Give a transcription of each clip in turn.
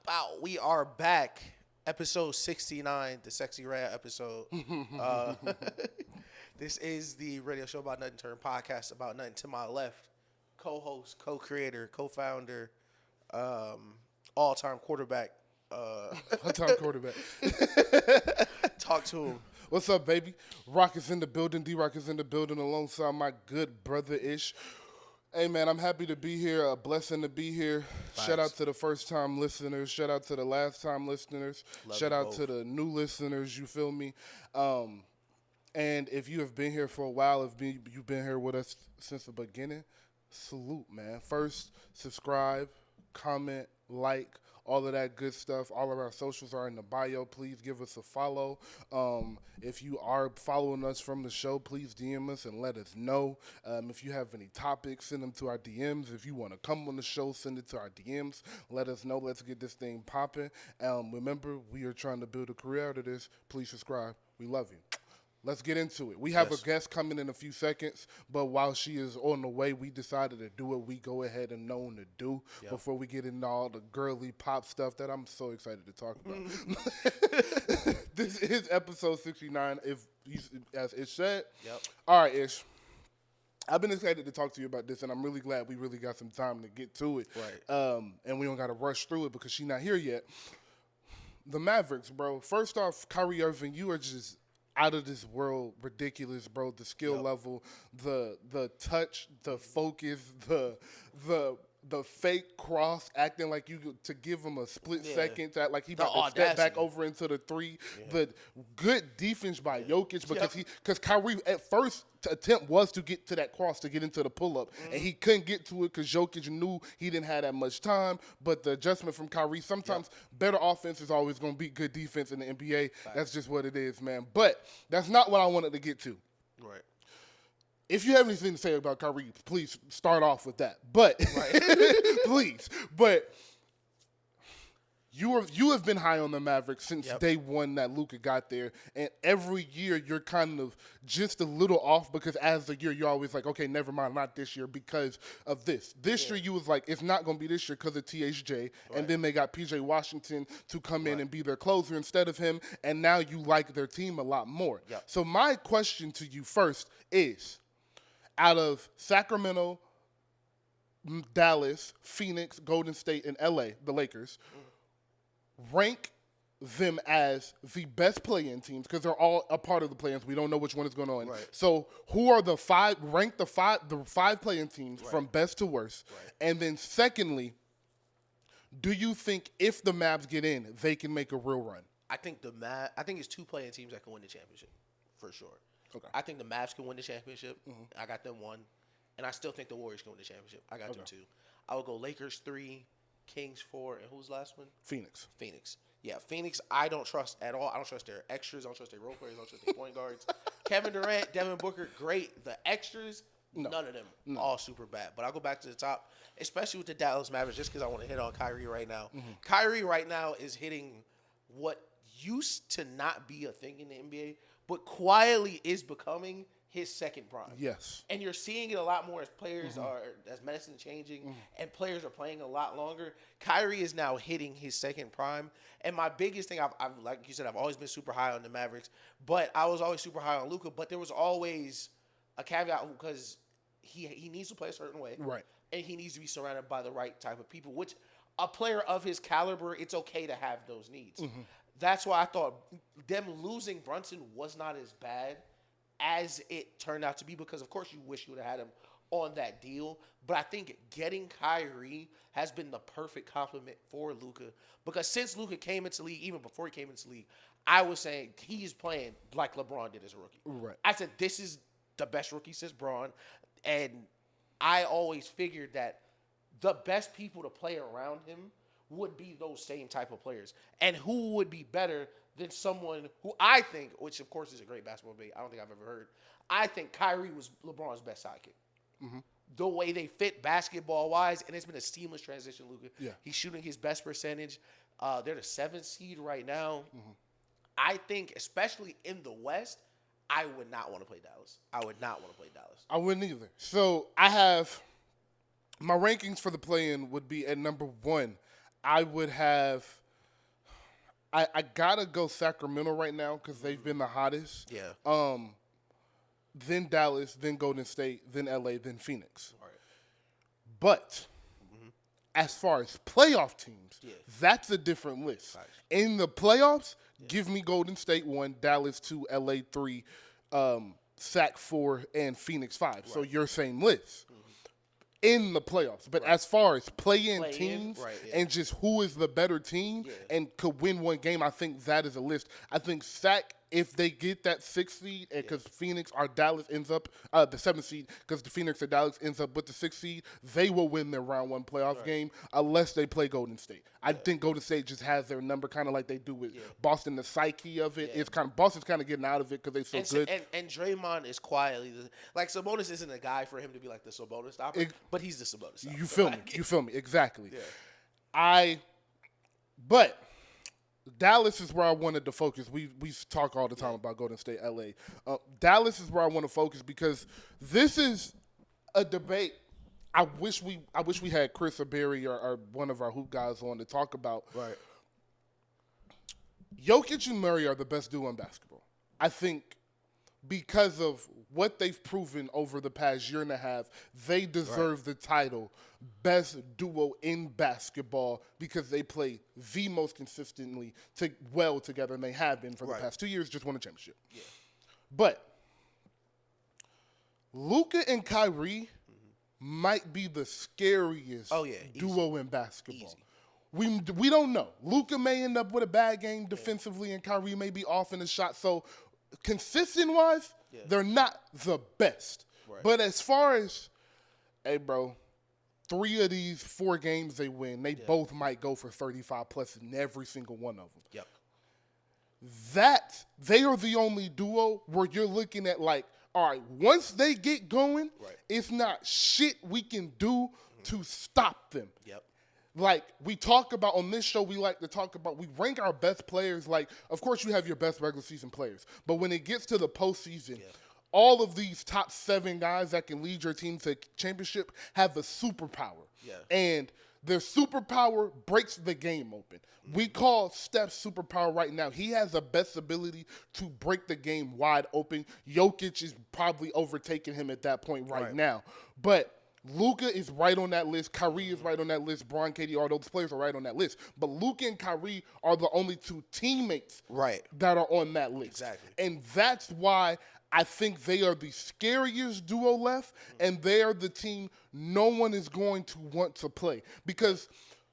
Bow. We are back. Episode 69, the Sexy Rad episode. Uh, this is the radio show about nothing turned podcast about nothing. To my left, co-host, co-creator, co-founder, all-time quarterback. All-time quarterback. Talk to him. What's up, baby? Rock is in the building. D-Rock is in the building alongside my good brother-ish. Hey, man, I'm happy to be here. A blessing to be here. Thanks. Shout out to the first-time listeners. Shout out to the last-time listeners. Shout out to the new listeners, you feel me? And if you have been here for a while, if you've been here with us since the beginning, salute, man. First, subscribe, comment, like, all of that good stuff. All of our socials are in the bio. Please give us a follow. If you are following us from the show, please DM us and let us know. If you have any topics, send them to our DMs. If you want to come on the show, send it to our DMs. Let us know. Let's get this thing popping. Remember, we are trying to build a career out of this. Please subscribe. We love you. Let's get into it. We have a guest coming in a few seconds, but while she is on the way, we decided to do what we go ahead and known to do before we get into all the girly pop stuff that I'm so excited to talk about. This is episode 69, as Ish said. Yep. All right, Ish. I've been excited to talk to you about this, and I'm really glad we really got some time to get to it. Right. And we don't got to rush through it because she's not here yet. The Mavericks, bro. First off, Kyrie Irving, you are just out of this world, ridiculous, bro. The skill level, the touch, the focus, the fake cross, acting like you to give him a split second, to act like he about to step back over into the three. The good defense by Jokic because Kyrie at first attempt was to get to that cross to get into the pull up, and he couldn't get to it because Jokic knew he didn't have that much time. But the adjustment from Kyrie, sometimes better offense is always going to beat good defense in the NBA. That's just what it is, man. But that's not what I wanted to get to. Right. If you have anything to say about Kyrie, please start off with that. But please, but you have been high on the Mavericks since day one that Luka got there, and every year you're kind of just a little off because as the year you're always like, okay, never mind, not this year because of this. This year you was like, it's not going to be this year because of THJ, and then they got PJ Washington to come in and be their closer instead of him, and now you like their team a lot more. So my question to you first is, out of Sacramento, Dallas, Phoenix, Golden State, and LA, the Lakers, rank them as the best play-in teams because they're all a part of the play-ins. We don't know which one is going on. So who are the five? Rank the five play-in teams from best to worst. And then secondly, do you think if the Mavs get in, they can make a real run? I think it's two play-in teams that can win the championship for sure. Okay. I think the Mavs can win the championship. I got them 1. And I still think the Warriors can win the championship. I got them 2. I would go Lakers 3, Kings 4, and who's the last one? Phoenix. Yeah, Phoenix I don't trust at all. I don't trust their extras. I don't trust their role players. I don't trust their point guards. Kevin Durant, Devin Booker, great. The extras, none of them. All super bad. But I'll go back to the top, especially with the Dallas Mavericks, just because I want to hit on Kyrie right now. Kyrie right now is hitting what used to not be a thing in the NBA, but quietly is becoming his second prime. Yes. And you're seeing it a lot more as players as medicine changing and players are playing a lot longer. Kyrie is now hitting his second prime. And my biggest thing, I've like you said, I've always been super high on the Mavericks, but I was always super high on Luka. But there was always a caveat because he needs to play a certain way. Right. And he needs to be surrounded by the right type of people, which a player of his caliber, it's okay to have those needs. That's why I thought them losing Brunson was not as bad as it turned out to be because, of course, you wish you would have had him on that deal. But I think getting Kyrie has been the perfect compliment for Luka because since Luka came into the league, even before he came into the league, I was saying he's playing like LeBron did as a rookie. Right. I said this is the best rookie since Braun, and I always figured that the best people to play around him would be those same type of players. And who would be better than someone who I think, which of course is a great basketball debate, I don't think I've ever heard, I think Kyrie was LeBron's best sidekick. The way they fit basketball-wise, and it's been a seamless transition, Luka. Yeah. He's shooting his best percentage. They're the 7th seed right now. I think, especially in the West, I would not want to play Dallas. I wouldn't either. So I have my rankings for the play-in would be at number 1. I would have. I gotta go Sacramento right now because they've been the hottest. Yeah. Then Dallas, then Golden State, then LA, then Phoenix. Right. But as far as playoff teams, Yeah. that's a different list. Right. In the playoffs, give me Golden State 1, Dallas 2, LA 3, Sac 4, and Phoenix 5. Right. So your same list. In the playoffs. But as far as play-in teams and just who is the better team and could win one game, I think that is a list. I think Sac, if they get that 6th seed, because Phoenix or Dallas ends up, the 7th seed, because the Phoenix or Dallas ends up with the 6th seed, they will win their round 1 playoff game unless they play Golden State. I think Golden State just has their number kind of like they do with Boston, the psyche of it. It's Boston's kind of getting out of it because they're so good. And Draymond is quietly, like Sabonis isn't a guy for him to be like the Sabonis stopper, but he's the Sabonis stopper. You feel me? You feel me? Exactly. Yeah. But Dallas is where I wanted to focus. We talk all the time about Golden State, LA. Dallas is where I want to focus because this is a debate. I wish we had Chris or Barry or one of our hoop guys on to talk about. Right. Jokic and Murray are the best duo in basketball. I think because of what they've proven over the past year and a half, they deserve the title best duo in basketball because they play the most consistently well together, and they have been for the past 2 years, just won a championship. Yeah. But Luka and Kyrie might be the scariest duo in basketball. Easy. We don't know. Luka may end up with a bad game defensively, and Kyrie may be off in the shot. So consistent-wise, they're not the best. Right. But as far as, hey, bro, 3 of these 4 games they win, they both might go for 35-plus in every single one of them. Yep. They are the only duo where you're looking at like, all right, once they get going, it's not shit we can do to stop them. Yep. Like we talk about on this show, we like to talk about, we rank our best players. Like, of course, you have your best regular season players. But when it gets to the postseason, all of these top 7 guys that can lead your team to championship have a superpower. Yeah. And their superpower breaks the game open. We call Steph's superpower right now. He has the best ability to break the game wide open. Jokic is probably overtaking him at that point right now. But Luka is right on that list. Kyrie is right on that list. Bron, KD, all those players are right on that list. But Luka and Kyrie are the only 2 teammates that are on that list. Exactly. And that's why I think they are the scariest duo left, and they are the team no one is going to want to play. Because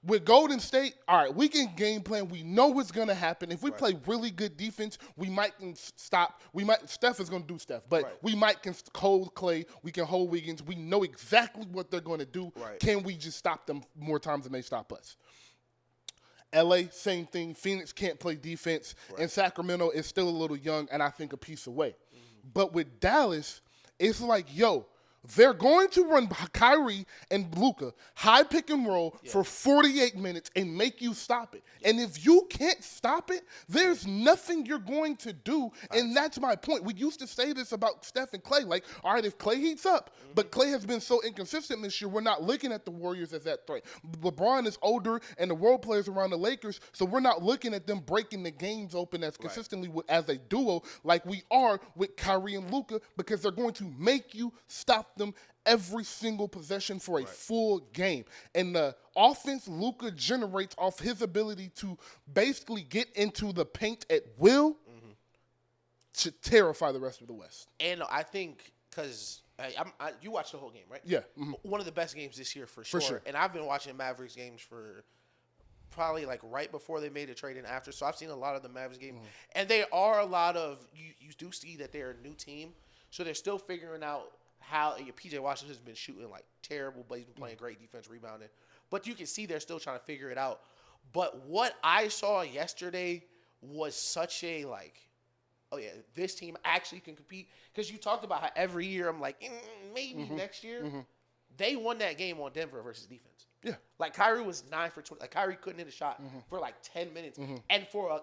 with Golden State, all right, we can game plan. We know what's going to happen. If we play really good defense, we might can stop. Steph is going to do Steph, but we might can hold Clay. We can hold Wiggins. We know exactly what they're going to do. Right. Can we just stop them more times than they stop us? LA, same thing. Phoenix can't play defense, and Sacramento is still a little young, and I think a piece away. But with Dallas, it's like, yo, they're going to run Kyrie and Luka high pick and roll for 48 minutes and make you stop it. And if you can't stop it, there's nothing you're going to do. And that's my point. We used to say this about Steph and Clay. Like, all right, if Clay heats up, but Clay has been so inconsistent this year, we're not looking at the Warriors as that threat. LeBron is older and the role players around the Lakers, so we're not looking at them breaking the games open as consistently as a duo like we are with Kyrie and Luka, because they're going to make you stop them every single possession for a full game. And the offense Luka generates off his ability to basically get into the paint at will should terrify the rest of the West. And I think because you watched the whole game, right? Yeah. One of the best games this year for sure. And I've been watching Mavericks games for probably like right before they made a trade and after. So I've seen a lot of the Mavericks games. And they are a lot of, you do see that they're a new team. So they're still figuring out how PJ Washington's been shooting like terrible, but he's been playing great defense, rebounding. But you can see they're still trying to figure it out. But what I saw yesterday was such a like, oh yeah, this team actually can compete. Because you talked about how every year I'm like, maybe next year. They won that game on Denver versus defense. Yeah. Like Kyrie was 9 for 20. Like Kyrie couldn't hit a shot for like 10 minutes. And for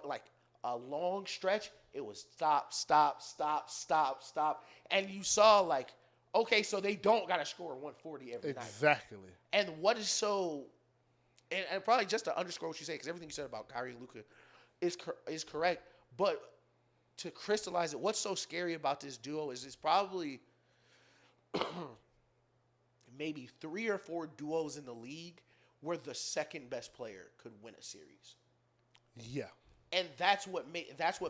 a long stretch, it was stop, stop, stop, stop, stop. And you saw like, okay, so they don't got to score 140 every night. Exactly. And what is so and probably just to underscore what you say, because everything you said about Kyrie and Luka is correct. But to crystallize it, what's so scary about this duo is it's probably maybe 3 or 4 duos in the league where the second best player could win a series. Yeah. And that's what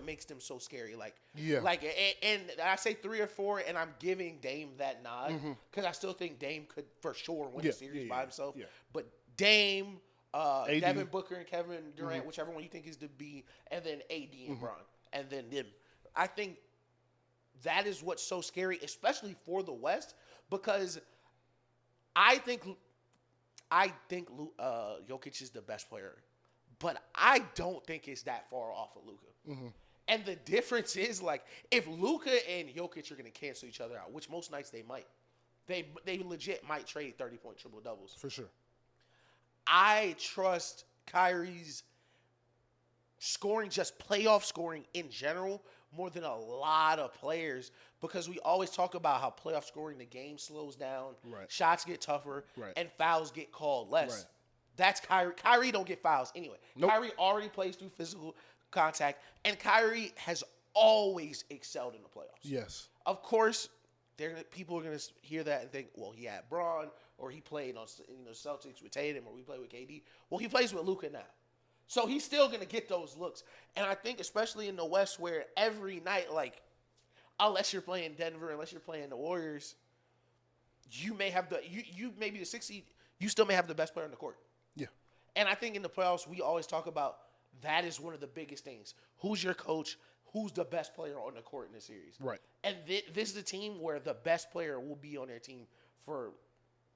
makes them so scary. And I say 3 or 4, and I'm giving Dame that nod because I still think Dame could for sure win a series by himself. Yeah. But Dame, Devin Booker, and Kevin Durant, whichever one you think is to be, and then AD and Bron, and then them. I think that is what's so scary, especially for the West, because I think Jokic is the best player. But I don't think it's that far off of Luka. Mm-hmm. And the difference is, like, if Luka and Jokic are going to cancel each other out, which most nights they might, they legit might trade 30-point triple-doubles. For sure. I trust Kyrie's scoring, just playoff scoring in general, more than a lot of players, because we always talk about how playoff scoring, the game slows down, shots get tougher, and fouls get called less. Right. That's Kyrie. Kyrie don't get fouls anyway. Nope. Kyrie already plays through physical contact, and Kyrie has always excelled in the playoffs. Yes. Of course, people are going to hear that and think, well, he had Braun, or he played on Celtics with Tatum, or we played with KD. Well, he plays with Luka now. So he's still going to get those looks. And I think especially in the West where every night, like, unless you're playing Denver, unless you're playing the Warriors, you may have you may be the 6th seed, you still may have the best player on the court. Yeah. And I think in the playoffs, we always talk about that is one of the biggest things. Who's your coach? Who's the best player on the court in the series? Right. And this is a team where the best player will be on their team for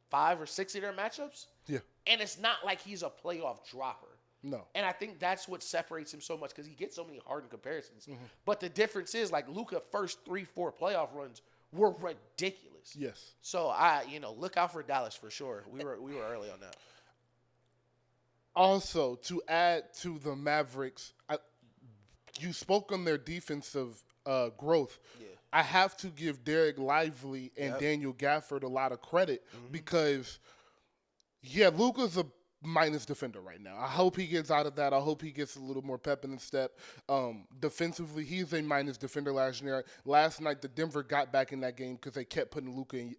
5 or 6 of their matchups. Yeah. And it's not like he's a playoff dropper. No. And I think that's what separates him so much because he gets so many hardened comparisons. Mm-hmm. But the difference is, like, Luka first 3-4 playoff runs were ridiculous. Yes. So look out for Dallas for sure. We were early on that. Also, to add to the Mavericks, you spoke on their defensive growth. Yeah. I have to give Derek Lively and Daniel Gafford a lot of credit because, Luka's a minus defender right now. I hope he gets out of that. I hope he gets a little more pep in his step. Defensively, he's a minus defender last year. Last night, the Denver got back in that game because they kept putting Luka in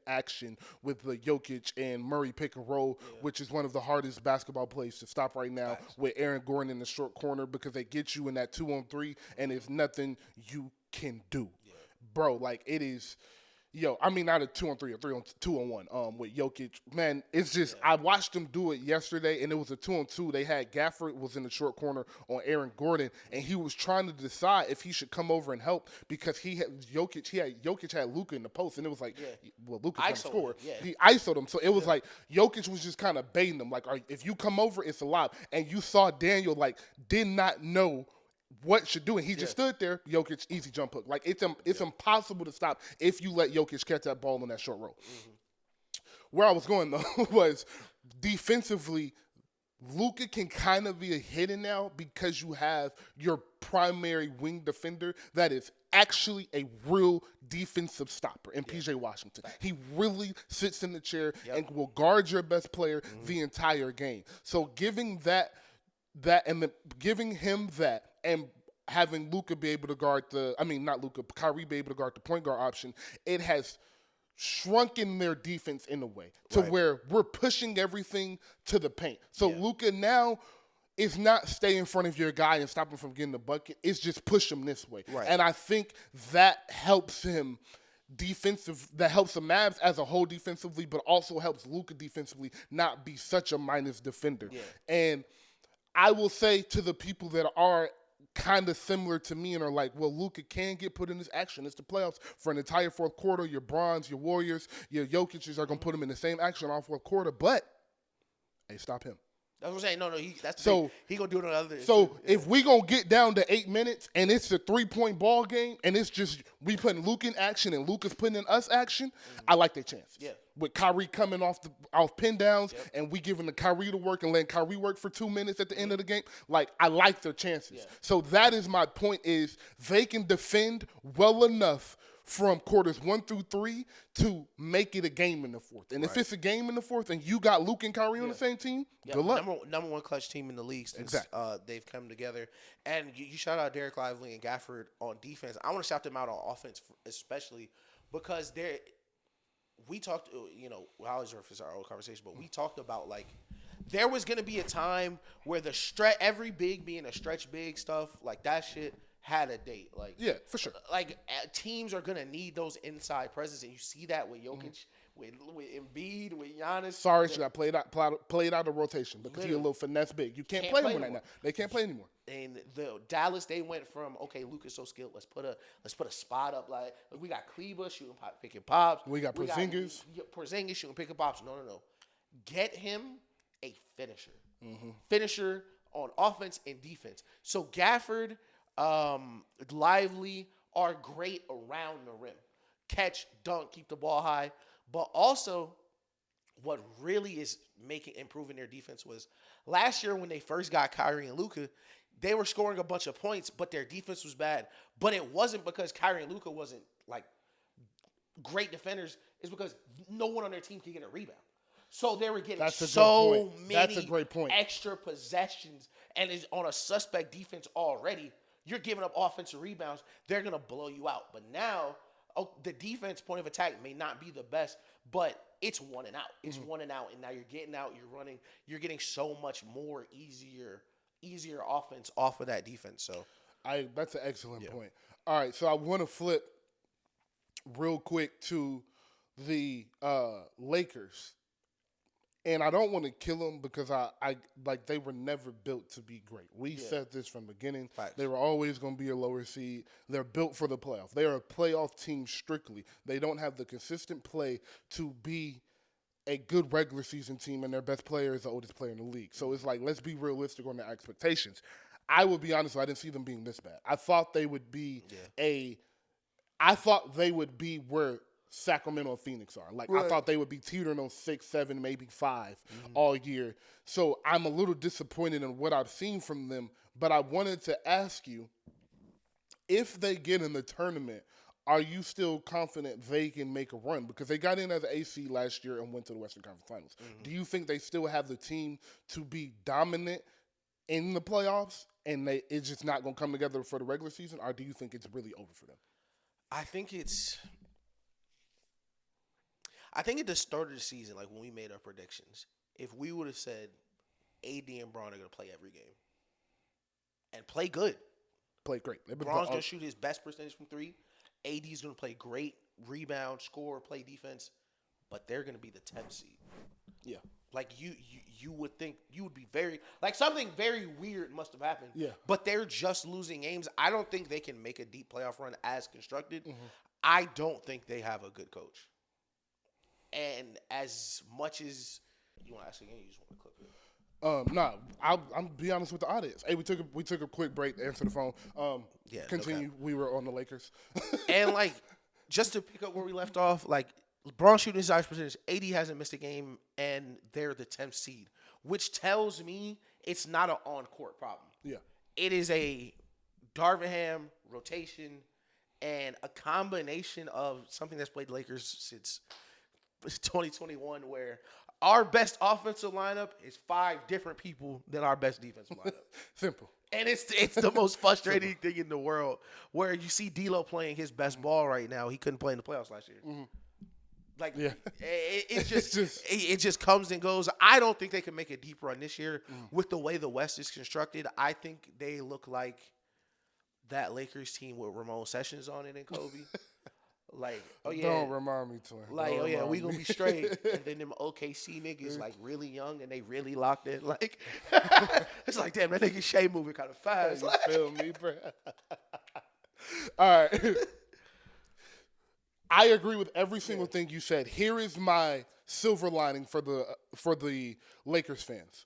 action with the Jokic and Murray pick and roll, which is one of the hardest basketball plays to stop right now with Aaron Gordon in the short corner because they get you in that 2-on-3 and it's nothing you can do. Yeah. Bro, like it is – not a 2-on-3 or 2-on-1 with Jokic. Man, it's just I watched them do it yesterday, and it was a 2-on-2. They had Gafford was in the short corner on Aaron Gordon, and he was trying to decide if he should come over and help because Jokic had Luka in the post, and it was like, well, Luka's going to score. Yeah. He ISO'd him, so it was like Jokic was just kind of baiting him, like, if you come over, it's a lob. And you saw Daniel did not know what should do it. He just stood there, Jokic, easy jump hook. Like, it's impossible to stop if you let Jokic catch that ball on that short roll. Mm-hmm. Where I was going, though, was defensively, Luka can kind of be a hidden now because you have your primary wing defender that is actually a real defensive stopper in PJ Washington. He really sits in the chair and will guard your best player the entire game. So giving giving him that and having Luka be able to guard Kyrie be able to guard the point guard option, it has shrunken their defense in a way to where we're pushing everything to the paint. So Luka now is not stay in front of your guy and stop him from getting the bucket. It's just push him this way. Right. And I think that helps him that helps the Mavs as a whole defensively, but also helps Luka defensively not be such a minus defender. Yeah. And I will say to the people that are kind of similar to me and are like, well, Luka can get put in this action. It's the playoffs for an entire fourth quarter. Your Brons, your Warriors, your Jokic's are going to put him in the same action all fourth quarter. But, hey, stop him. That's what I'm saying. No, he going to do it on the other. So, if we going to get down to 8 minutes and it's a 3-point ball game and it's just we putting Luka in action and Luka's putting in us action, I like their chances. Yeah. With Kyrie coming off pin downs and we giving the Kyrie to work and letting Kyrie work for 2 minutes at the end of the game, like, I like their chances. Yeah. So that is my point is they can defend well enough from quarters 1 through 3 to make it a game in the fourth. And if it's a game in the fourth and you got Luke and Kyrie on the same team, good luck. Number one clutch team in the league since they've come together. And you shout out Derek Lively and Gafford on defense. I want to shout them out on offense, especially because we talked, I always reference our old conversation, but we talked about, like, there was going to be a time where every big being a stretch big stuff, like that shit had a date. Like, yeah, for sure. Like, teams are going to need those inside presence, and you see that with Jokic, with Embiid, with Giannis. Sorry, should I played out of rotation because he's a little finesse big. You can't play him right now. They can't play anymore. And the Dallas, they went from, okay, Luka's so skilled. Let's put a spot up. Like, we got Kleba shooting pick and pops. We got Porzingis. Porzingis shooting pick and pops. No. Get him a finisher. Finisher on offense and defense. So Gafford, Lively are great around the rim. Catch, dunk, keep the ball high. But also, what really is improving their defense was last year when they first got Kyrie and Luka, they were scoring a bunch of points, but their defense was bad. But it wasn't because Kyrie and Luka wasn't, like, great defenders. It's because no one on their team could get a rebound. So they were getting so many extra possessions, and is on a suspect defense already. You're giving up offensive rebounds. They're going to blow you out. But now, the defense point of attack may not be the best, but it's one and out. It's one and out, and now you're getting out, you're running. You're getting so much more easier offense off of that defense. So that's an excellent point. All right, so I want to flip real quick to the Lakers. And I don't want to kill them because I they were never built to be great. We said this from the beginning. Facts. They were always going to be a lower seed. They're built for the playoff. They are a playoff team strictly. They don't have the consistent play to be a good regular season team, and their best player is the oldest player in the league. So it's like, let's be realistic on their expectations. I will be honest, I didn't see them being this bad. I thought they would be where Sacramento and Phoenix are. Like, I thought they would be teetering on 6, 7, maybe 5 all year. So I'm a little disappointed in what I've seen from them, but I wanted to ask you, if they get in the tournament, are you still confident they can make a run? Because they got in as an AC last year and went to the Western Conference Finals. Do you think they still have the team to be dominant in the playoffs and it's just not going to come together for the regular season, or do you think it's really over for them? I think at the start of the season, like when we made our predictions, if we would have said AD and Bron are going to play every game and play good. Play great. Bron's going to shoot his best percentage from 3. AD's going to play great, rebound, score, play defense, but they're going to be the 10th seed. Yeah. Like, you would think, you would be very, like, something very weird must have happened. Yeah. But they're just losing games. I don't think they can make a deep playoff run as constructed. I don't think they have a good coach. And as much as you want to ask again, you just want to clip it. No, I'm be honest with the audience. Hey, we took a quick break to answer the phone. Continue. We were on the Lakers. And, like, just to pick up where we left off, like, LeBron shooting his highest percentage, AD hasn't missed a game, and they're the 10th seed, which tells me it's not an on-court problem. Yeah. It is a Darvingham rotation and a combination of something that's played Lakers since 2021, where our best offensive lineup is 5 different people than our best defensive lineup. Simple. And it's the most frustrating thing in the world, where you see D'Lo playing his best ball right now. He couldn't play in the playoffs last year. Like, it just comes and goes. I don't think they can make a deep run this year with the way the West is constructed. I think they look like that Lakers team with Ramon Sessions on it and Kobe. Like, oh yeah, don't remind me, twin. Like, oh yeah, we gonna be straight. And then them OKC niggas like really young and they really locked in. Like, it's like, damn, that nigga Shea moving kind of fast. You feel me, bro? All right. I agree with every single thing you said. Here is my silver lining for the Lakers fans.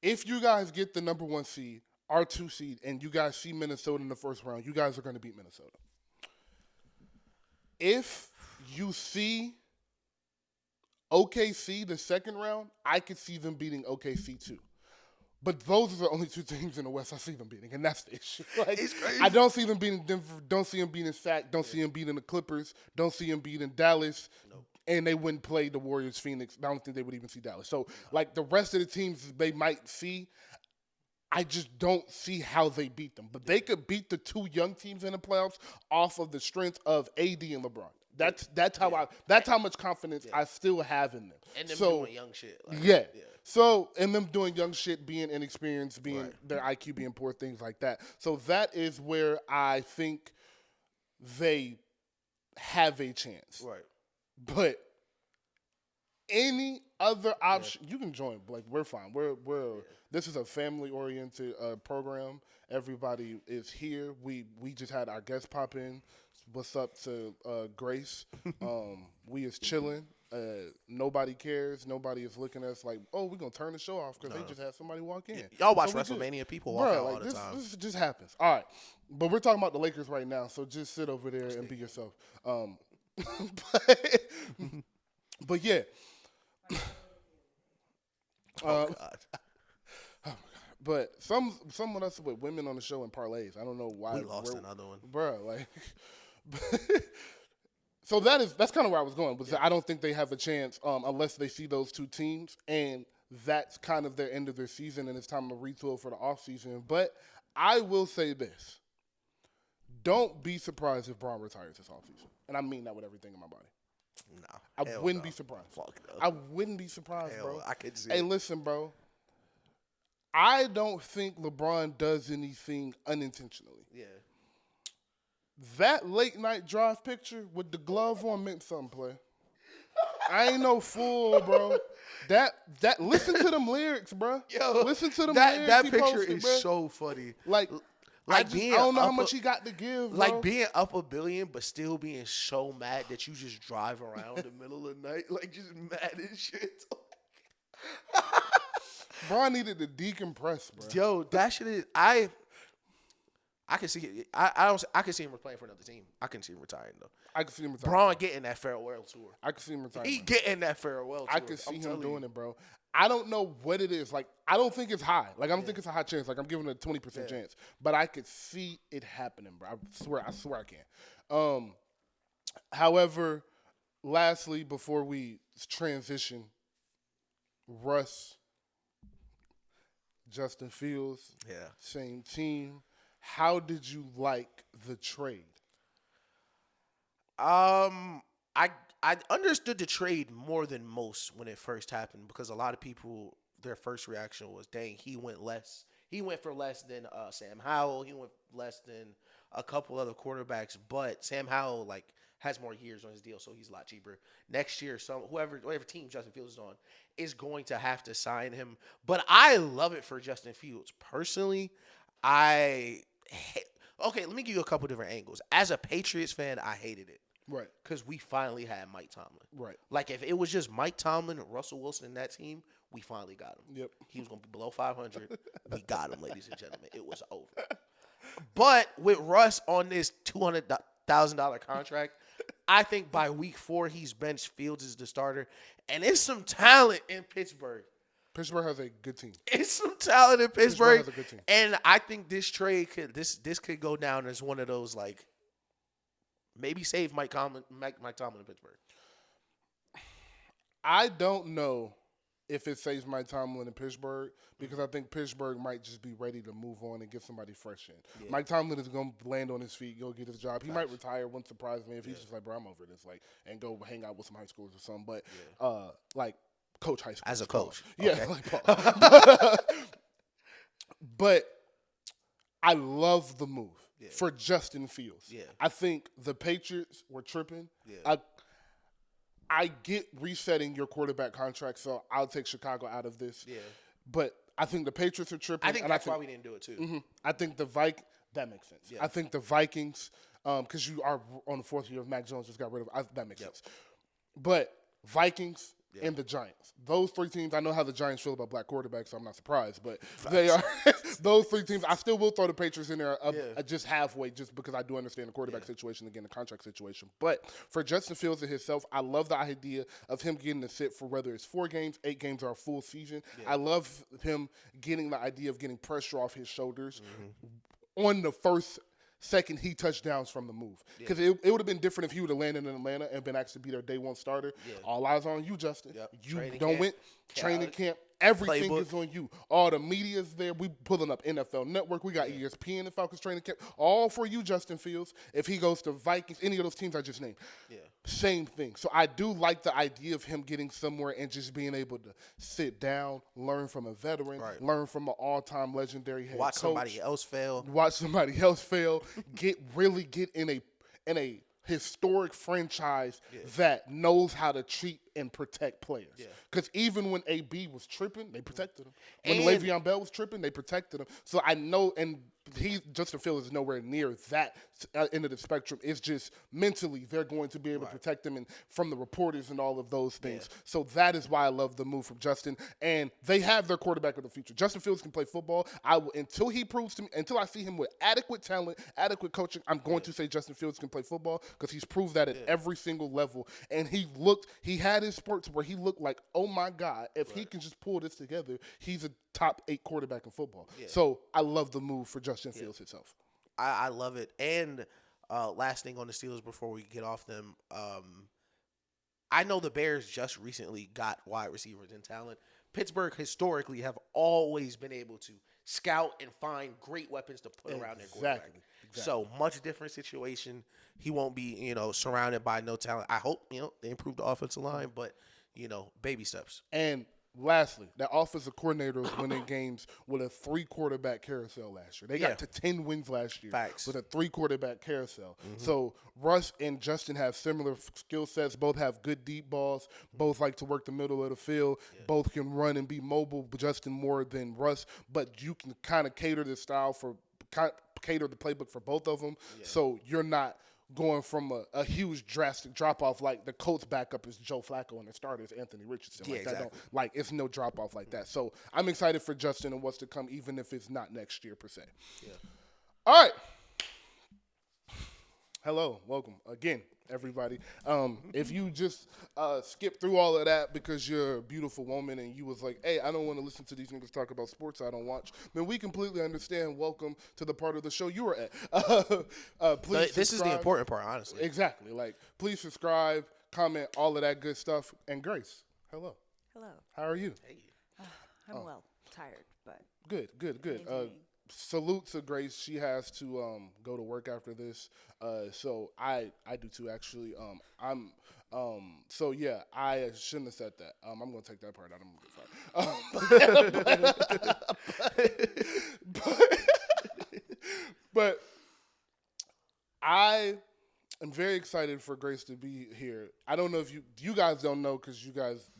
If you guys get the number 1 seed, our 2 seed, and you guys see Minnesota in the first round, you guys are going to beat Minnesota. If you see OKC the second round, I could see them beating OKC too. But those are the only two teams in the West I see them beating, and that's the issue. Like, It's crazy. I don't see them beating Denver. Don't see them beating Sac. Don't see them beating the Clippers. Don't see them beating Dallas. Nope. And they wouldn't play the Warriors, Phoenix. I don't think they would even see Dallas. So, like, the rest of the teams they might see, I just don't see how they beat them. But they could beat the two young teams in the playoffs off of the strength of AD and LeBron. That's how much confidence I still have in them. And them doing young shit. Like, yeah. So, and them doing young shit, being inexperienced, being their IQ being poor, things like that. So that is where I think they have a chance. Right. But any other option, you can join. Like, we're fine. This is a family-oriented program. Everybody is here. We just had our guests pop in. What's up to Grace? We is chilling. Nobody cares. Nobody is looking at us like, oh, we're going to turn the show off because they just had somebody walk in. Y'all watch WrestleMania, people walk out all the time. This just happens. All right. But we're talking about the Lakers right now, so just sit over there and be yourself. But yeah. Oh, God. But some of us with women on the show and parlays. I don't know why. We lost another one. Bruh, like. So that's kind of where I was going. But I don't think they have a chance unless they see those two teams. And that's kind of their end of their season, and it's time to retool for the offseason. But I will say this. Don't be surprised if Braun retires this offseason. And I mean that with everything in my body. No. I wouldn't be surprised. Fuck no. I wouldn't be surprised, bro. I could see Hey, it. listen, bro. I don't think LeBron does anything unintentionally. Yeah. That late night drive picture with the glove on meant something, play. I ain't no fool, bro. That listen to them lyrics, bro. Yo, listen to them lyrics. That he picture posted, is bro. so funny. Like I don't know how much he got to give, bro. Like being up $1 billion, but still being so mad that you just drive around in the middle of the night, like just mad as shit. Bron needed to decompress, bro. Yo, that shit is I can see it. I can see him playing for another team. I can see him retiring though. I can see him retiring. Braun getting that farewell tour. I can see him retiring. He getting that farewell tour. I can see him doing it, bro. I don't know what it is. Like, I don't think it's high. Like, I don't think it's a high chance. Like, I'm giving it a 20% chance. But I could see it happening, bro. I swear I can. However, lastly, before we transition, Russ, Justin Fields, same team. How did you like the trade? I understood the trade more than most when it first happened because a lot of people, their first reaction was, dang, he went less. He went for less than Sam Howell. He went less than a couple other quarterbacks. But Sam Howell, like, has more years on his deal, so he's a lot cheaper. Next year, whatever team Justin Fields is on is going to have to sign him. But I love it for Justin Fields. Personally, okay, let me give you a couple different angles. As a Patriots fan, I hated it. Right. Because we finally had Mike Tomlin. Right. Like, if it was just Mike Tomlin, Russell Wilson, and that team, we finally got him. Yep. He was going to be below 500. We got him, ladies and gentlemen. It was over. But with Russ on this $200,000 contract, I think by week 4, he's benched Fields as the starter. And it's some talent in Pittsburgh. Pittsburgh has a good team. It's some talent in Pittsburgh. Has a good team. And I think this trade could go down as one of those, like, maybe save Mike Tomlin in Pittsburgh. I don't know if it saves Mike Tomlin in Pittsburgh because I think Pittsburgh might just be ready to move on and get somebody fresh in. Yeah. Mike Tomlin is going to land on his feet, go get his job. He might retire, wouldn't surprise me if he's just like, bro, I'm over this, like, and go hang out with some high schoolers or something. But, like, coach high school. As a coach. Okay. Yeah. Like, but I love the move. For Justin Fields. Yeah. I think the Patriots were tripping. Yeah. I get resetting your quarterback contract, so I'll take Chicago out of this. Yeah. But I think the Patriots are tripping. I think that's why we didn't do it, too. Mm-hmm. I think that makes sense. Yeah. I think the Vikings, because you are on the 4th year of Mac Jones, just got rid of, that makes sense. But Vikings and the Giants. Those 3 teams, I know how the Giants feel about black quarterbacks, so I'm not surprised. But they are those three teams. I still will throw the Patriots in there just halfway, just because I do understand the quarterback situation, again, the contract situation. But for Justin Fields and himself, I love the idea of him getting to sit for whether it's 4 games, 8 games, or a full season. I love him getting the idea of getting pressure off his shoulders on the second he touchdowns from the move. Because it would have been different if he would have landed in Atlanta and been asked to be their day one starter. All eyes on you, Justin. You went training camp. Everything is on you. All the media's there. We pulling up NFL Network. We got ESPN and Falcons training camp. All for you, Justin Fields. If he goes to Vikings, any of those teams I just named. Same thing. So I do like the idea of him getting somewhere and just being able to sit down, learn from a veteran, learn from an all-time legendary head Watch coach. somebody else fail. Get in a historic franchise that knows how to treat and protect players. Because even when AB was tripping, they protected him. When Le'Veon Bell was tripping, they protected him. So I know, and Justin Fields is nowhere near that end of the spectrum. It's just mentally they're going to be able to protect him and from the reporters and all of those things. So that is why I love the move from Justin. And they have their quarterback of the future. Justin Fields can play football. Until he proves to me, until I see him with adequate talent, adequate coaching, I'm going to say Justin Fields can play football because he's proved that at every single level. And he had his spurts where he looked like, oh my God, if he can just pull this together, he's a top 8 quarterback in football. So I love the move for Justin Fields himself. I love it. And last thing on the Steelers before we get off them, I know the Bears just recently got wide receivers and talent. Pittsburgh historically have always been able to scout and find great weapons to put around their quarterback. Exactly. So much different situation. He won't be, surrounded by no talent. I hope, they improve the offensive line, but, baby steps. And lastly, that offensive coordinator was winning games with a 3-quarterback carousel last year. They got to 10 wins last year with a 3-quarterback carousel. So Russ and Justin have similar skill sets. Both have good deep balls. Both like to work the middle of the field. Both can run and be mobile, but Justin more than Russ. But you can kind of cater the playbook for both of them. So you're not going from a huge drastic drop-off like the Colts backup is Joe Flacco and the starter is Anthony Richardson. It's no drop-off like that. So I'm excited for Justin and what's to come, even if it's not next year per se. All right. Hello. Welcome again, everybody. If you just skip through all of that because you're a beautiful woman and you was like, hey, I don't want to listen to these niggas talk about sports I don't watch, then we completely understand. Welcome to the part of the show you were at. Please this is the important part, honestly. Exactly. Please subscribe, comment, all of that good stuff. And Grace, hello. Hello. How are you? Hey. I'm well. Tired, but good. Salute to Grace. She has to go to work after this. So I do too, actually. I shouldn't have said that. I'm gonna take that part out. But I am very excited for Grace to be here. I don't know if you guys don't know because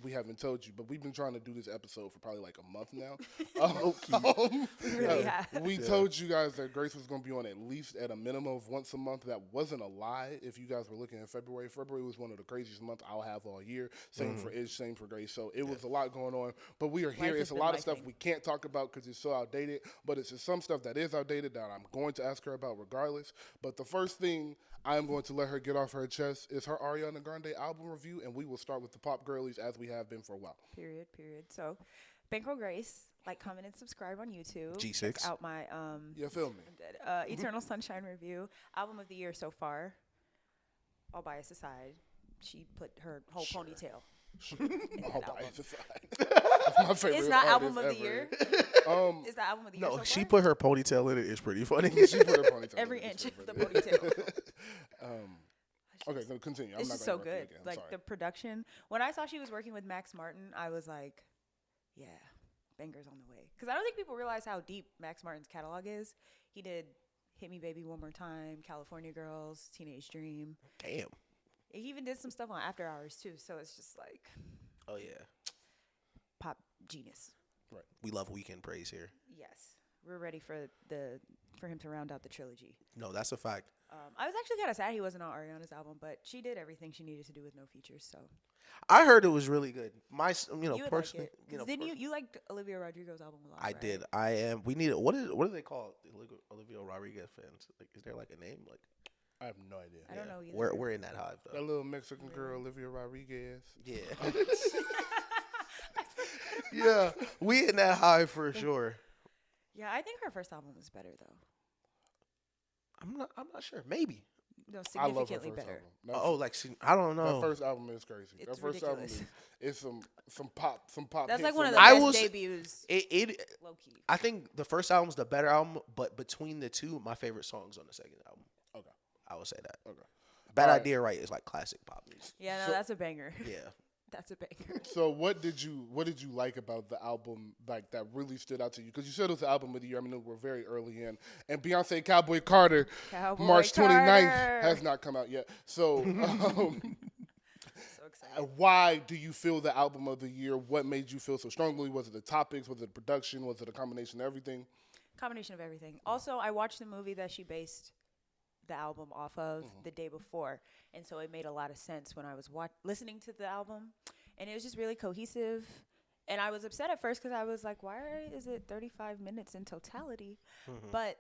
we haven't told you, but we've been trying to do this episode for probably like a month now. We told you guys that Grace was going to be on at least at a minimum of once a month. That wasn't a lie. If you guys were looking at February was one of the craziest months I'll have all year. Same for Ish, same for Grace. So it was a lot going on, but we are here. It's a lot of stuff we can't talk about because it's so outdated, but it's just some stuff that is outdated that I'm going to ask her about regardless. But the first thing I'm going to let her get off her chest is her Ariana Grande album review, and we will start with the pop girlies as we have been for a while. Period. So, Bankroll Grace, comment, and subscribe on YouTube. G6. Check out my you feel me? Eternal Sunshine review. Album of the year so far. All bias aside, she put her whole ponytail. All bias aside. That's my favorite. It's not album of ever. the year. It's the album of the year. No, she put her ponytail in it. It's pretty funny. She put her ponytail. Every inch of the ponytail. Okay, so continue. It's just so good. The production. When I saw she was working with Max Martin, I was like, yeah, bangers on the way. Because I don't think people realize how deep Max Martin's catalog is. He did Hit Me Baby One More Time, California Girls, Teenage Dream. Damn. He even did some stuff on After Hours, too. So it's just like. Oh, yeah. Pop genius. Right. We love weekend praise here. Yes. We're ready for him to round out the trilogy. No, that's a fact. I was actually kind of sad he wasn't on Ariana's album, but she did everything she needed to do with no features. So I heard it was really good. you would Personally, like it. Didn't you liked Olivia Rodrigo's album a lot? I right? did. I am. We need. What do they call Olivia Rodriguez fans? Like, is there like a name? Like, I have no idea. I don't know either. We're in that hive though. That little Mexican girl, Olivia Rodriguez. Yeah. Yeah, we in that hive for sure. Yeah, I think her first album was better though. I'm not sure. Maybe. No, I love her significantly first better. album. I don't know. That first album is crazy. It's that first album ridiculous. is some pop. That's hits like one of in the there. best debuts. Low key. I think the first album's the better album, but between the two, my favorite song's on the second album. Okay. I would say that. Okay. Bad All right. Idea, right? Is like classic pop music. Yeah, no, that's a banger. Yeah. That's a banger. So what did you like about the album like that really stood out to you? Because you said it was the album of the year. I mean, we're very early in, and Beyonce Cowboy Carter, March 29th has not come out yet. So, So excited. why do you feel the album of the year? What made you feel so strongly? Was it the topics? Was it the production? Was it a combination of everything? Combination of everything. Also, I watched the movie that she based the album off of the day before, and so it made a lot of sense when I was listening to the album, and it was just really cohesive. And I was upset at first because I was like, why is it 35 minutes in totality? But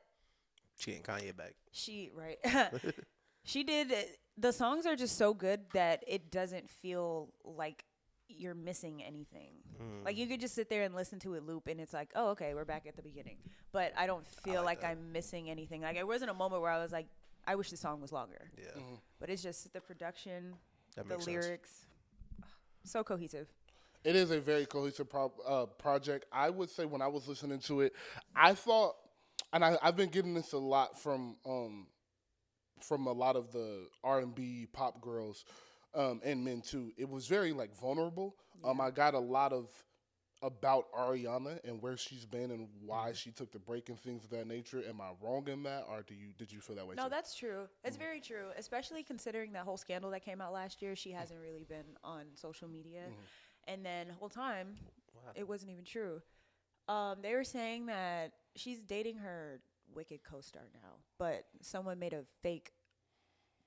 She and Kanye back. she did. The songs are just so good that it doesn't feel like you're missing anything. Like you could just sit there and listen to it loop, and it's like, oh, okay, we're back at the beginning. But I don't feel like I'm missing anything. Like it wasn't a moment where I was like, I wish the song was longer. Yeah. But it's just the production, the makes sense. lyrics, so cohesive. It is a very cohesive project. I would say when I was listening to it, I thought, and I've been getting this a lot from a lot of the R&B pop girls and men too. It was very like vulnerable. Yeah. I got a lot of about Ariana and where she's been and why she took the break and things of that nature. Am I wrong in that, or did you feel that way? No, too? that's true. It's very true, especially considering that whole scandal that came out last year. She hasn't really been on social media, and then the whole time, it wasn't even true. They were saying that she's dating her Wicked co-star now, but someone made a fake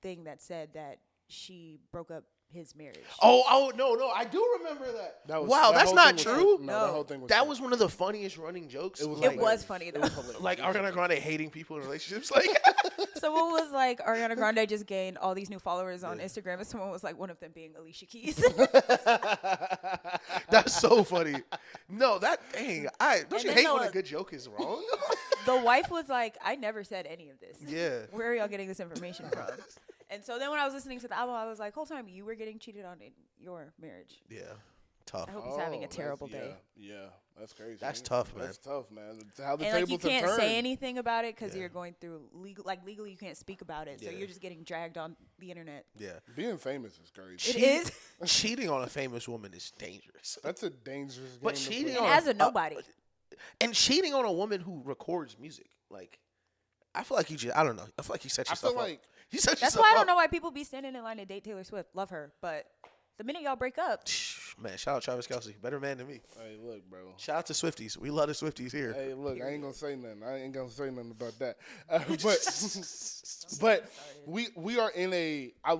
thing that said that she broke up his marriage. Oh no! I do remember that. That's not true. No, that whole thing was. That was one of the funniest running jokes. It was. It was funny though. Like Ariana Grande hating people in relationships. Like Someone was like, Ariana Grande just gained all these new followers on Instagram, and someone was like, one of them being Alicia Keys. That's so funny. No, don't you then hate when a good joke is wrong? The wife was like, I never said any of this. Yeah. Where are y'all getting this information from? And so then when I was listening to the album, I was like, whole time you were getting cheated on in your marriage. Yeah. Tough. I hope he's having a terrible day. Yeah, that's crazy. That's tough, man. That's tough, man. How the And like tables you can't have say turned. anything about it because you're going through legally you can't speak about it. So Yeah. you're just getting dragged on the internet. Yeah. Being famous is crazy. It is. Cheating on a famous woman is dangerous. That's a dangerous game. But to cheating play. And as a nobody. And cheating on a woman who records music, like, I feel like I don't know. I feel like you set I yourself feel up. like You set That's yourself why I up. don't know why people be standing in line to date Taylor Swift. Love her. But the minute y'all break up, Man, shout out Travis Kelce. Better man than me. hey, look, bro. Shout out to Swifties. We love the Swifties here. Hey, look, I ain't gonna say nothing. I ain't gonna say nothing about that. But we are in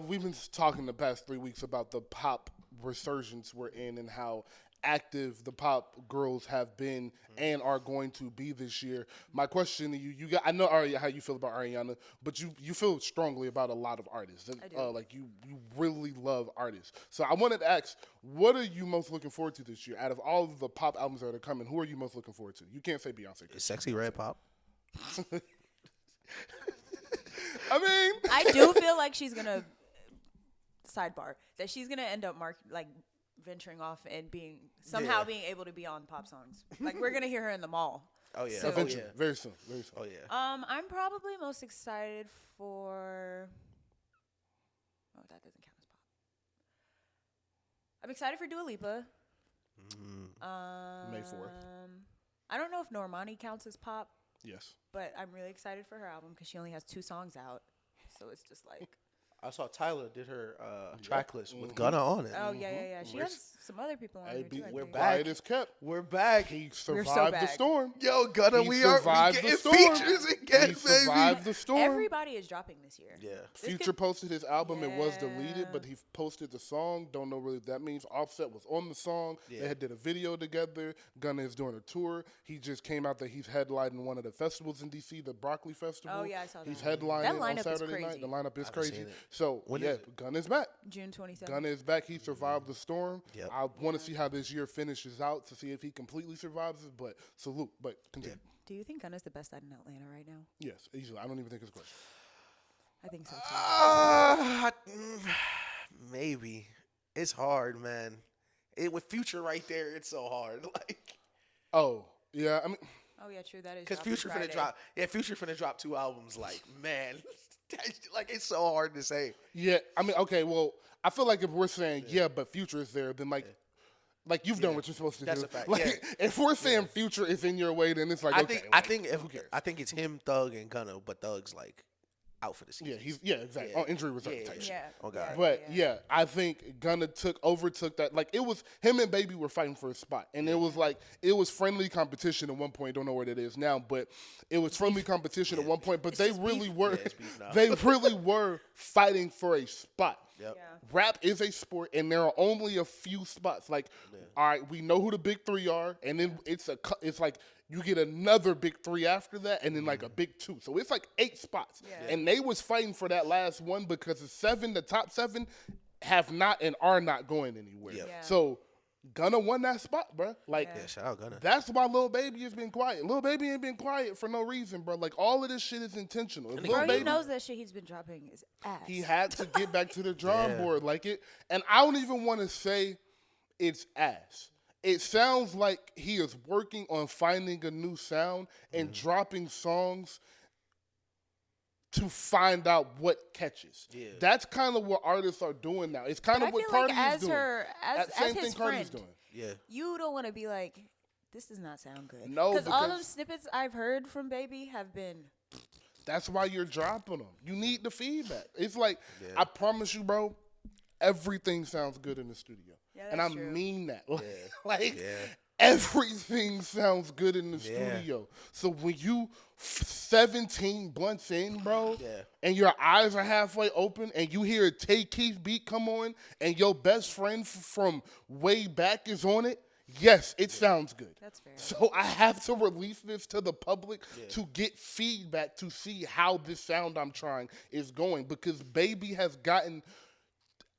we've been talking the past 3 weeks about the pop resurgence we're in and how active the pop girls have been and are going to be this year. My question to you got, I know Ari, how you feel about Ariana, but you feel strongly about a lot of artists. I do. Like you really love artists. So I wanted to ask, what are you most looking forward to this year? Out of all of the pop albums that are coming, who are you most looking forward to? You can't say Beyonce. Is SEXXY red pop? I mean, I do feel like she's gonna that she's gonna end up venturing off and being able to be on pop songs. Like we're gonna hear her in the mall. Oh yeah. So- eventually, very soon. Oh yeah. I'm probably most excited for. Oh, that doesn't count as pop. I'm excited for Dua Lipa. May 4th. I don't know if Normani counts as pop, Yes. but I'm really excited for her album because she only has 2 songs out. So it's just like. I saw Tyler did her track list with Gunna on it. Oh yeah. She has some other people on here too. we're back. Quiet as kept. We're back. He We're so survived the back. storm. Yo, Gunna, He we survived getting the storm. features again, He baby. survived the storm. Everybody is dropping this year. Yeah. Future posted his album. It was deleted, Yeah. but he posted the song. Don't know really what that means. Offset was on the song. Yeah. They had did a video together. Gunna is doing a tour. He just came out that he's headlining one of the festivals in D.C., the Broccoli Festival. Oh, yeah, I saw that. He's That headlining lineup on is Saturday crazy. night. The lineup is I haven't crazy. seen it. So, When yeah, is it? Gunna is back. June 27th. Gunna is back. He survived the storm. Yep. I want to see how this year finishes out to see if he completely survives it, but salute. But continue. Do you think Gunna's the best out in Atlanta right now? Yes, easily. I don't even think it's a question. I think so too. Maybe. It's hard, man. With Future right there, it's so hard. Like, Oh, yeah. I mean, Oh yeah, true. That is because dropping Future Friday. finna drop. Yeah, Future finna drop 2 albums. Like, man, like it's so hard to say. yeah. I mean, okay. Well, I feel like if we're saying but Future is there, then like you've done what you're supposed to That's do. a fact, Like yeah. if we're saying Future is in your way, then it's like I okay. think cares? I think it's him, Thug, and Gunna, but Thug's like out for the season. Exactly. Yeah. On injury reserve Yeah, type yeah. shit. Yeah. Oh, God. But yeah, I think Gunna overtook that. Like it was him and Baby were fighting for a spot, and it was friendly competition at one point. Don't know what it is now, but it was friendly competition at one point. But they really were, Yeah, it's beef now. they really were fighting for a spot. Yep. Yeah. Rap is a sport, and there are only a few spots. Like, all right, we know who the big 3 are, and then it's like you get another big 3 after that, and then like a big 2. So it's like 8 spots, Yeah. and they was fighting for that last one because the top 7 have not and are not going anywhere. Yep. Yeah. So Gunna won that spot, bro. Like. Yeah. Yeah, shout out Gunna. That's why Lil Baby has been quiet. Lil Baby ain't been quiet for no reason, bro. Like all of this shit is intentional. If Lil Bro, he Baby, knows that shit he's been dropping is ass. he had to get back to the drawing Yeah. board, like it. And I don't even want to say it's ass. It sounds like he is working on finding a new sound and dropping songs to find out what catches. Yeah. That's kind of what artists are doing now. It's kind But of I what feel Cardi like is as doing. her, as Same his thing Cardi's friend, doing. Yeah. you don't want to be like, this does not sound good. No, all because- those snippets I've heard from Baby have been. That's why you're dropping them. You need the feedback. It's like, Yeah. I promise you, bro, everything sounds good in the studio. Yeah, And I that's true. mean that. Like, Yeah. like, Yeah. everything sounds good in the Yeah. studio. So when you 17 blunts in, bro, Yeah. and your eyes are halfway open, and you hear a Tay Keith beat come on, and your best friend from way back is on it, yes, it sounds good. That's fair. So I have to release this to the public to get feedback to see how this sound I'm trying is going, because Baby has gotten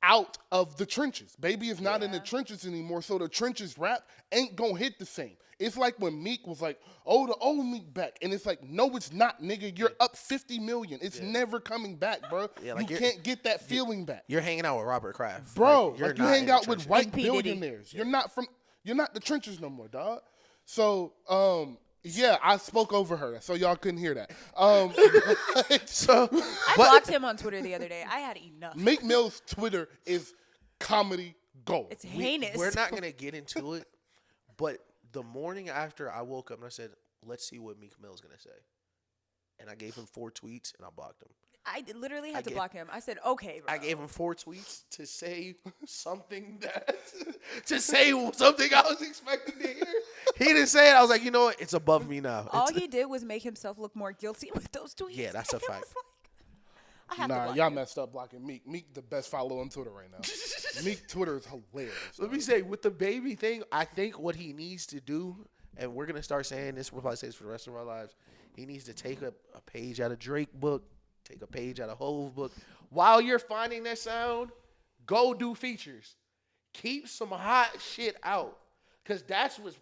out of the trenches. Baby is not in the trenches anymore, so the trenches rap ain't gonna hit the same. It's like when Meek was like, oh, the old Meek back. And it's like, no, it's not, nigga. You're up 50 million. It's never coming back, bro. Yeah, like you you're- can't get that feeling back. You're hanging out with Robert Kraft. Bro, you're like you not hang in the out with trenches. white Like P. Diddy. billionaires. You're not the trenches no more, dog. So, yeah, I spoke over her, so y'all couldn't hear that. So, I blocked him on Twitter the other day. I had enough. Meek Mill's Twitter is comedy gold. It's heinous. We're not gonna get into it, but the morning after I woke up and I said, "Let's see what Meek Mill's gonna say," and I gave him 4 tweets and I blocked him. I literally had to gave- block him. I said, okay, bro. I gave him 4 tweets to say something to say something I was expecting to hear. He didn't say it. I was like, you know what? It's above me now. All It's- he did was make himself look more guilty with those tweets. Yeah, that's a And I fact. was like, I have to Nah, block y'all him. messed up blocking Meek. Meek the best follow on Twitter right now. Meek Twitter is hilarious. Let me say, with the Baby thing, I think what he needs to do, and we're gonna start saying this, we'll probably say this for the rest of our lives. He needs to take a page out of Drake book, take a page out of Hove book. While you're finding that sound, go do features. Keep some hot shit out. Cause that's what's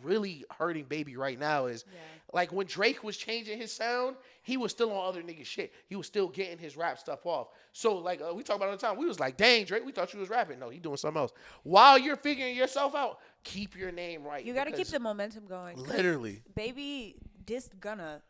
really hurting Baby right now is like when Drake was changing his sound, he was still on other niggas shit. He was still getting his rap stuff off. So like we talk about it all the time. We was like, dang, Drake, we thought you was rapping. No, he doing something else. While you're figuring yourself out, keep your name right. You got to keep because the momentum going. 'cause literally Baby dissed Gunna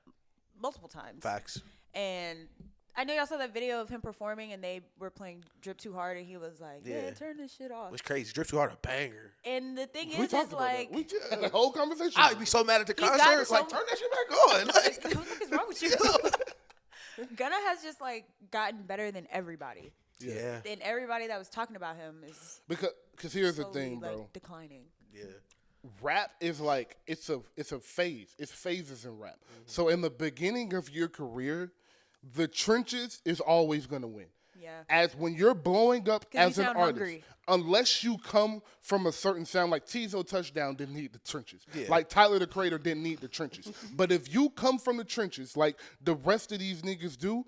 multiple times. facts. And I know y'all saw that video of him performing and they were playing Drip Too Hard and he was like, Yeah. man, turn this shit off. It was crazy. Drip Too Hard a banger. And the thing We is talked about like, that. We just had the whole conversation. I'd be so mad at the He's gotten concert. so Like, mu- turn that shit back on. what Like, the fuck is wrong with you? Gunna has just like gotten better than everybody. Yeah. And everybody that was talking about him is because here's the slowly, thing, bro. like, declining. Yeah. Rap is like it's a phase. It's phases in rap. So in the beginning of your career, the trenches is always gonna win. Yeah. As when you're blowing up as you an sound artist, hungry. unless you come from a certain sound, like Tizo Touchdown didn't need the trenches, Yeah. like Tyler the Creator didn't need the trenches. But if you come from the trenches, like the rest of these niggas do,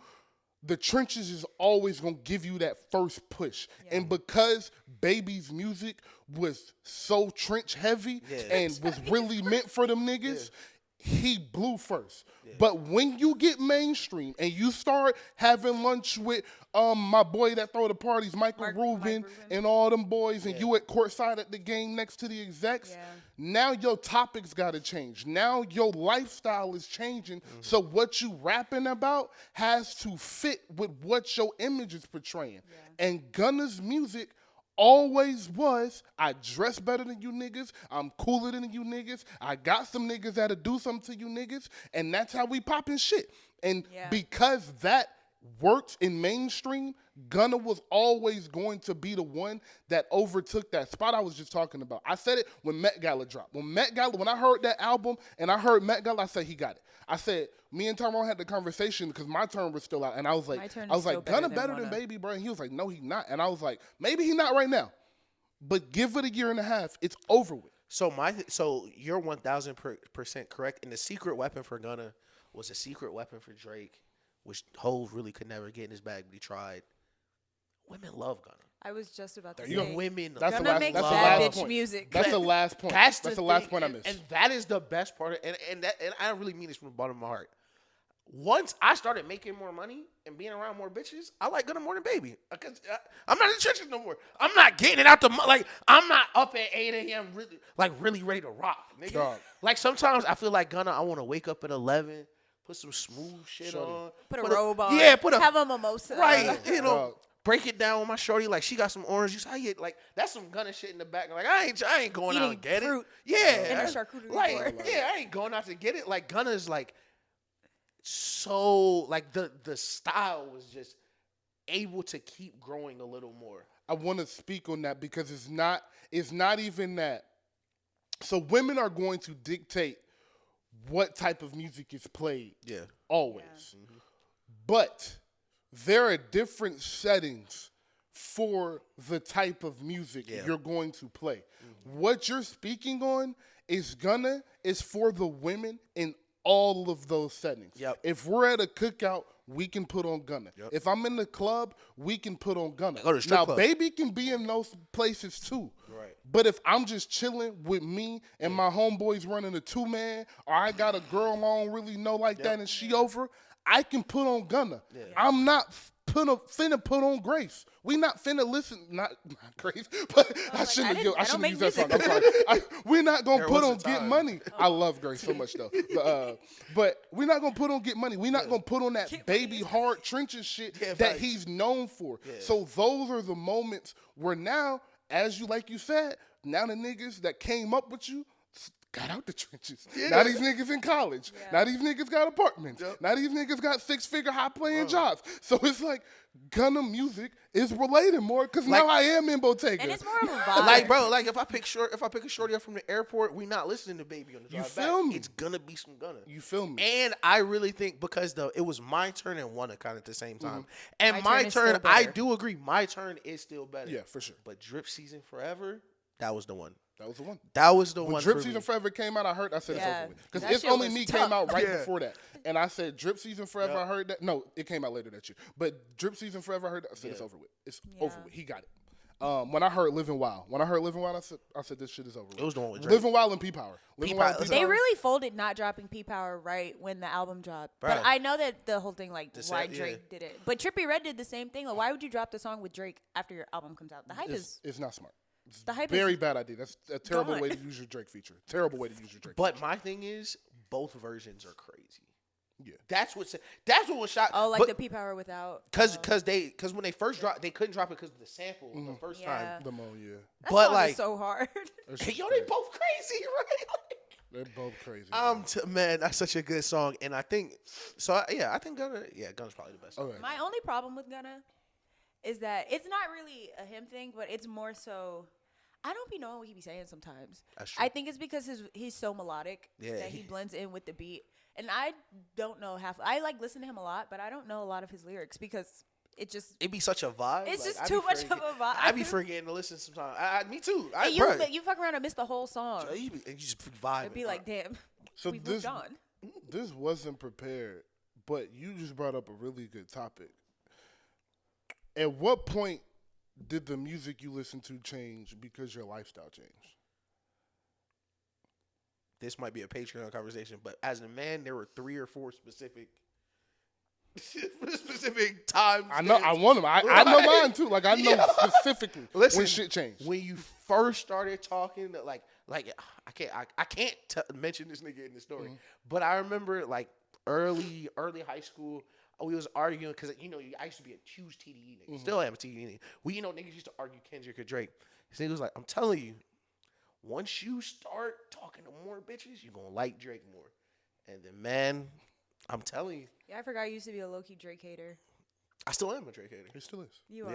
the trenches is always gonna give you that first push. Yeah. And because Baby's music was so trench heavy and was really meant for them niggas, he blew first. But when you get mainstream and you start having lunch with my boy that throw the parties, Michael Rubin, and all them boys, and you at courtside at the game next to the execs, now your topics got to change. Now your lifestyle is changing. So what you rapping about has to fit with what your image is portraying. And Gunna's music always was, I dress better than you niggas, I'm cooler than you niggas, I got some niggas that'll do something to you niggas, and that's how we poppin' shit. And because that worked in mainstream, Gunna was always going to be the one that overtook that spot I was just talking about. I said it when Met Gala dropped. When I heard that album and I heard Met Gala, I said he got it. I said, me and Tyrone had the conversation because my turn was still out, and I was like, Gunna better than Baby, bro. And he was like, no, he not. And I was like, maybe he not right now, but give it a year and a half, it's over with. So you're 1,000% correct. And the secret weapon for Gunna was a secret weapon for Drake, which Hov really could never get in his bag, but he tried. Women love Gunna. I was just about to You say. know, women. Gunna makes that's the bad last bitch point. music. That's the last point. That's the thing, last point I missed. And that is the best part. And I really mean this from the bottom of my heart. Once I started making more money and being around more bitches, I like Gunna more than Baby. Because I'm not in the trenches no more. I'm not getting it out the like. I'm not up at 8 a.m. really ready to rock, nigga. Dog. Like sometimes I feel like Gunna. I want to wake up at 11, put some smooth shit on, Put a robe on. Yeah, have a mimosa. Right, you know. Dog. Break it down with my shorty, like she got some orange juice. I get like that's some Gunna shit in the back. Like I ain't going out and get fruit it. Yeah, in a that's- charcuterie like board. yeah, I ain't going out to get it. Like Gunna's like so like the style was just able to keep growing a little more. I want to speak on that because it's not even that. So women are going to dictate what type of music is played. Yeah. Always. Mm-hmm. But there are different settings for the type of music you're going to play. Mm-hmm. What you're speaking on is for the women in all of those settings. Yep. If we're at a cookout, we can put on Gunna. Yep. If I'm in the club, we can put on Gunna. Go to the strip now, club. Baby can be in those places too. Right. But if I'm just chilling with me and my homeboys running a 2-man, or I got a girl I don't really know like that and she over, I can put on Gunna. Yeah. I'm not finna put on Grace. We not finna listen, not Grace, but I shouldn't have used that song. I'm sorry. We're not gonna put on Get Money. I love Grace so much though. But we're not gonna put on Get Money. We're not gonna put on that Baby hard trenches shit that he's known for. Yeah. So those are the moments where now, as you said, now the niggas that came up with you got out the trenches. Yeah. Now these niggas in college. Yeah. Now these niggas got apartments. Yep. Now these niggas got 6-figure high-paying jobs. So it's like Gunna music is related more because now I am in Bottega. And it's more of a vibe. Like, bro, like if I pick a shorty up from the airport, we not listening to Baby on the drive You feel back. me? It's gonna be some Gunna. You feel me? And I really think because it was my turn and Wanna kind of at the same time. Mm-hmm. And My my turn is turn, still better. I do agree. My turn is still better. Yeah, for sure. But Drip Season Forever, that was the one. That was the one. That was the when one. Drip for Season me. Forever came out, I said it's over with. Because That It's shit Only was Me tough. came out right before that. And I said Drip Season Forever, I heard that. No, it came out later that year. But Drip Season Forever, I heard that. I said it's over with. It's over with. He got it. When I heard Living Wild, I said this shit is over with. It was the one with Drake. Living Wild and P-Power. They really folded not dropping P-Power right when the album dropped. Right. But I know that the whole thing, like, why Drake Drake did it. But Trippie Redd did the same thing. Like, why would you drop the song with Drake after your album comes out? The hype is... It's not smart. It's The hype very is bad idea. That's a terrible gone. way to use your Drake feature. Terrible way to use your Drake But feature. my thing is, both versions are crazy. Yeah. That's what was shocked. Oh, like the P-Power without... Because when they first dropped, they couldn't drop it because of the sample the first time. The Mo, yeah. That But, song like- is so hard. Hey, yo, they both crazy, right? They're both crazy. Man, that's such a good song, and I think so. I think Gunna's probably the best. Okay. My only problem with Gunna is that it's not really a him thing, but it's more so. I don't be knowing what he be saying sometimes. That's true. I think it's because he's so melodic that he blends in with the beat. And I don't know I like listen to him a lot, but I don't know a lot of his lyrics because it be such a vibe. It's like, just too much of a vibe. I be forgetting to listen sometimes. Me too. You fuck around and miss the whole song. You just vibe. It'd be like, damn. So we've moved on. This wasn't prepared, but you just brought up a really good topic. At what point did the music you listen to change because your lifestyle changed? This might be a Patreon conversation, but as a man, there were 3 or 4 specific times. I know. I want them. I know mine too. Like I know specifically when shit changed. When you first started talking, like I can't mention this nigga in the story, but I remember like early high school. We was arguing because I used to be a huge TDE nigga. Still am a TDE nigga. Niggas used to argue Kendrick or Drake. This nigga was like, I'm telling you, once you start talking to more bitches, you're gonna like Drake more. And then, man, I'm telling you. Yeah, I forgot I used to be a low-key Drake hater. I still am a Drake hater. He still is. You are.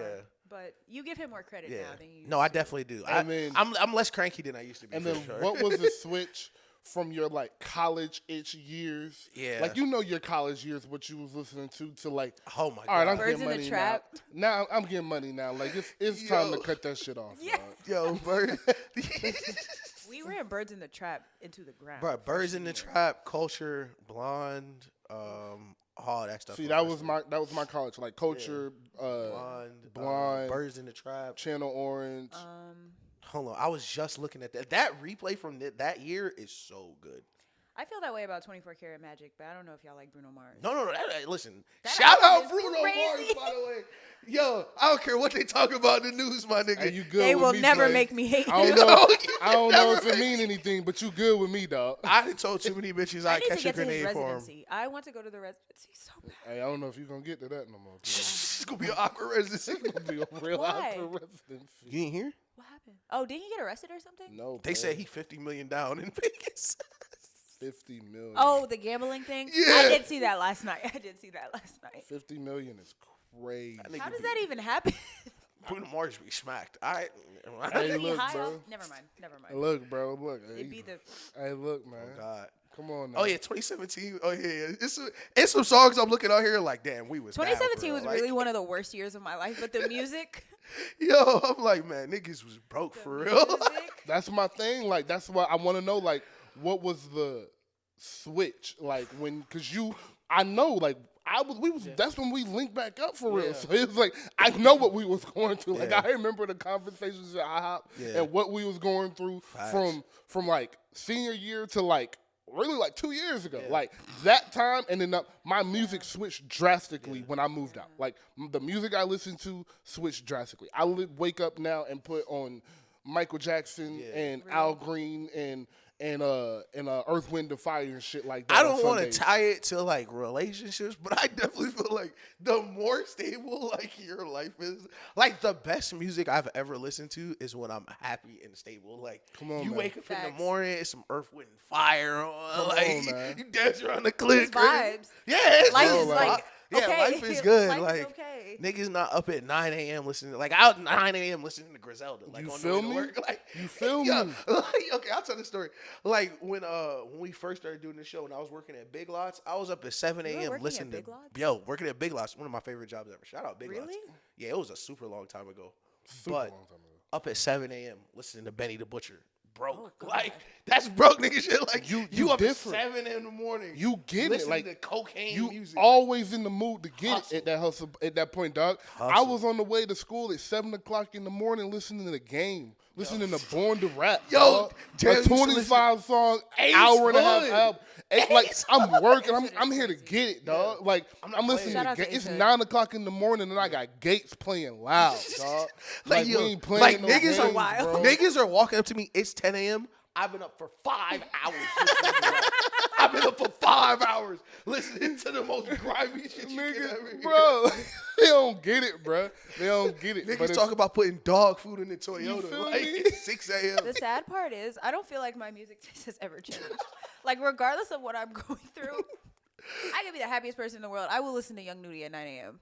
But you give him more credit now than you used I definitely do. I'm less cranky than I used to be. And then what was the switch from your like college-ish years? Yeah. Like your college years, what you was listening to like, oh my God. All right, I'm Birds getting in money the Trap. now. Now I'm getting money now. Like it's time to cut that shit off. Yeah. Yo, Bird. We ran Birds in the Trap into the ground. Bro, Birds in the Trap, Culture, Blonde, all that stuff. See, that was my college. Like Culture, Blonde, Birds in the Trap, Channel Orange. Hold on, I was just looking at that. That replay from that year is so good. I feel that way about 24 Karat Magic, but I don't know if y'all like Bruno Mars. No. Listen, That shout album out is Bruno crazy. Mars, by the way. Yo, I don't care what they talk about in the news, my nigga. Hey, you good They with will me, never Clay? make me hate I you. don't know. I don't know Never if it make mean anything, but you good with me, dog. I done told too many bitches I I'd need to catch a get to his grenade for him. residency. I want to go to the residency so bad. Hey, I don't know if you're gonna get to that no more. It's gonna be an awkward residency. It's gonna be a real Why? awkward residency. You ain't hear? What happened? Oh, didn't he get arrested or something? No, They bro. said he $50 million down in Vegas. 50 million. Oh, the gambling thing? Yeah. I did see that last night. 50 million is crazy. That nigga How does be- that even happen? Bruno Mars be smacked. Hey, Did he look, high bro. off? Never mind. Look, bro. Look. It'd be the Hey, look, man. Oh God. Come on now. Oh yeah, 2017. Oh yeah. It's some songs I'm looking out here like, damn, we was. down, 2017 bro. was Like, really one of the worst years of my life, but the music. Yo, I'm like, man, niggas was broke for real. music, That's my thing. Like, that's why I want to know, like, what was the switch? Like, I know, like, that's when we linked back up for real. Yeah. So it's like, I know what we was going through. Like, Yeah. I remember the conversations at IHOP Yeah. and what we was going through Facts. from like senior year to like really like 2 years ago. Yeah. Like that time, and then my music switched drastically when I moved out. Like the music I listened to switched drastically. I wake up now and put on Michael Jackson and Al Green and Earth, Wind, and Fire and shit like that. I don't want to Sundays. tie it to like relationships, but I definitely feel like the more stable like your life is, like the best music I've ever listened to is when I'm happy and stable. Like, Come on, you man. wake up in Facts. the morning, it's some Earth, Wind, and Fire on. Come like, on, man. you dance around the clip. It's vibes. Yeah, it's Life just is like- like, yeah, okay. life is good. Life like, is okay. niggas not up at 9 a.m. listening. Like, out at 9 a.m. listening to Griselda. Like, You on feel the way to me? work. Like, You feel yo, me? like, okay, I'll tell the story. Like, when we first started doing the show and I was working at Big Lots, I was up at 7 You were a.m. working listening at Big to Lots? Yo, working at Big Lots, one of my favorite jobs ever. Shout out Big Lots. Really? Yeah, it was a super long time ago. Super but long time ago. up at 7 a.m. listening to Benny the Butcher. Broke. Oh, God. Like, that's broke nigga shit. Like, You you up different. at 7 in the morning. You get it, listening like to cocaine you music. always in the mood to get Hustle. it at that hustle at that point, dog. I Hustle. was on the way to school at 7 o'clock in the morning listening to the game, listening to Born to Rap. Yo, dog. Jay a used to 25 song, Ace hour and a half Hood. album. Like Ace I'm working, Ace Hood I'm is here to crazy. get it, dog. Like I'm I'm not listening Shout to out to Ace it's Hood. 9 o'clock in the morning and I got Gates playing loud, dog. Like, we yo, ain't playing like no niggas games, are wild. bro. Niggas are walking up to me. It's 10 a.m. I've been up for 5 hours. listening to rap. I've been up for 5 hours listening to the most grimy shit you can ever Niggas, hear. bro, they don't get it, bro. They don't get it. Niggas But talk about putting dog food in the feel Toyota. Like, me? it's 6 a.m. The sad part is, I don't feel like my music taste has ever changed. Like, regardless of what I'm going through, I could be the happiest person in the world. I will listen to Young Nudie at 9 a.m.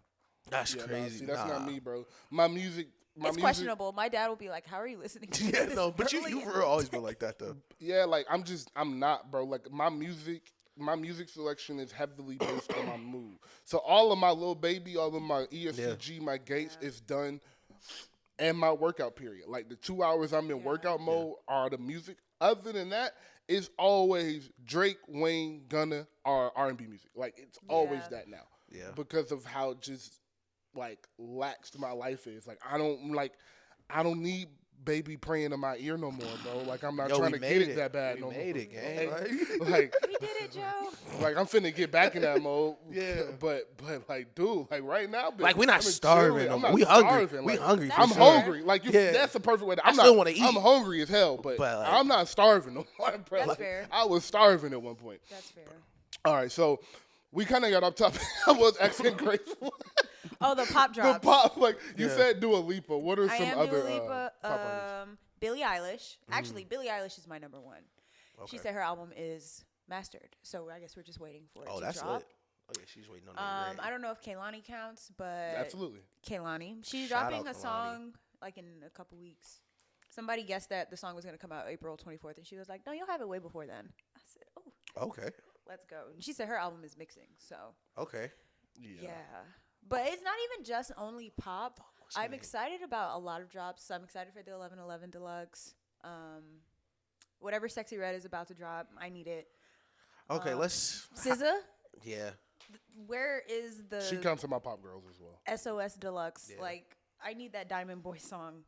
That's Yeah, crazy. see, that's not me, bro. My music. It's questionable. My dad will be like, "How are you listening to Yeah, this no, but early?" you've always been like that though. Yeah, like I'm not, bro. Like my music selection is heavily based on my mood. So all of my Lil Baby, all of my ESCG, my Gates is done, and my workout period. Like the 2 hours I'm in workout mode are the music. Other than that, it's always Drake, Wayne, Gunna, or R&B music. Like it's always that now. Yeah. Because of how just like lax my life is. Like I don't need Baby praying in my ear no more, bro. Like I'm not trying to get it that bad no more. We made it, gang. Like We did it, Joe. like I'm finna get back in that mode. Yeah. But like, dude, like right now, bitch, Like we're not starving. I'm not We hungry. starving. We Like, hungry. I'm for sure. hungry. Like that's the perfect way. I still want to eat. I'm hungry as hell, but like, I'm not starving no more, bro. That's Like, fair. I was starving at one point. That's fair. All right, so we kind of got off topic. I was asking grateful. Oh, the pop The drops. pop, like you said, Dua Lipa. What are I some am other Dua Lipa. pop artists? Billie Eilish. Actually, Billie Eilish is my number one. She said her album is mastered, so I guess we're just waiting for it to that's drop. lit. Oh yeah, she's waiting on that. I don't know if Kehlani counts, but Absolutely. Kehlani. She's Shout dropping out a Kehlani. song like in a couple weeks. Somebody guessed that the song was gonna come out April 24th, and she was like, "No, you'll have it way before then." I said, "Oh, Okay. let's go." And she said her album is mixing, so Okay. yeah. But it's not even just only pop. I'm excited about a lot of drops. I'm excited for the 11/11 Deluxe. Whatever Sexy Red is about to drop, I need it. Okay, let's. SZA, Yeah. where is the She comes to my pop girls as well. SOS Deluxe? Yeah. Like, I need that Diamond Boy song.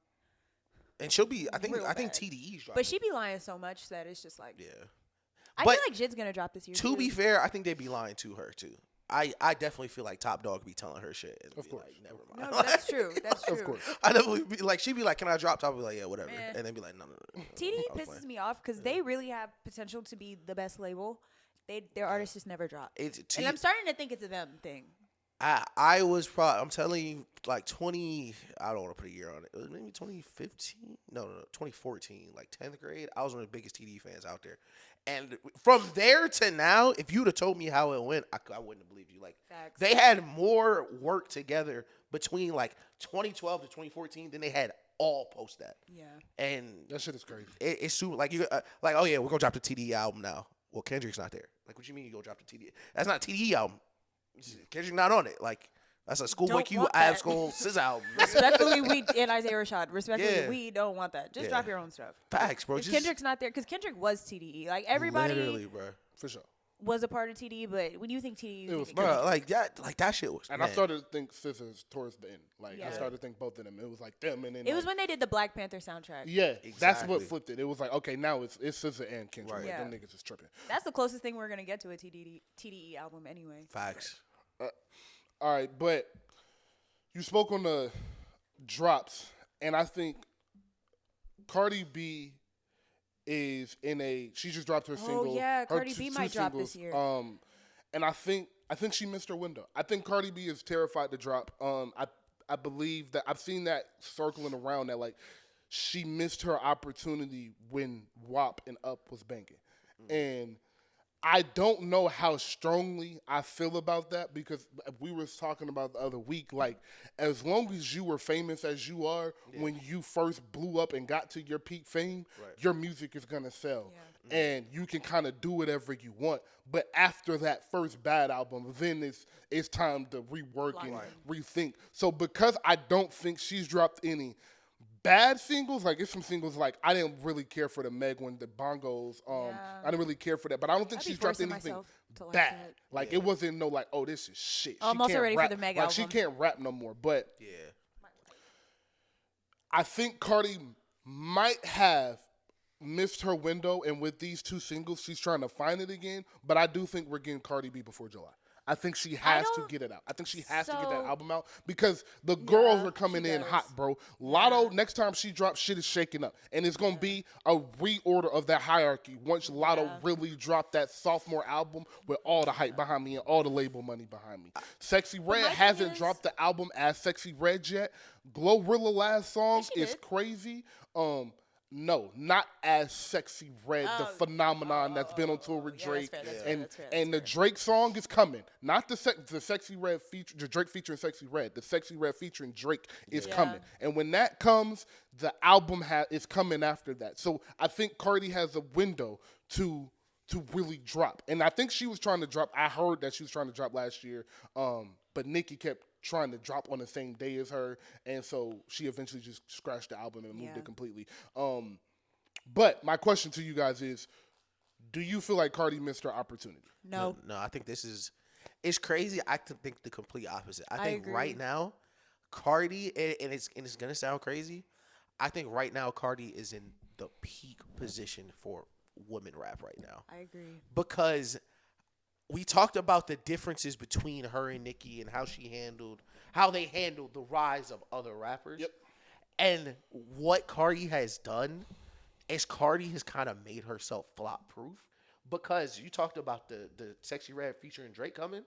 And she'll be. I think Real bad. TDE's dropping. But she be lying so much that it's just like, Yeah. I But feel like Jid's gonna drop this year. To be fair, I think they be lying to her too. I definitely feel like Top Dog be telling her shit. And Of be course. Like, never mind. No, that's true. That's true. Of course. I definitely be like, she'd be like, "Can I drop top?" I'd be like, "Yeah, whatever," Eh. and then be like, "No." TDE I was pisses playing. me off because they really have potential to be the best label. Their artists just never drop. It's And I'm starting to think it's a them thing. I was probably, I'm telling you, like 20, I don't want to put a year on it. It was maybe 2015? No, 2014, like 10th grade. I was one of the biggest TD fans out there. And from there to now, if you'd have told me how it went, I wouldn't have believed you. Like, Facts. they had more work together between like 2012 to 2014 than they had all post that. Yeah. And That shit is crazy. it's super, like, like, oh yeah, we're going to drop the TDE album now. Well, Kendrick's not there. Like, what you mean you go drop the TDE? That's not a TDE album. Kendrick not on it. Like, that's a Schoolboy Don't Q, want I Have that. School, SZA album. Respectfully, we and Isaiah Rashad. Respectfully, Yeah. we don't want that. Just Yeah. drop your own stuff. Facts, bro. If Just Kendrick's not there, because Kendrick was TDE. Like everybody literally, bro. For sure. was a part of TDE, but when you think TDE, you It think was of Bro, Kendrick. like that shit was. And man. I started to think Scissors towards the end. Like I Yeah. started to think both of them. It was like them and then It was like, when they did the Black Panther soundtrack. yeah, that's what Exactly. flipped it. It was like, okay, now it's Scissor and Kendrick. Right. Like, Yeah. them niggas is tripping. That's the closest thing we're gonna get to a TDE album, anyway. Facts. All right, but you spoke on the drops, and I think Cardi B is in a. She just dropped her single. yeah, her Cardi B might drop this year. And I think she missed her window. I think Cardi B is terrified to drop. I believe that I've seen that circling around that like she missed her opportunity when WAP and Up was banging, and I don't know how strongly I feel about that because we were talking about the other week, like, as long as you were famous as you are when you first blew up and got to your peak fame, your music is going to sell. Yeah. And you can kind of do whatever you want. But after that first bad album, then it's time to rework and rethink. So because I don't think she's dropped any bad singles, like it's some singles like I didn't really care for the Meg one, the bongos. I didn't really care for that, but I don't think I'd be she's dropped forcing anything myself to like bad. that. Like it wasn't no like, oh, this is shit. Oh, I'm She also can't ready for rap. the Meg like, she album. can't rap no more. But Yeah. I think Cardi might have missed her window, and with these two singles, she's trying to find it again. But I do think we're getting Cardi B before July. I think she has to get it out. I think she has to get that album out because the girls are coming in hot, bro. Lotto, next time she drops, shit is shaking up. And it's going to be a reorder of that hierarchy once Lotto really dropped that sophomore album with all the hype behind me and all the label money behind me. Sexy Red my thing hasn't is- dropped the album as Sexy Red yet. Glorilla last song she is did. crazy. No, not as SEXXY Red, the phenomenon that's been on tour with Drake, and the Drake song is coming. Not the SEXXY Red feature, the Drake featuring SEXXY Red. The SEXXY Red featuring Drake is coming, and when that comes, the album is coming after that. So I think Cardi has a window to really drop, and I think she was trying to drop. I heard that she was trying to drop last year, but Nicki kept trying to drop on the same day as her, and so she eventually just scratched the album and moved it completely. But my question to you guys is, do you feel like Cardi missed her opportunity? No, I think it's crazy. I think the complete opposite. I think right now, Cardi, and it's gonna sound crazy, I think right now Cardi is in the peak position for women rap right now. I agree. Because we talked about the differences between her and Nicki and how they handled the rise of other rappers. Yep. And what Cardi has done is Cardi has kind of made herself flop proof, because you talked about the SEXXY Red featuring Drake coming.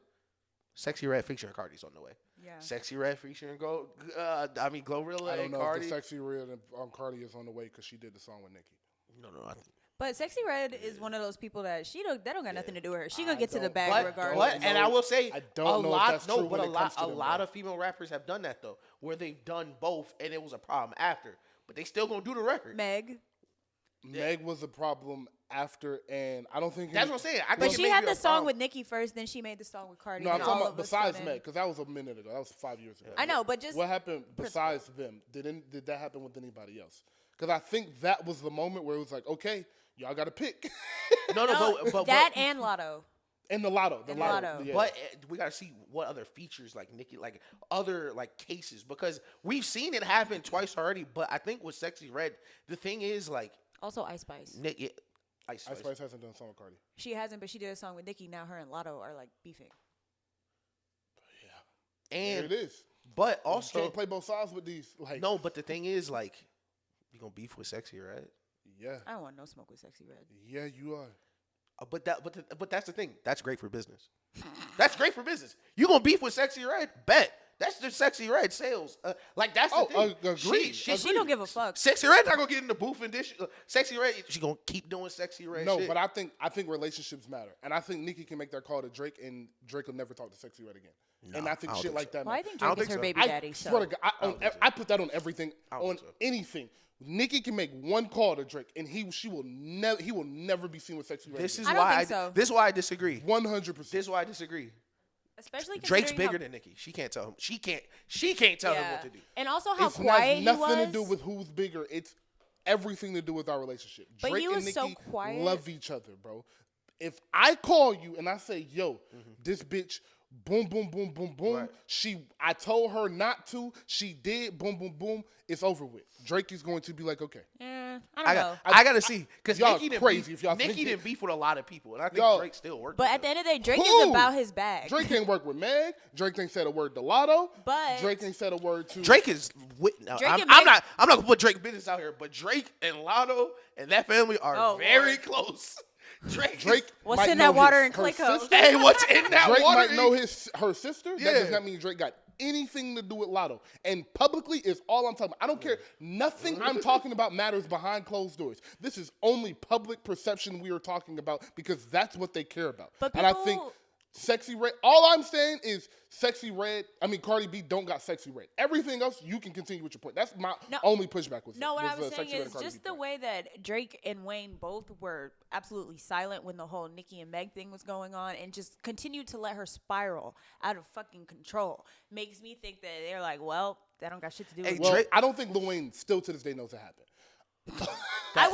SEXXY Red featuring Cardi's on the way. Yeah. SEXXY Red featuring Glorilla and Cardi. I don't know if the SEXXY Red on Cardi is on the way because she did the song with Nicki. No. But SEXXY Red is one of those people that that don't got nothing to do with her. She gonna get to the bag regardless. And I will say, I don't know if that's true but when it comes to a them, lot though. of female rappers have done that though, where they've done both, and it was a problem after, but they still gonna do the record. Meg was a problem after, and I don't think that's what I'm saying. But she had the song with Nicki first, then she made the song with Cardi. No, I'm and talking all about of a besides sudden- Meg, because that was a minute ago. That was 5 years ago. I know, but just what happened besides them? Did that happen with anybody else? Because I think that was the moment where it was like, okay, y'all got to pick. but and Lotto. And the Lotto. Yeah. But we got to see what other features like Nicki, like other like cases, because we've seen it happen twice already. But I think with SEXXY Red, the thing is like Also Ice Spice. Ice Spice hasn't done a song with Cardi. She hasn't, but she did a song with Nicki. Now her and Lotto are like beefing. Yeah. And there it is. But You also can't play both sides with these. Like, no. But the thing is, like, you gonna beef with SEXXY, right? Yeah. I don't want no smoke with SEXXY Red. Yeah, you are. But that's the thing. That's great for business. That's great for business. You gonna beef with SEXXY Red? Bet. That's the SEXXY Red sales. Like that's the thing. Agreed. She don't give a fuck. SEXXY Red not gonna get in the booth and this. SEXXY Red, she gonna keep doing SEXXY Red. No, shit. but I think relationships matter, and I think Nicki can make that call to Drake, and Drake will never talk to SEXXY Red again. No, and I think shit like that. Well, I think I don't Drake is think her so. baby daddy. I So swear to God, I put that on everything, on so. anything. Nicki can make one call to Drake, and he will never be seen with SEXXY Red. This is I don't why think so. This is why I disagree. 100%. This is why I disagree. especially Drake's considering bigger than Nicki. She can't tell him. She can't tell him what to do. And also how It quiet has nothing he was. to do with who's bigger. It's everything to do with our relationship. But Drake he and was Nicki so quiet. love each other, bro. If I call you and I say, yo, this bitch, boom, boom, boom, boom, boom. Right. I told her not to. She did, boom, boom, boom. It's over with. Drake is going to be like, okay. I don't know. I gotta see, because Y'all Nicki crazy if y'all think Nicki it. didn't beef with a lot of people, and I think Y'all- Drake still works. But with at the them. end of the day, Drake Who? is about his bag. Drake ain't work with Meg. Drake ain't said a word to Lotto. But- Drake ain't said a word to Drake is. I'm and not Meg- gonna put Drake business out here, but Drake and Lotto and that family are Oh, very Lord. close. Drake. What's might in know that water his- in her Clayco? sister. Hey, what's in that Drake water? might know her sister. Yeah. That does not mean Drake got anything to do with Lotto. And publicly is all I'm talking about. I don't care. Nothing I'm talking about matters behind closed doors. This is only public perception we are talking about because that's what they care about. But and I think people- SEXXY Red, all I'm saying is Cardi B don't got SEXXY Red. Everything else, you can continue with your point. That's my only pushback with No, what I the was saying SEXXY Red and is Cardi just B the point. way that Drake and Wayne both were absolutely silent when the whole Nicki and Meg thing was going on and just continued to let her spiral out of fucking control makes me think that they're like, well, that don't got shit to do with Well, it. Drake- I don't think Lil Wayne still to this day knows it happened. I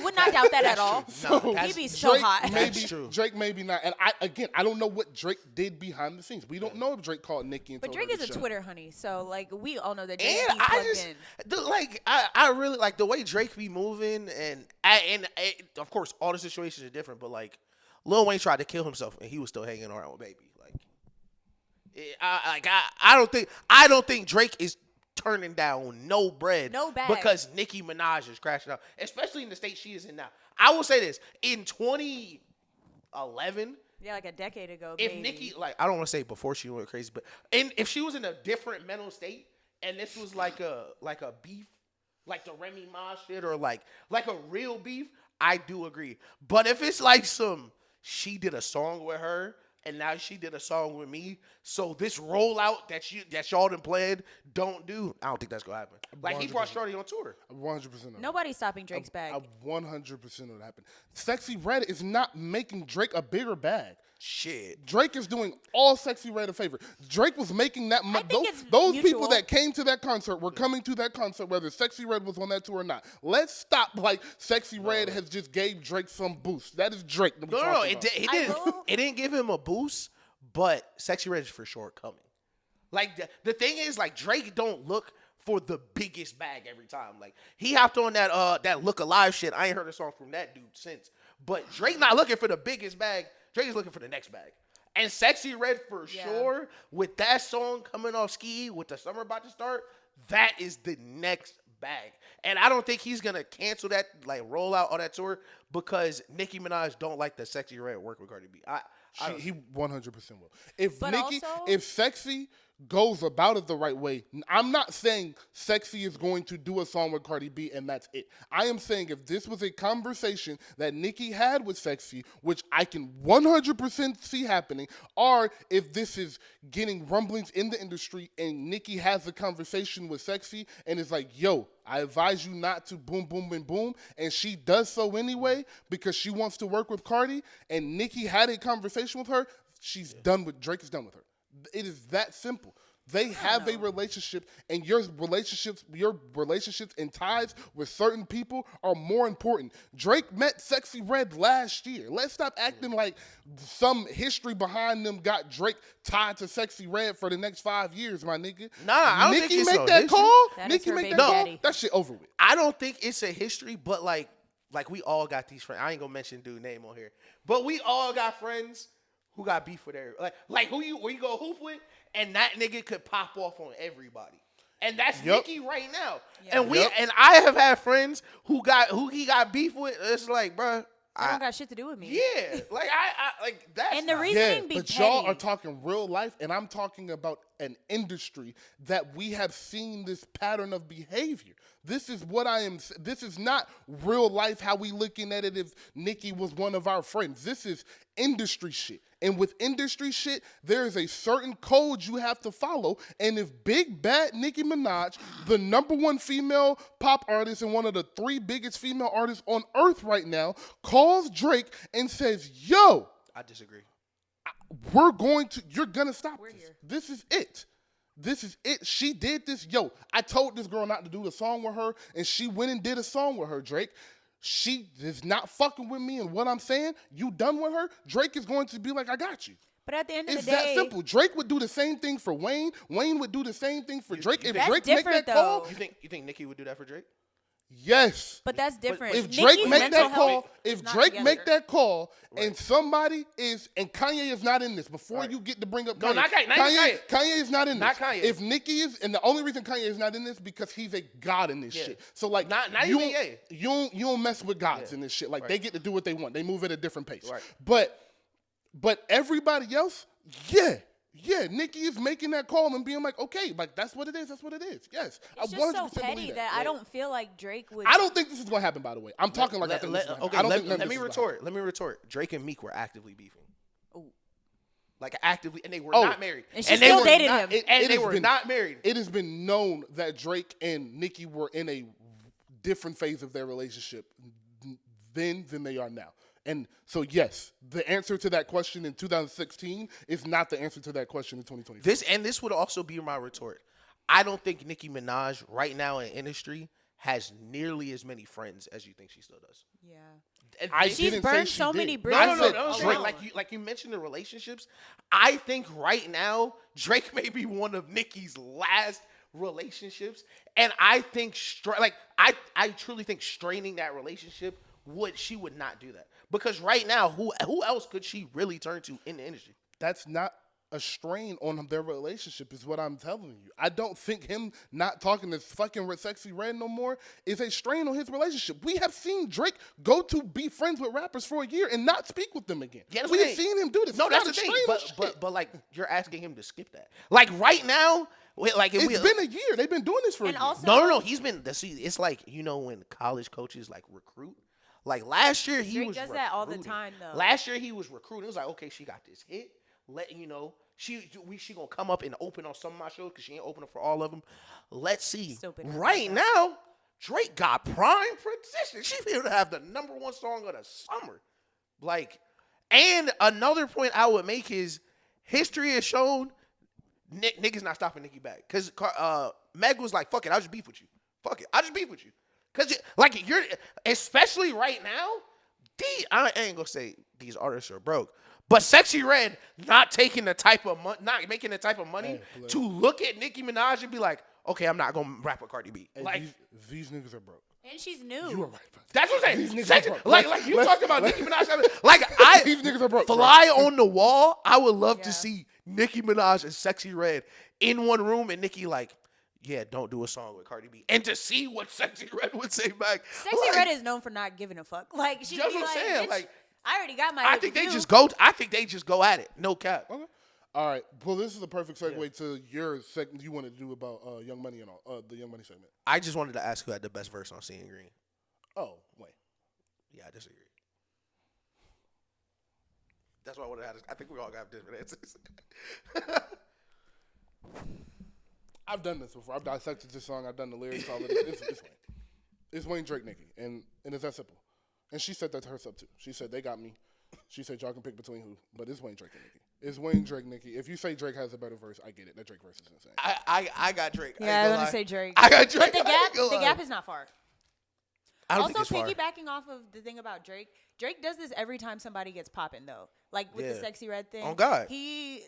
would not doubt that at all. No, He'd be so hot. Maybe, true. Drake maybe not. And I don't know what Drake did behind the scenes. We don't know if Drake called Nicki and But told Drake her is to a shut Twitter honey, so like we all know that Drake And be I plugged just in. I really like the way Drake be moving, and of course all the situations are different. But like Lil Wayne tried to kill himself, and he was still hanging around with Baby. I don't think Drake is turning down no bread, No bag. because Nicki Minaj is crashing out, especially in the state she is in now. I will say this: in 2011. Yeah, like a decade ago. If maybe. Nicki, like, I don't want to say before she went crazy, but if she was in a different mental state and this was like a beef like the Remy Ma shit or like a real beef, I do agree. But if it's like she did a song with her and now she did a song with me, so this rollout that y'all done planned don't do, I don't think that's gonna happen. Like 100%. He brought Shorty on tour. 100%. Nobody's stopping Drake's bag. 100% would happen. SEXXY Red is not making Drake a bigger bag. Shit. Drake is doing all SEXXY Red a favor. Drake was making that money. Those people that came to that concert were coming to that concert whether SEXXY Red was on that tour or not. Let's stop like SEXXY Red has just gave Drake some boost. That is Drake. No, it didn't give him a boost, but SEXXY Red is for sure coming. Like the thing is, like Drake don't look for the biggest bag every time. Like he hopped on that Look Alive shit. I ain't heard a song from that dude since. But Drake not looking for the biggest bag. Drake is looking for the next bag. And SEXXY Red for sure, with that song coming off Ski, with the summer about to start, that is the next bag. And I don't think he's going to cancel that, like roll out on that tour because Nicki Minaj don't like the SEXXY Red work with Cardi B. He 100% will. If SEXXY goes about it the right way, I'm not saying SEXXY is going to do a song with Cardi B and that's it. I am saying if this was a conversation that Nicki had with SEXXY, which I can 100% see happening, or if this is getting rumblings in the industry and Nicki has a conversation with SEXXY and is like, yo, I advise you not to boom, boom, and boom, and she does so anyway because she wants to work with Cardi, and Nicki had a conversation with her, Drake is done with her. It is that simple. They have a relationship, and your relationships and ties with certain people are more important. Drake met SEXXY Red last year. Let's stop acting like some history behind them got Drake tied to SEXXY Red for the next 5 years, my nigga. Nah, I don't think it's that call. Nicki make that call. That shit over with. I don't think it's a history, but like we all got these friends. I ain't gonna mention dude name on here, but we all got friends who got beef with everybody. Like where you go hoop with, and that nigga could pop off on everybody. And that's Nicki right now. Yeah. And I have had friends who he got beef with. It's like, bro, I don't got shit to do with me. Yeah, like I like that. And the reasoning be but petty. Y'all are talking real life, and I'm talking about an industry that we have seen this pattern of behavior. This is what I am. This is not real life how we looking at it if Nicki was one of our friends. This is industry shit. And with industry shit, there is a certain code you have to follow. And if big bad Nicki Minaj, the #1 female pop artist and one of the 3 biggest female artists on earth right now, calls Drake and says, yo, I disagree. You're gonna stop this. Here. This is it. This is it. She did this. Yo, I told this girl not to do the song with her, and she went and did a song with her, Drake. She is not fucking with me, and what I'm saying, you done with her, Drake is going to be like, I got you. But at the end of the day, it's that simple. Drake would do the same thing for Wayne. Wayne would do the same thing for Drake. If Drake make that call, you think Nicki would do that for Drake? Yes. But that's different. If Drake make that call, and somebody is, and Kanye is not in this, before you get to bring up Kanye. No, not Kanye. Kanye is not in this. Not Kanye. If Nicki is, and the only reason Kanye is not in this because he's a god in this shit. So like, not you, even Ye. you don't mess with gods in this shit. Like they get to do what they want. They move at a different pace. Right. But everybody else, yeah, Nicki is making that call and being like, okay, like that's what it is. That's what it is. Yes, it's I 100% just so petty believe that I don't feel like Drake would. I don't think this is going to happen. By the way, I'm talking like I think this is going to happen. Let me retort. Drake and Meek were actively beefing. Ooh. Like actively, and they were not married. And she still dated him. And they were not married. It has been known that Drake and Nicki were in a different phase of their relationship then than they are now. And so, yes, the answer to that question in 2016 is not the answer to that question in 2020. This would also be my retort. I don't think Nicki Minaj right now in industry has nearly as many friends as you think she still does. Yeah. She's burned so many bridges. No. Like you mentioned the relationships. I think right now Drake may be one of Nicki's last relationships, and I think I truly think straining that relationship she would not do that. Because right now, who else could she really turn to in the industry? That's not a strain on their relationship is what I'm telling you. I don't think him not talking to fucking SEXXY Red no more is a strain on his relationship. We have seen Drake go to be friends with rappers for a year and not speak with them again. Yeah, we have seen him do this. No, that's the thing. But like you're asking him to skip that. Like right now, Like It's been a year. They've been doing this for a year. Also, no. He's been. See, it's like when college coaches like recruit. Like last year, he Drake was does recruiting. that all the time, though. Last year he was recruiting. It was like, okay, she got this hit. She gonna come up and open on some of my shows because she ain't opening for all of them. Let's see. Right now, Drake got prime position. She feel to have the #1 song of the summer. Like, and another point I would make is history has shown niggas not stopping Nicki back because Meg was like, "Fuck it, I'll just beef with you. Fuck it, I'll just beef with you." Because like you're, especially right now, I ain't gonna say these artists are broke, but SEXXY Red not taking the type of not making the type of money to look at Nicki Minaj and be like, okay, I'm not gonna rap with Cardi B. Hey, like these niggas are broke. And she's new. You are right. That's what I'm saying. These niggas are broke. Like you talked about Nicki Minaj. Like these niggas are broke. Fly on the wall. I would love to see Nicki Minaj and SEXXY Red in one room, and Nicki like, yeah, don't do a song with Cardi B, and to see what SEXXY Red would say back. SEXXY Red is known for not giving a fuck. Like she That's be what I'm like, saying. Bitch, Like I already got my. I think they just go. I think they just go at it. No cap. Okay. All right. Well, this is a perfect segue to your segment you wanted to do about Young Money and all the Young Money segment. I just wanted to ask who had the best verse on Seeing Green. Oh, wait. Yeah, I disagree. That's why I wanted to ask. I think we all got different answers. I've done this before. I've dissected this song. I've done the lyrics. All of it. It's Wayne. It's Wayne, Drake, Nicki, and it's that simple. And she said that to herself too. She said they got me. She said y'all can pick between who, but it's Wayne, Drake, and Nicki. It's Wayne, Drake, Nicki. If you say Drake has a better verse, I get it. That Drake verse is insane. I got Drake. Yeah, I want to say Drake. I got Drake. But the gap is not far. I don't Also, think it's far. piggybacking off of the thing about Drake, Drake does this every time somebody gets popping, though. Like with the SEXXY Red thing. Oh, God. He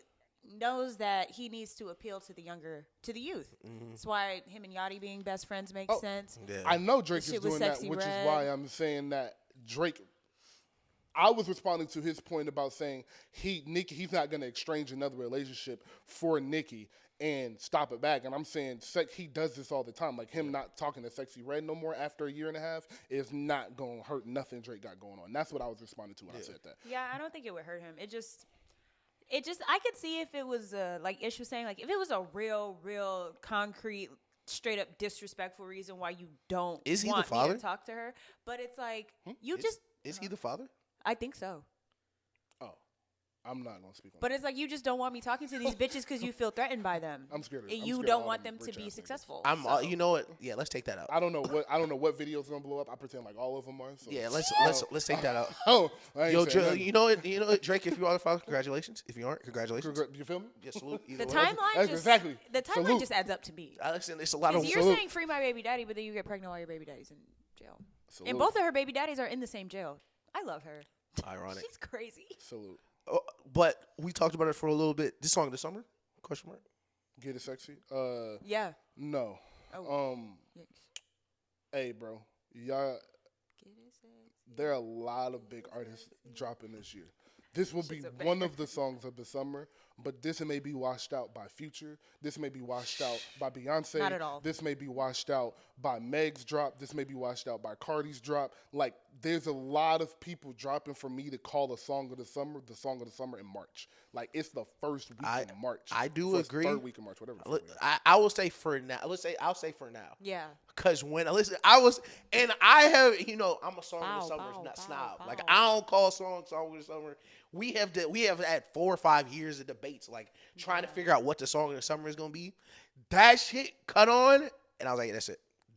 knows that he needs to appeal to the youth. That's why him and Yachty being best friends makes sense. Yeah. I know Drake is doing that, which is why I'm saying that Drake. I was responding to his point about saying he's not going to exchange another relationship for Nicki and stop it back. And I'm saying he does this all the time. Like him not talking to SEXXY Red no more after a year and a half is not going to hurt nothing Drake got going on. That's what I was responding to when I said that. Yeah, I don't think it would hurt him. It just I could see if it was like Ish was saying, like if it was a real concrete, straight up disrespectful reason why you don't Is he want the father? me to talk to her. But it's like Is he the father? I think so. Oh, I'm not going to speak on But it's like you just don't want me talking to these bitches because you feel threatened by them. I'm scared of And I'm you scared don't of want all them to rich be ass niggas. successful. You know what? Yeah, let's take that out. I don't know what video's going to blow up. I pretend like all of them are. So. Yeah, let's take that out. Oh, I ain't Yo, saying nothing. you know what, Drake? If you are the father, congratulations. If you aren't, congratulations. You feel me? Yeah, salute. The Either way. timeline Exactly. The timeline Salute. just adds up to me. Listen, it's a lot of. Because you're saying free my baby daddy, but then you get pregnant while your baby daddy's in jail. Salute. And both of her baby daddies are in the same jail. I love her. Ironic. She's crazy. Salute. But we talked about it for a little bit. This song of the summer? Question mark. Get it sexy? Yeah. No. Oh. Hey, bro. Y'all. Get it sexy. There are a lot of big artists dropping this year. This will be one of the songs of the summer, but this may be washed out by Future. This may be washed out by Beyonce. Not at all. This may be washed out by Meg's drop. This may be washed out by Cardi's drop. Like, there's a lot of people dropping for me to call a song of the song of the summer in March. Like, it's the first week of March. I do agree. Third week of March, whatever. I will say for now. I'll say for now. Yeah. Because when I have, I'm a song of the summer snob. Like I don't call song of the summer. We have had 4 or 5 years of debates, like trying to figure out what the song of the summer is gonna be. That shit cut on, and I was like,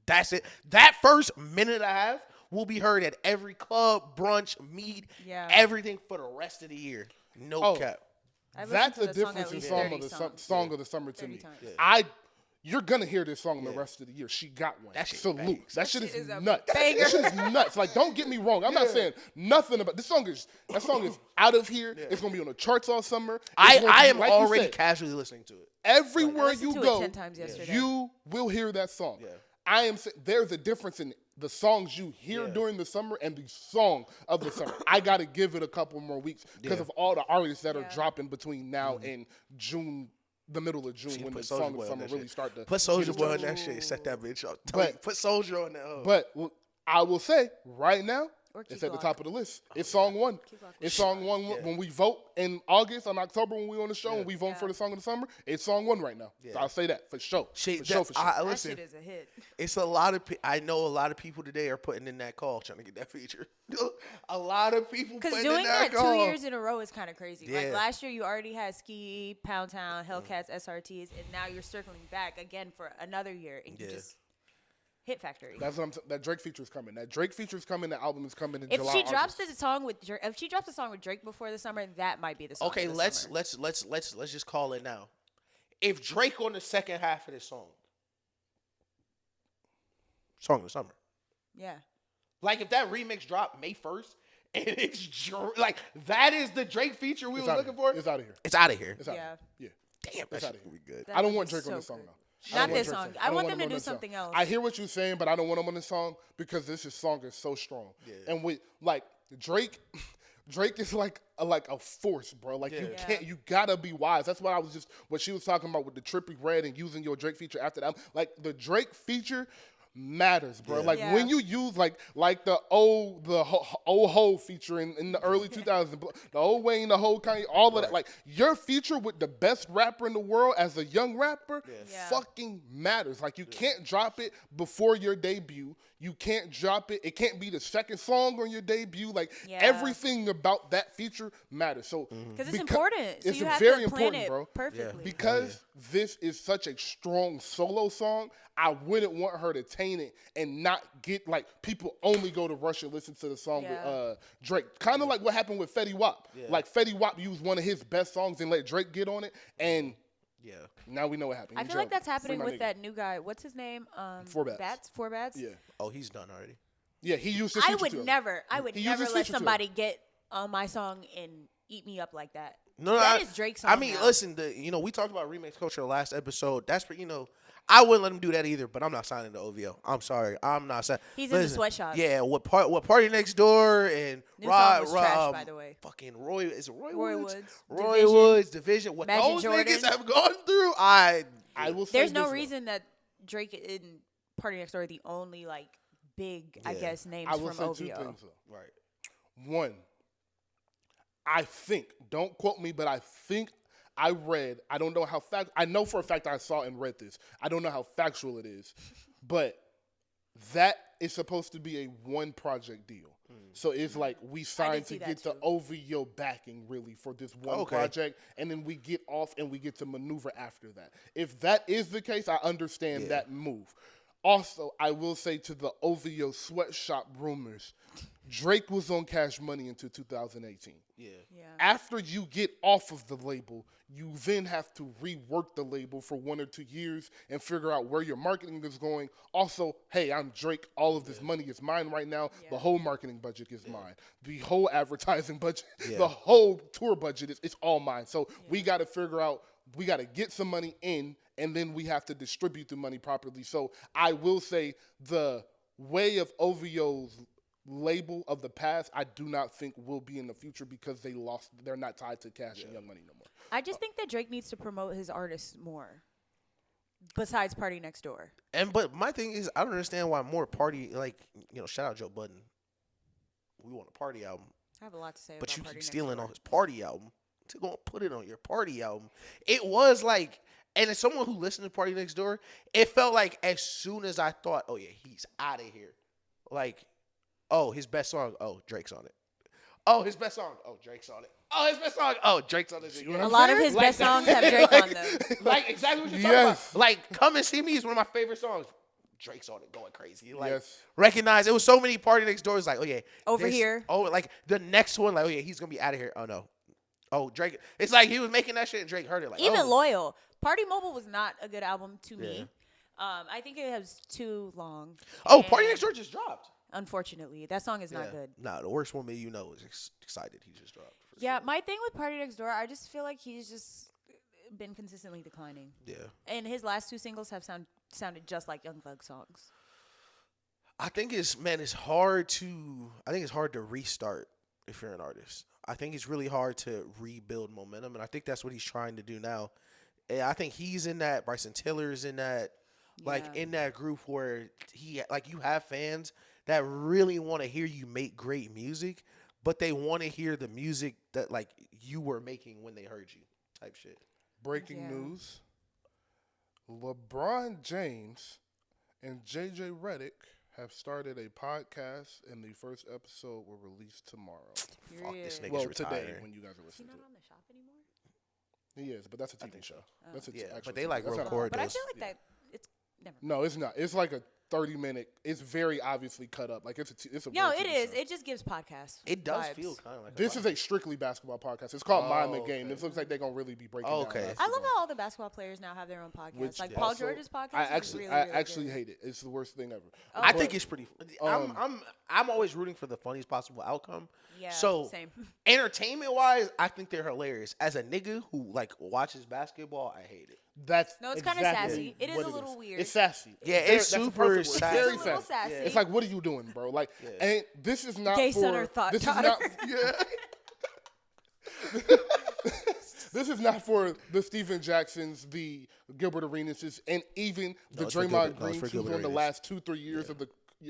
that's it. That first minute and a half will be heard at every club, brunch, meet, everything for the rest of the year. No cap. That's the difference in song of the summer to me. You're gonna hear this song the rest of the year. She got one. Salute. That shit is nuts. That shit is nuts. Like, don't get me wrong. I'm not saying nothing about this song. That song is out of here. It's gonna be on the charts all summer. I am already casually listening to it. Everywhere you go, 10 times yesterday. you will hear that song. Yeah. There's a difference in the songs you hear during the summer and the song of the summer. I gotta give it a couple more weeks because of all the artists that are dropping between now and June. The middle of June when the song of summer really start to put Soulja Boy on that shit. Set that bitch up. Put Soulja on that. But I will say right now, Or It's Key at the Glock. top of the list. It's song 1. It's song 1 when we vote in August, on October when we on the show and we vote for the song of the summer. It's song 1 right now. So I'll say that for sure. For sure. That shit is a hit. It's a lot of. I know a lot of people today are putting in that call trying to get that feature. A lot of people Because putting doing in that that call. 2 years in a row is kind of crazy. Yeah. Like last year, you already had Ski, Pound Town, Hellcats, SRTs, and now you're circling back again for another year, and you just hit factory. That's what that Drake feature is coming. That Drake feature is coming. The album is coming in If July. she drops the song with if she drops a song with Drake before the summer, that might be the song. Okay, of the let's summer. just call it now. If Drake on the second half of this song of the summer, Yeah. like if that remix dropped May 1st and it's like that is the Drake feature we were looking for. It's out of here. It's out of here. It's out Yeah. of here. Yeah. Damn, It's that outta shit would be good. That I don't would want be Drake on so this song good. though. Not this song. I want them to do this song. something else. I hear what you're saying, but I don't want them on this song because this song is so strong. Yeah. And with like Drake is like a force, bro. Like you gotta be wise. That's what she was talking about with the Trippie Red and using your Drake feature after that. Like the Drake feature matters, bro. Like when you use like the old Ho feature in the early 2000s, the old Wayne, the whole Kanye, all of that. Like your feature with the best rapper in the world as a young rapper fucking matters. Like you can't drop it before your debut. You can't drop it. It can't be the second song on your debut. Like everything about that feature matters. So because it's important. So it's you have very to plan important, it bro. Perfectly. Because this is such a strong solo song, I wouldn't want her to taint it and not get like people only go to Rush and listen to the song with Drake. Kind of like what happened with Fetty Wap. Like Fetty Wap used one of his best songs and let Drake get on it, and now we know what happened. I feel like that's happening with that new guy. What's his name? Four Bats. Four Bats. Yeah. Oh, he's done already. Yeah, he used his I feature would too. never He used his let feature too. somebody get on my song and eat me up like that. No, that is Drake's song. I mean, now. listen, we talked about remix culture last episode. That's I wouldn't let him do that either. But I'm not signing to OVO. I'm sorry, I'm not signing. He's in the sweatshop. Yeah, what Party Next Door and New song was trash, by the way. Fucking Roy Woods, Division. Woods, Division. What Magic those Jordan. niggas have gone through, I will say There's no this, though. reason that Drake and Party Next Door are the only like big, I guess, names I will from say OVO. 2 things though. right. One, I think, don't quote me, but I think I read, I don't know how I know for a fact I saw and read this. I don't know how factual it is, but that is supposed to be a one project deal. So it's like we signed to get the OVO backing really for this one project, and then we get off and we get to maneuver after that. If that is the case, I understand that move. Also, I will say to the OVO sweatshop rumors, Drake was on Cash Money until 2018. Yeah. After you get off of the label, you then have to rework the label for 1 or 2 years and figure out where your marketing is going. Also, hey, I'm Drake. All of this money is mine right now. The whole marketing budget is mine. The whole advertising budget, the whole tour budget is all mine. So we got to figure out, we got to get some money in, and then we have to distribute the money properly. So I will say the way of OVO's label of the past, I do not think will be in the future because they're not tied to Cash and Young Money no more. I just think that Drake needs to promote his artists more. Besides Party Next Door. But my thing is, I don't understand why more party, shout out Joe Budden. We want a party album. I have a lot to say about But you Party keep Next stealing Door. on his party album to go and put it on your party album. It was like, and as someone who listened to Party Next Door, it felt like as soon as I thought, oh yeah, he's out of here. Like, oh, his best song, oh, Drake's on it. Oh, his best song, oh, Drake's on it. Oh, his best song, oh, Drake's on it again. A lot of his best songs have Drake on them. Like, exactly what you're talking about. Like, Come and See Me is one of my favorite songs. Drake's on it, going crazy. Like, recognize, it was so many Party Next Doors, like, oh, yeah. Over here. Oh, like, the next one, like, oh, yeah, he's going to be out of here. Oh, no. Oh, Drake. It's like he was making that shit and Drake heard it. Like, even Loyal. Party Mobile was not a good album to me. I think it was too long. Oh, Party Next Door just dropped. Unfortunately, that song is not good. Nah, the worst woman you know is excited he just dropped. Yeah, my thing with Party Next Door, I just feel like he's just been consistently declining. Yeah. And his last 2 singles have sounded just like Young Thug songs. I think it's hard to restart if you're an artist. I think it's really hard to rebuild momentum, and I think that's what he's trying to do now. And I think he's in that, Bryson Tiller's in that, in that group where you have fans that really want to hear you make great music, but they want to hear the music that like you were making when they heard you, type shit. Breaking news: LeBron James and JJ Redick have started a podcast, and the first episode will release tomorrow. Fuck, this nigga's Well, retired. today when you guys are Is he listening not to on the shop anymore? it. He is, but that's a TV show. That's a Yeah, actual but they TV. like That's not a record But I those. feel like that it's never. No, it's not. It's like a 30-minute. It's very obviously cut up. Like it's a. No, real it TV is. show. It just gives podcast. It does vibes. feel kind of like This is a strictly basketball podcast. It's called Mind the Oh, Game. okay. This looks like they're gonna really be breaking Okay. down. I basketball. love how all the basketball players now have their own podcast. Which Like Paul also- George's podcast. I is actually, really, I really actually good. hate it. It's the worst thing ever. I But- think it's pretty. I'm always rooting for the funniest possible outcome. Yeah, So same. entertainment wise, I think they're hilarious. As a nigga who like watches basketball, I hate it. That's No, it's kinda exactly sassy. It is what a little weird. It's sassy. Yeah, Very- it's that's a super perfect word. sassy. Very It's a little sassy. sassy. It's like, what are you doing, bro? Like, and this is not Gay for. son or thought this is daughter. not. Yeah. This is not for the Stephen Jacksons, the Gilbert Arenas, and even the it's for Draymond Gilbert- no, it's Greens for who's Gilbert on the Arenas. last 2-3 years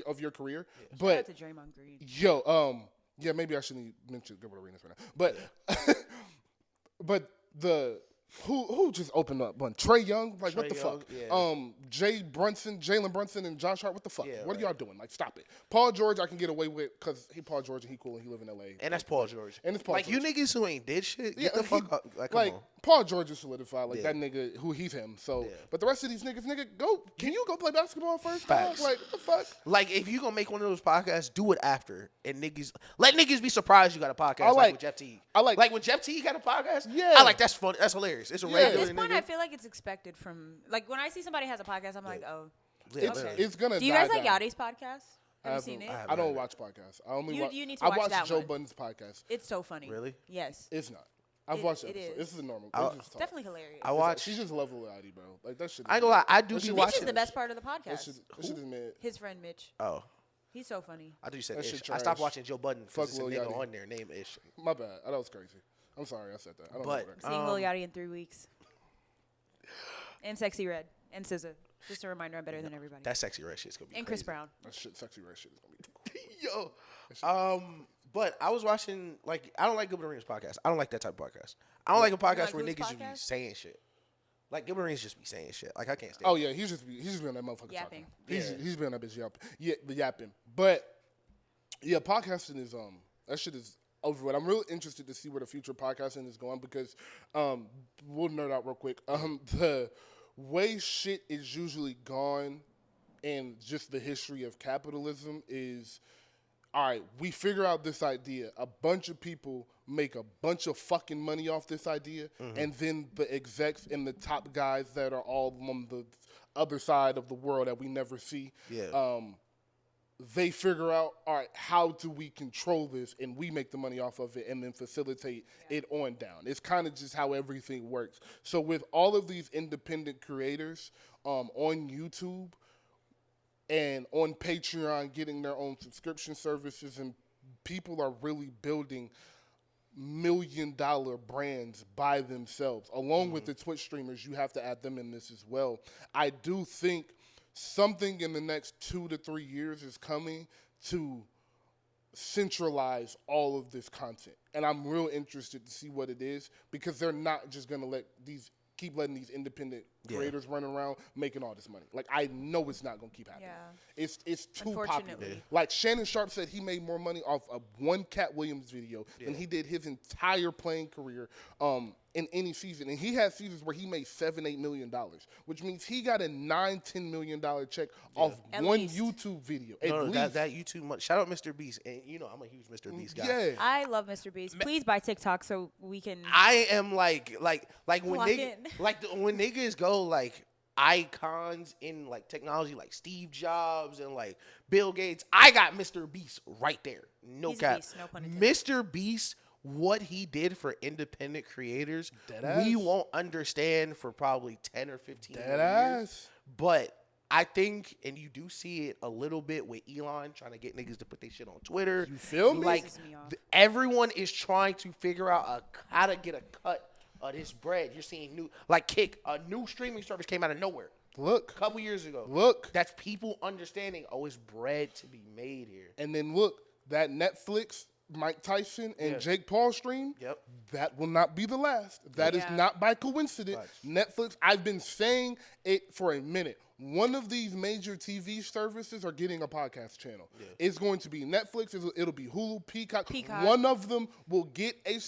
of your career. Shout out But to Draymond Green. yo, yeah, maybe I shouldn't mention Gilbert Arenas right now. But but the who just opened up one? Trey Young? Like what Trae the Young, fuck? yeah. Jalen Brunson and Josh Hart, what the fuck? Yeah, What are right. y'all doing? Like stop it. Paul George I can get away with because he Paul George and he cool and he live in LA. And that's Paul George. And it's Paul like George. you niggas who ain't did shit. Get the he- fuck up. Like, come on. Paul George is solidified. Like Yeah. that nigga who he's him. So Yeah. but the rest of these niggas, go can you go play basketball first? Facts. Dog? Like what the fuck? Like if you gonna make one of those podcasts, do it after. And niggas let niggas be surprised you got a podcast I like like- with Jeff T. I like- when Jeff T got a podcast. Yeah. I like that's fun. That's hilarious. It's a Yeah. At regular this point, nigga. I feel like it's expected from like when I see somebody has a podcast, I'm like, oh. Yeah, It's literally. it's gonna Do you die guys like down. Yachty's podcast? Have you seen it? I don't watch podcasts. I only watch. You need to I watch watch that Joe one. Budden's podcast. It's so funny. Really? Yes. It's not. I've It- watched the it episode. is. This is normal. I'll- It's just talk. Definitely hilarious. I watch. She's just level Yachty, bro. Like that shit. I ain't gonna lie. I do That be shit- Mitch watching. is the best part of the That podcast. shit is mid. His friend Mitch. Oh, He's so funny. I thought you said That Ish. shit I stopped trash. watching Joe Budden Fuck because it's a Lil nigga Yachty. on there named Ish. My bad. That was crazy. I'm sorry I said that. I don't But- know. What Seeing Lil Yachty in 3 weeks. And Sexy Red. And SZA. Just a reminder, I'm better than everybody. That sexy red shit's gonna be And Chris crazy. Brown. that shit, sexy red shit is gonna be Yo, but I was watching like I don't like Gilbert Arenas podcast. I don't like that type of podcast. I don't like a podcast like where whose niggas just be podcast? saying shit. Like Gilbert Arenas just be saying shit. Like I can't stand. Oh yeah, he's just been on that motherfucker Yapping. talking. Yeah. He's been on that bitch yapping. But yeah, podcasting is that shit is over with. I'm really interested to see where the future of podcasting is going because we'll nerd out real quick. The way shit is usually gone and just the history of capitalism is all right, we figure out this idea. A bunch of people make a bunch of fucking money off this idea, and then the execs and the top guys that are all on the other side of the world that we never see, Yeah. they figure out, all right, how do we control this, and we make the money off of it, and then facilitate it on down. It's kind of just how everything works. So with all of these independent creators on YouTube, and on Patreon getting their own subscription services, and people are really building $1 million brands by themselves. Along with the Twitch streamers, you have to add them in this as well. I do think something in the next 2 to 3 years is coming to centralize all of this content. And I'm real interested to see what it is because they're not just going to keep letting these independent creators run around making all this money. Like, I know it's not going to keep happening. Yeah. It's too popular. Unfortunately. Like, Shannon Sharp said he made more money off of one Cat Williams video than he did his entire playing career in any season. And he had seasons where he made $7-8 million, which means he got a $9-10 million check off At one least. YouTube video. No, At least. that YouTube money. Shout out Mr. Beast, and you know I'm a huge Mr. Beast guy. Yeah. I love Mr. Beast. Please buy TikTok so we can. I am like when Lock niggas in. when niggas go like icons in like technology like Steve Jobs and like Bill Gates. I got Mr. Beast right there. No He's a cap. beast, no pun intended. Mr. Beast, what he did for independent creators, Deadass. we won't understand for probably 10 or 15 more years. Deadass. But I think, and you do see it a little bit with Elon trying to get niggas to put their shit on Twitter. You feel me? Like, Pisses me off. everyone is trying to figure out how to get a cut of this bread. You're seeing a new streaming service came out of nowhere. Look. A couple years ago. Look. That's people understanding, it's bread to be made here. And then look, that Netflix, Mike Tyson, and Jake Paul stream, that will not be the last. That is not by coincidence. Right. Netflix, I've been saying it for a minute. One of these major TV services are getting a podcast channel. Yeah. It's going to be Netflix. It'll be Hulu, Peacock. One of them will get a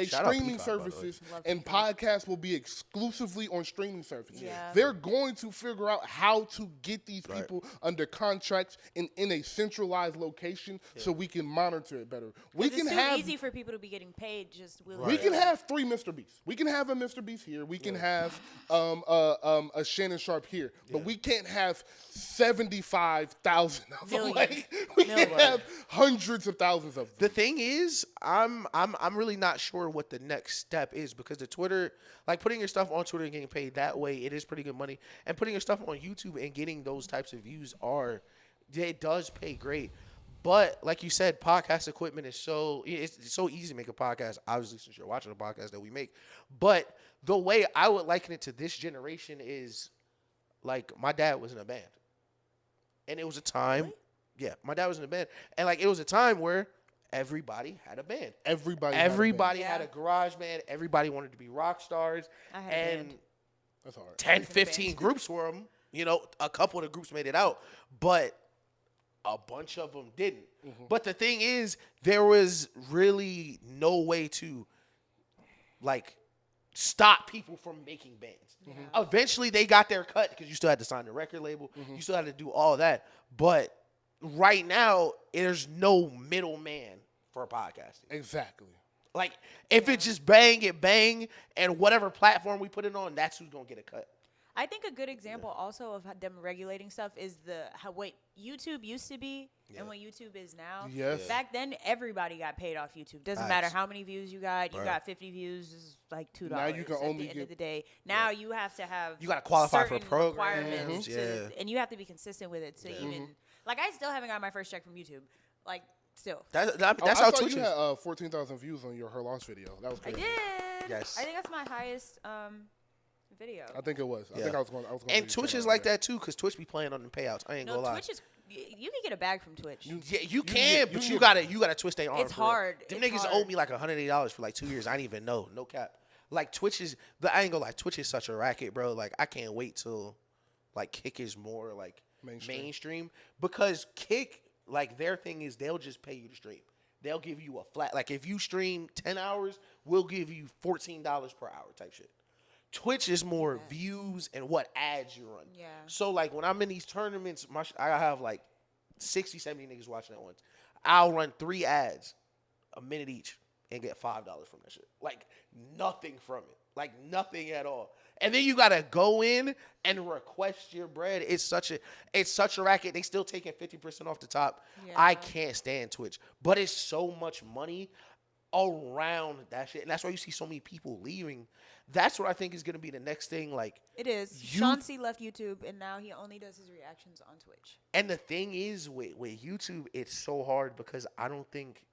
streaming services, and podcasts will be exclusively on streaming services. Yeah. They're going to figure out how to get these people under contracts in a centralized location so we can monitor it better. It's too easy for people to be getting paid just We can have 3 Mr. Beasts. We can have a Mr. Beast here. We can have a Shannon Sharp here. But we can't have 75,000 of them. We can have hundreds of thousands of them. The thing is, I'm really not sure what the next step is, because the Twitter, like putting your stuff on Twitter and getting paid that way, it is pretty good money. And putting your stuff on YouTube and getting those types of views it does pay great. But like you said, podcast equipment is it's so easy to make a podcast, obviously, since you're watching a podcast that we make. But the way I would liken it to this generation is, like, my dad was in a band. And it was a time, my dad was in a band. And like, it was a time where everybody had a band. Everybody had a garage band. Everybody wanted to be rock stars. And that's hard. 10, 15 groups were them. You know, a couple of the groups made it out, but a bunch of them didn't. Mm-hmm. But the thing is, there was really no way to, like, stop people from making bands. Mm-hmm. Eventually, they got their cut because you still had to sign the record label. Mm-hmm. You still had to do all that. But right now, there's no middleman for podcasting. Exactly. Like, if it's just bang, and whatever platform we put it on, that's who's going to get a cut. I think a good example also of them regulating stuff is what YouTube used to be and what YouTube is now. Yes. Back then, everybody got paid off YouTube. Doesn't matter how many views you got. You got 50 views, is like $2 now you can at the end of the day. Now you have to have you got to qualify for programs. And you have to be consistent with it to even... Like, I still haven't got my first check from YouTube. Like, still. That's how Twitch is. You had 14,000 views on your Her Loss video. That was crazy. I did. Yes. I think that's my highest video. I think it was. I think I was going. And Twitch is like that too, because Twitch be playing on the payouts. I ain't gonna lie. Twitch is. You can get a bag from Twitch. You can, but you gotta twist their arm. It's hard. Them niggas owed me like $180 for like 2 years. I didn't even know. No cap. Like, Twitch is. I ain't gonna lie. Twitch is such a racket, bro. Like, I can't wait till like Kick is more like mainstream, because Kick, like, their thing is they'll just pay you to stream. They'll give you a flat, like, if you stream 10 hours, we'll give you $14 per hour type shit. Twitch is more views and what ads you run. Yeah. So, like, when I'm in these tournaments, I have like 60, 70 niggas watching at once. I'll run 3 ads, a minute each, and get $5 from that shit. Like, nothing from it. Like, nothing at all. And then you gotta go in and request your bread. It's such a racket. They still taking 50% off the top. Yeah. I can't stand Twitch, but it's so much money around that shit, and that's why you see so many people leaving. That's what I think is gonna be the next thing. Like, it is. Chauncey left YouTube, and now he only does his reactions on Twitch. And the thing is, with YouTube, it's so hard because I don't think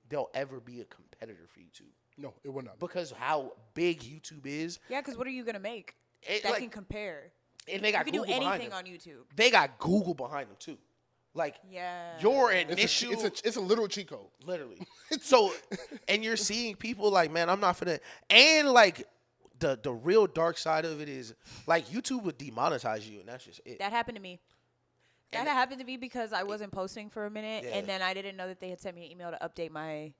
there'll ever be a competitor for YouTube. No, it will not. Because how big YouTube is. Yeah, because what are you going to make that can compare? And they got you Google can do behind anything them. on YouTube. They got Google behind them, too. Like, your initial... It's a literal cheat code. Literally. So, and you're seeing people like, man, I'm not finna... And, like, the real dark side of it is, like, YouTube would demonetize you, and that's just it. That happened to me. That happened to me because I wasn't posting for a minute, and then I didn't know that they had sent me an email to update my...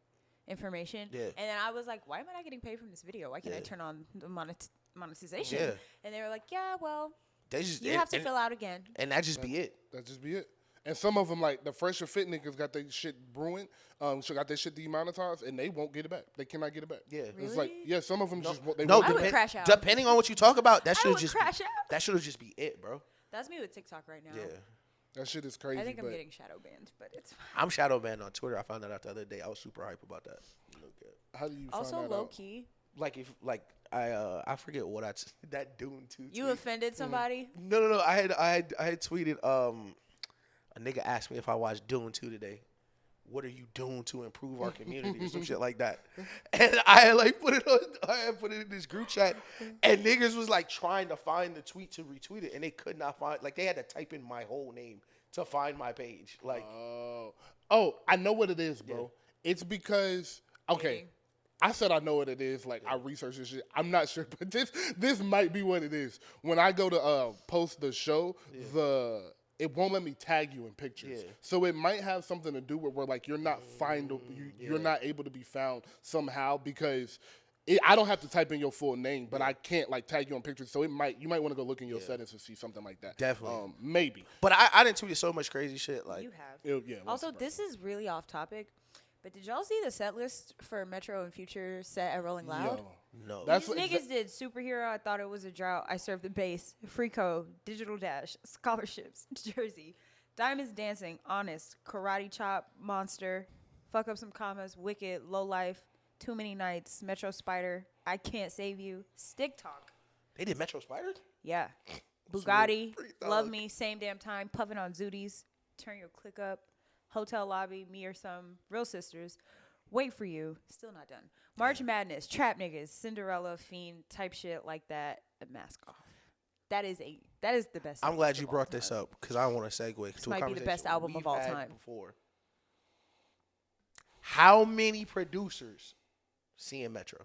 information. Yeah. And then I was like, why am I not getting paid from this video? Why can't I turn on the monetization? Yeah. And they were like, yeah, well, you have to fill out again. And that just be it. That just be it. And some of them, like the Fresh and Fit niggas, got their shit brewing, got their shit demonetized, and they won't get it back. They cannot get it back. Yeah. Really? It's like, some of them just won't. I would crash out. Depending on what you talk about, that should just be it, bro. That's me with TikTok right now. Yeah. That shit is crazy. I think I'm getting shadow banned, but it's fine. I'm shadow banned on Twitter. I found that out the other day. I was super hype about that. How do you also find that low out? key? Like, if I forget what that Dune 2. You offended somebody? No. I had tweeted a nigga asked me if I watched Dune 2 today, what are you doing to improve our community or some shit like that. And I had like put it in this group chat, and niggas was like trying to find the tweet to retweet it, and they could not find. Like they had to type in my whole name to find my page. Like, I know what it is, bro. Yeah. It's because I said I know what it is. Like I researched this shit. I'm not sure, but this might be what it is. When I go to post the show, it won't let me tag you in pictures. Yeah. So it might have something to do with where like you're not you're not able to be found somehow because I don't have to type in your full name, but I can't like tag you on pictures. So you might want to go look in your settings to see something like that. Definitely, maybe. But I didn't tweet so much crazy shit. Like you have. Also, this is really off topic. But did y'all see the set list for Metro and Future set at Rolling Loud? No. These niggas did Superhero, I Thought It Was a Drought, I Served the Bass, Free Code, Digital Dash, Scholarships, Jersey, Diamonds Dancing, Honest, Karate Chop, Monster, Fuck Up Some Commas, Wicked, Low Life, Too Many Nights, Metro Spider, I Can't Save You, Stick Talk. They did Metro Spider? Yeah. Bugatti, Love Me, Same Damn Time, Puffin' on Zooties, Turn Your Click Up, Hotel Lobby, Me or Some, Real Sisters, Wait for You, still not done. March Madness, Trap Niggas, Cinderella, Fiend, type shit like that, a Mask Off. That is the best. I'm glad you brought this up because I want to segue this to might be the best album of all time. Before. How many producers seeing Metro?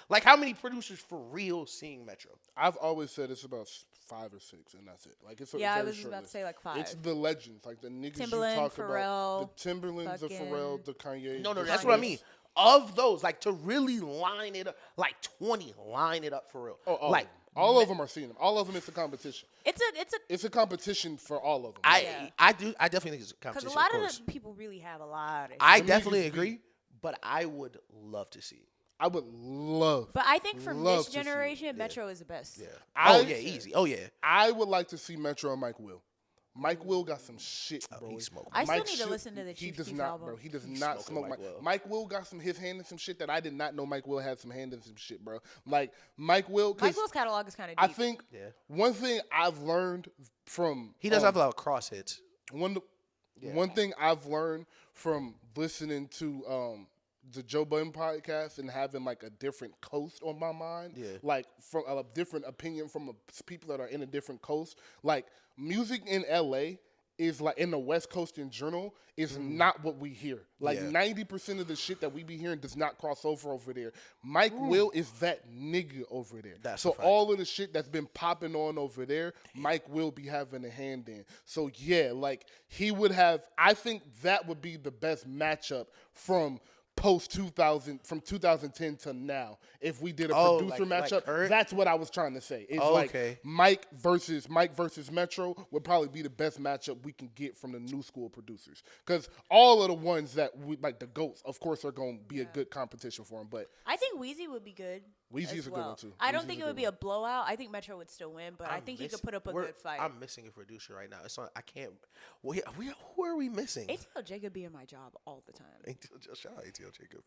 Like how many producers for real seeing Metro? I've always said it's about 5 or 6, and that's it. Like it's I was about to say like 5. It's the legends, like the niggas Timberland, you talk Pharrell, about. The Timberlands, the Pharrell, the Kanye. No, that's what I mean. Of those, like to really line it up, like 20, line it up for real. Like all of them are seeing them. All of them is a competition. It's a competition for all of them. I definitely think it's a competition. Because a lot of the people really have a lot of. I definitely agree, but I would love to see it. I would love. But I think from this generation, Metro is the best. Yeah. Easy. Oh yeah. I would like to see Metro and Mike Will. Mike Will got some shit, bro. I still need to listen to the Chief Keef album. Bro. He does not smoke. Mike Will got his hand in some shit that I did not know Mike Will had some hand in some shit, bro. Like Mike Will's catalog is kind of deep. I think one thing I've learned from he does have a lot of cross hits. One thing I've learned from listening to the Joe Budden podcast and having like a different coast on my mind, like from a different opinion from people that are in a different coast. Like music in LA is like in the West Coast in general is not what we hear. Like 90% of the shit that we be hearing does not cross over there. Mike Will is that nigga over there. So all of the shit that's been popping on over there, Mike Will be having a hand in. So yeah, like he would have. I think that would be the best matchup from post 2000 from 2010 to now. If we did a producer matchup, that's what I was trying to say. It's like Mike versus Metro would probably be the best matchup we can get from the new school producers. Because all of the ones that we like, the GOATs, of course, are going to be a good competition for them. But I think Weezy would be good. Weezy's a good one too. I don't think it would be a blowout. I think Metro would still win, but I think he could put up a good fight. I'm missing a producer right now. It's not. I can't. Who are we missing? ATL Jacob be in my job all the time. Shout out ATL Jacob.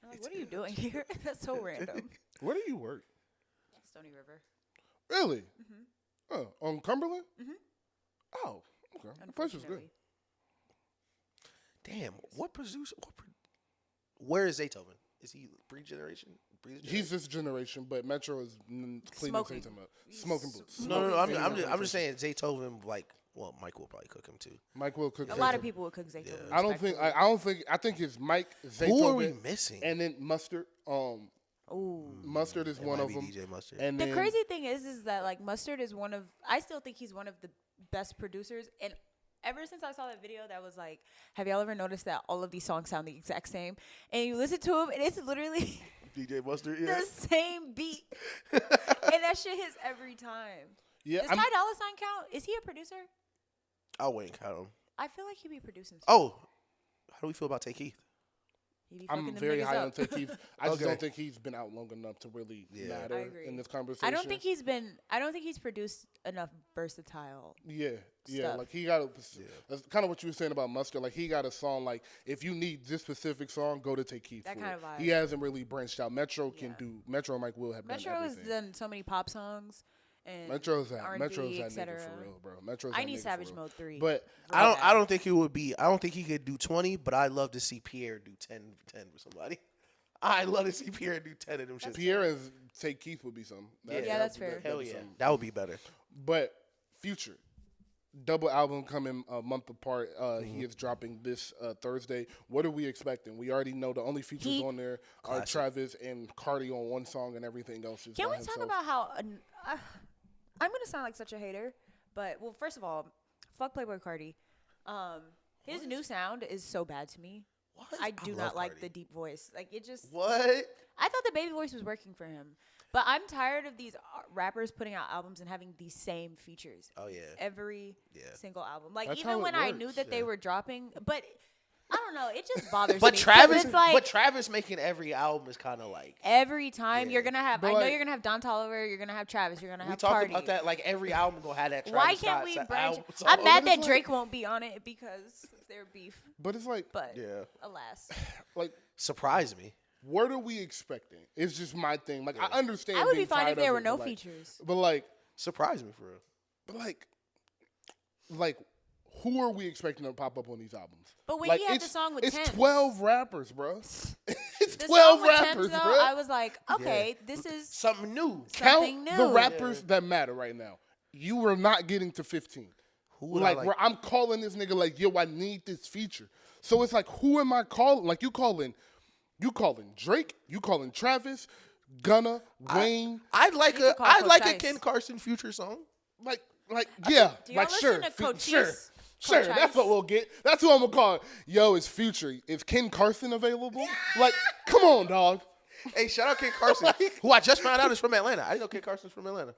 I'm like, what are you doing here? That's so random. Where do you work? Stony River. Really? Mm-hmm. Oh, on Cumberland? Mm-hmm. Oh, okay. The place is good. Damn, what producer? Where is Zaytoven? Is he pre-generation? He's this generation, but Metro is cleaning Zaytoven up. Smoking boots. No. I'm just saying Zaytoven, like, well, Mike will probably cook him too. Mike will cook. A lot of people would cook Zaytoven. Yeah. I think it's Mike, Zaytoven. Who are we missing? And then Mustard. Mustard is one of them. DJ Mustard. And the crazy thing is that like Mustard is one of. I still think he's one of the best producers. And ever since I saw that video, that was like, have y'all ever noticed that all of these songs sound the exact same? And you listen to them, and it's literally DJ Mustard, the same beat, and that shit hits every time. Yeah, does Ty Dolla $ign count? Is he a producer? I wouldn't count him. I feel like he'd be producing. Oh, how do we feel about Tay Keith? I'm very high on Tay Keith. I just don't think he's been out long enough to really matter in this conversation. I don't think he's produced enough versatile. Yeah. Like he got that's kind of what you were saying about Mustard. Like he got a song. Like if you need this specific song, go to Tay Keith. That kind of vibe. He hasn't really branched out. Metro can do. Metro and Mike Will have. Metro has done so many pop songs. and Metro's that R&B, nigga etc. for real, bro. Metro's I that need nigga Savage for real. Mode 3. But I don't think it would be. I don't think he could do 20, but I'd love to see Pierre do 10 for somebody. I'd love to see Pierre do 10 of them shit. Pierre and Take Keith would be something. That's fair. Hell yeah, that would be better. But Future, double album coming a month apart. He is dropping this Thursday. What are we expecting? We already know the only features on there are Travis and Cardi on one song, and everything else is. Can we himself. talk about how I'm gonna sound like such a hater, but well, first of all, fuck Playboy Cardi. His new sound is so bad to me. What? I do not like the deep voice. Like it just. What? I thought the baby voice was working for him, but I'm tired of these rappers putting out albums and having these same features. Oh yeah. Every single album, like That's even when I knew that they were dropping, but I don't know, it just bothers But me. Travis, It's like, but Travis making every album is kind of like. every time you're gonna have, But I know like- you're gonna have Don Toliver, you're gonna have Travis, you're gonna have We talked Cardi. about that. Like every album gonna have that. Travis Why can't we Scott branch? album I'm song. mad that like- Drake won't be on it because they're beef. But it's like, But Yeah. alas, like, Surprise me. what are we expecting? It's just my thing. Like, I understand. I would be being fine if tired there of were it, no but like- features. But like, Surprise me for real. but like, who are we expecting to pop up on these albums? But when like, he had the song with it's Thames. 12 rappers, bro. It's The 12 song with rappers, Thames, bro. though, I was like, okay, this is Something new. something Count new. the rappers that matter right now. You are not getting to 15. Who would Like, I like? where I'm calling this nigga like, yo, I need this feature. So it's like, who am I calling? Like, you calling Drake, you calling Travis, Gunna, Wayne, I'd like to call I'd Coach like a Ice. Ken Carson Future song. like yeah, Do y'all like listen sure, to Coach sure, Ice? sure. Coach That's Ice? what we'll get. That's who I'm gonna call. Yo, it's Future. Is Ken Carson available? Like, come on, dog. Hey, shout out Ken Carson, who I just found out is from Atlanta. I didn't know Ken Carson's from Atlanta.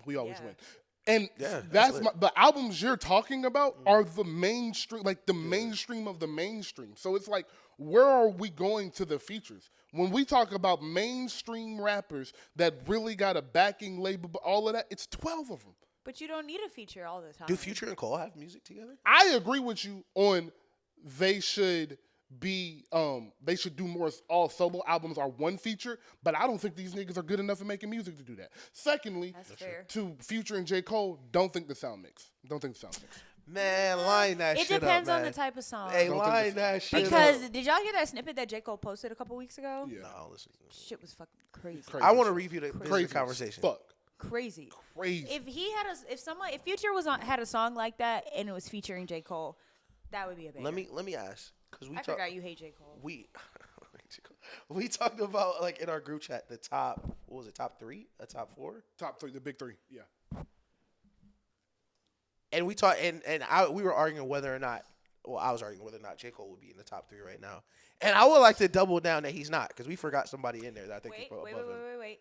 We always Yeah. win. And Yeah, that's that's the albums you're talking about are the mainstream, like the mainstream of the mainstream. So it's like, where are we going to the features? When we talk about mainstream rappers that really got a backing label, all of that, it's 12 of them. But you don't need a feature all the time. Do Future and Cole have music together? I agree with you on they should do more all solo albums are one feature, but I don't think these niggas are good enough at making music to do that. Secondly, That's fair. to Future and J. Cole, don't think the sound mix. Man, line that It shit up, depends on man. the type of song. Hey, Don't line think that shit Because up. did y'all hear that snippet that J. Cole posted a couple weeks ago? Yeah. No, listen. Shit was fucking crazy. Crazy. I want to review the Crazy as conversation. Fuck. Crazy. Crazy. If he had if Future had a song like that and it was featuring J. Cole, that would be a banger. Let me ask, because I forgot you hate J. Cole. we talked about, like, in our group chat, the top, what was it, top 3, a top 4, Top 3, the big 3. Yeah. and we talked, we were arguing whether or not, well, I was arguing whether or not J. Cole would be in the top 3 right now, and I would like to double down that he's not, because we forgot somebody in there that I think is above him. Wait.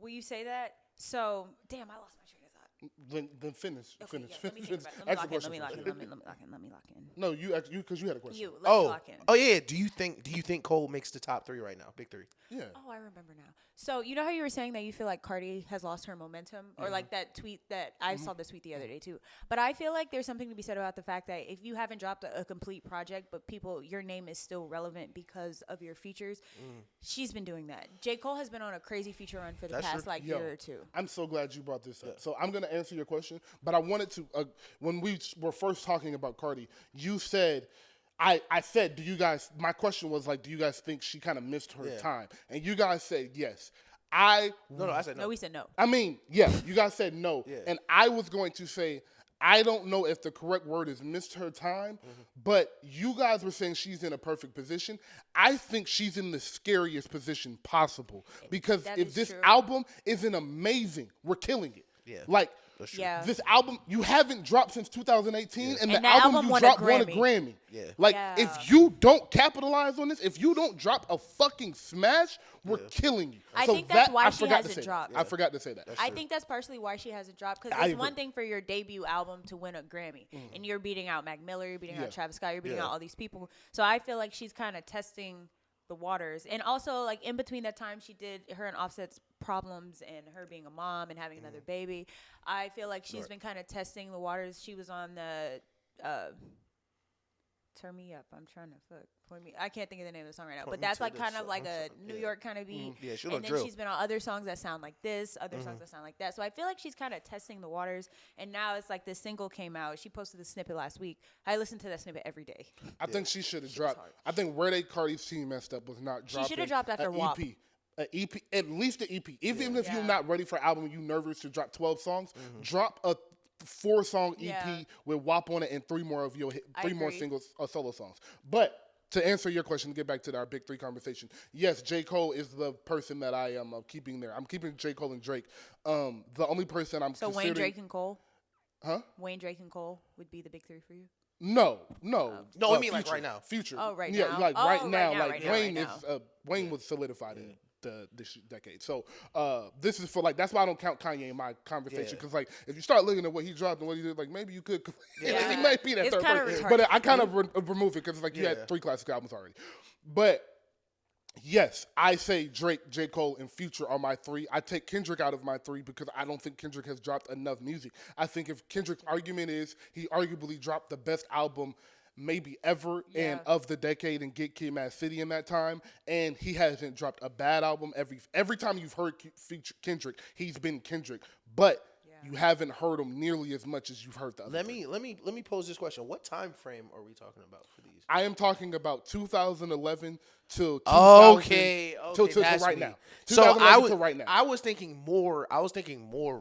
Will you say that? So, damn, I lost my train of thought. Then finish. Okay, Finish. yeah, let me Finish. think about it. Ask Let the question me lock in. first. Let me lock in. No, you because you had a question. Let's lock in. Oh yeah. Do you think Cole makes the top 3 right now? Big 3. Yeah. Oh, I remember now. So you know how you were saying that you feel like Cardi has lost her momentum, or like that tweet that I saw this tweet the other day too. But I feel like there's something to be said about the fact that if you haven't dropped a complete project, but your name is still relevant because of your features, she's been doing that. J. Cole has been on a crazy feature run for the That's past true. year or two. I'm so glad you brought this up. So I'm going to answer your question, but I wanted to, when we were first talking about Cardi, you said, I said, my question was like, do you guys think she kind of missed her time? And you guys said yes. No, I said no. No, we said no. I mean, yes, you guys said no. Yeah. And I was going to say, I don't know if the correct word is missed her time, but you guys were saying she's in a perfect position. I think she's in the scariest position possible because That if is this true. album isn't amazing, we're killing it. Yeah. Like, That's true. Yeah. this album, you haven't dropped since 2018, and the And that album album you won a dropped won a Grammy. Grammy. Yeah. Like, Yeah. if you don't capitalize on this, if you don't drop a fucking smash, we're killing you. I So think that's that- why I she forgot to hasn't say that. dropped. I forgot to say that. I think that's partially why she hasn't dropped, because I it's one agree. thing for your debut album to win a Grammy, and you're beating out Mac Miller, you're beating Yeah. out Travis Scott, you're beating Yeah. out all these people. So I feel like she's kind of testing the waters, and also like in between that time she did her and Offset's problems and her being a mom and having another baby, I feel like she's been kind of testing the waters. She was on the Turn Me Up. I'm trying to fuck. Point me. I can't think of the name of the song right now, Point but me that's to like the kind of sun. like a New York kind of beat. Yeah, she and look then drill. she's been on other songs that sound like this, other songs that sound like that. So I feel like she's kind of testing the waters. And now it's like this single came out. She posted the snippet last week. I listen to that snippet every day. I think she should have dropped. I think where they Cardi's team messed up was not dropping. She should have dropped after an WAP. EP. An EP, at least an EP. Even if you're Yeah. not ready for an album, you nervous to drop 12 songs, drop a 4-song EP Yeah. with WAP on it and 3 more of your I 3 more agree. singles solo songs. But to answer your question, to get back to our big 3 conversation, yes, J. Cole is the person that I am keeping there. I'm keeping J. Cole and Drake. The only person I'm So considering. Wayne, Drake, and Cole? Huh? Wayne, Drake, and Cole would be the big 3 for you? No. No, I mean like Future. right now. Future. Oh, right yeah, now. like Oh, right now. Like right now, Wayne right is Wayne was solidified in this decade. So this is for like that's why I don't count Kanye in my conversation because like if you start looking at what he dropped and what he did, like maybe you could. Yeah. He might be that It's third kinda person, retarded. but I kind of remove it because like you had 3 classic albums already. But yes, I say Drake, J. Cole, and Future are my 3. I take Kendrick out of my 3 because I don't think Kendrick has dropped enough music. I think if Kendrick's argument is he arguably dropped the best album maybe ever and of the decade and Get Kid, Mad City in that time, and he hasn't dropped a bad album. Every time you've heard Kendrick, he's been Kendrick, but you haven't heard him nearly as much as you've heard the other. Let me pose this question. What time frame are we talking about for these? I am talking about 2011 till 2000, Okay, till that's right me. now. So 2011 till right now. I was thinking more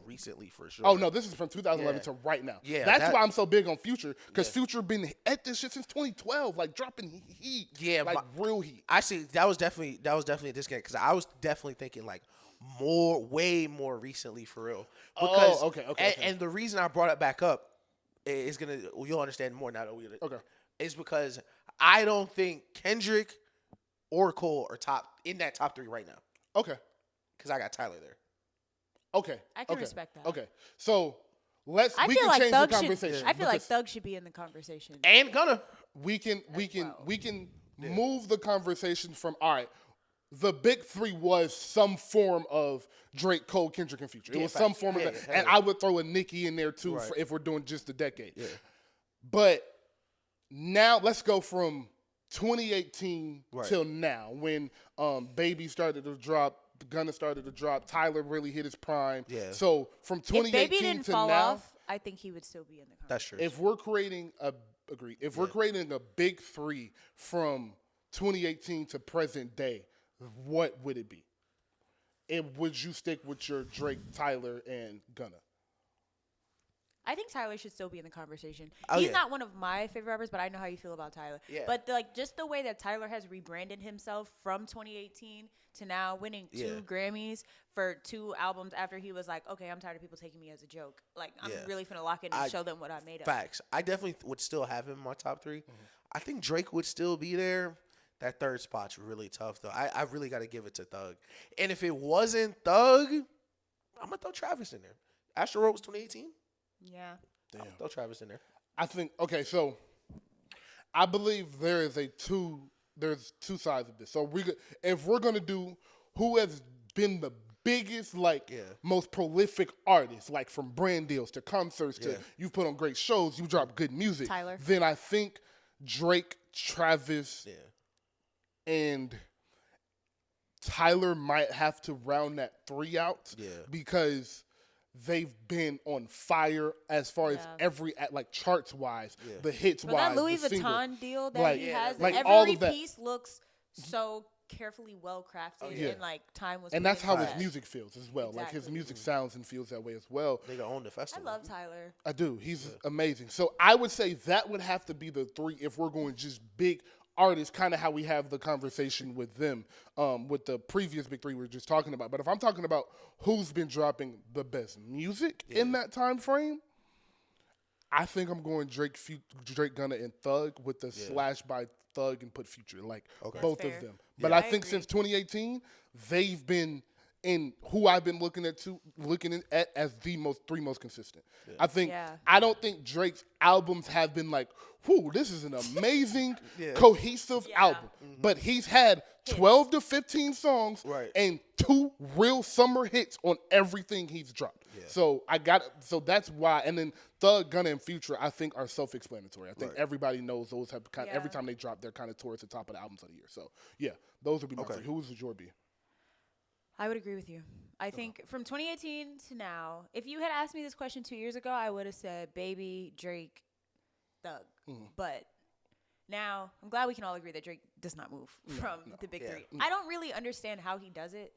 recently for sure. Oh no, this is from 2011 to right now. Yeah, that's why I'm so big on Future because Future been at this shit since 2012, like dropping heat. Yeah, like real heat. I see. That was definitely a disconnect because I was definitely thinking like way more recently for real. Because, okay. And the reason I brought it back up is you'll understand more now that we is because I don't think Kendrick or Cole are in that top 3 right now. Okay. Because I got Tyler there. Okay. I can respect that. Okay. So we feel can like change Thug the conversation. should. I feel like Thug should be in the conversation. And Gunna. We can move the conversation from all right. The big 3 was some form of Drake, Cole, Kendrick, and Future. It was some form of that. And I would throw a Nicki in there too if we're doing just the decade. Yeah. But now let's go from 2018 till now when Baby started to drop, Gunna started to drop, Tyler really hit his prime. Yeah. So from 2018 if Baby didn't to fall now, off, I think he would still be in the conversation. That's true. if we're creating we're creating a big 3 from 2018 to present day, what would it be? And would you stick with your Drake, Tyler, and Gunna? I think Tyler should still be in the conversation. Oh, He's not one of my favorite rappers, but I know how you feel about Tyler. Yeah. But just the way that Tyler has rebranded himself from 2018 to now, winning 2 Grammys for 2 albums after he was like, okay, I'm tired of people taking me as a joke. Like, I'm really finna lock in and show them what I made of. Facts. I definitely would still have him in my top 3. I think Drake would still be there. That 3rd spot's really tough, though. I really got to give it to Thug. And if it wasn't Thug, I'm going to throw Travis in there. Astro Road was 2018? Yeah. Damn. Throw Travis in there. I think, okay, so I believe there's 2 sides of this. So if we're going to do who has been the biggest, most prolific artist, like from brand deals to concerts to you've put on great shows, you drop good music. Tyler. Then I think Drake, Travis, and Tyler might have to round that 3 out because they've been on fire as far as every charts wise, the hits wise. That Louis the single. Vuitton deal that he has, all every of that. piece looks so carefully well crafted and time was. And put that's how into his that. music feels as well. Exactly. Like his music sounds and feels that way as well. They got own the festival. I love Tyler. I do. He's amazing. So I would say that would have to be the 3 if we're going just big artists, kind of how we have the conversation with them, with the previous big 3 we were just talking about. But if I'm talking about who's been dropping the best music in that time frame, I think I'm going Drake, Gunna, and Thug with the slash by Thug and put Future, both of them. But I think since 2018, they've been in who I've been looking at as the 3 most consistent. I don't think Drake's albums have been like, whew, this is an amazing cohesive album. But he's had 12 to 15 songs and 2 real summer hits on everything he's dropped. Yeah. So that's why. And then Thug, Gunna, and Future, I think, are self-explanatory. I think everybody knows those have every time they drop, they're kind of towards the top of the albums of the year. So yeah, those would be my three. Who would your be? I would agree with you. I think from 2018 to now, if you had asked me this question 2 years ago, I would have said Baby, Drake, Thug. But now I'm glad we can all agree that Drake does not move from the big three. I don't really understand how he does it.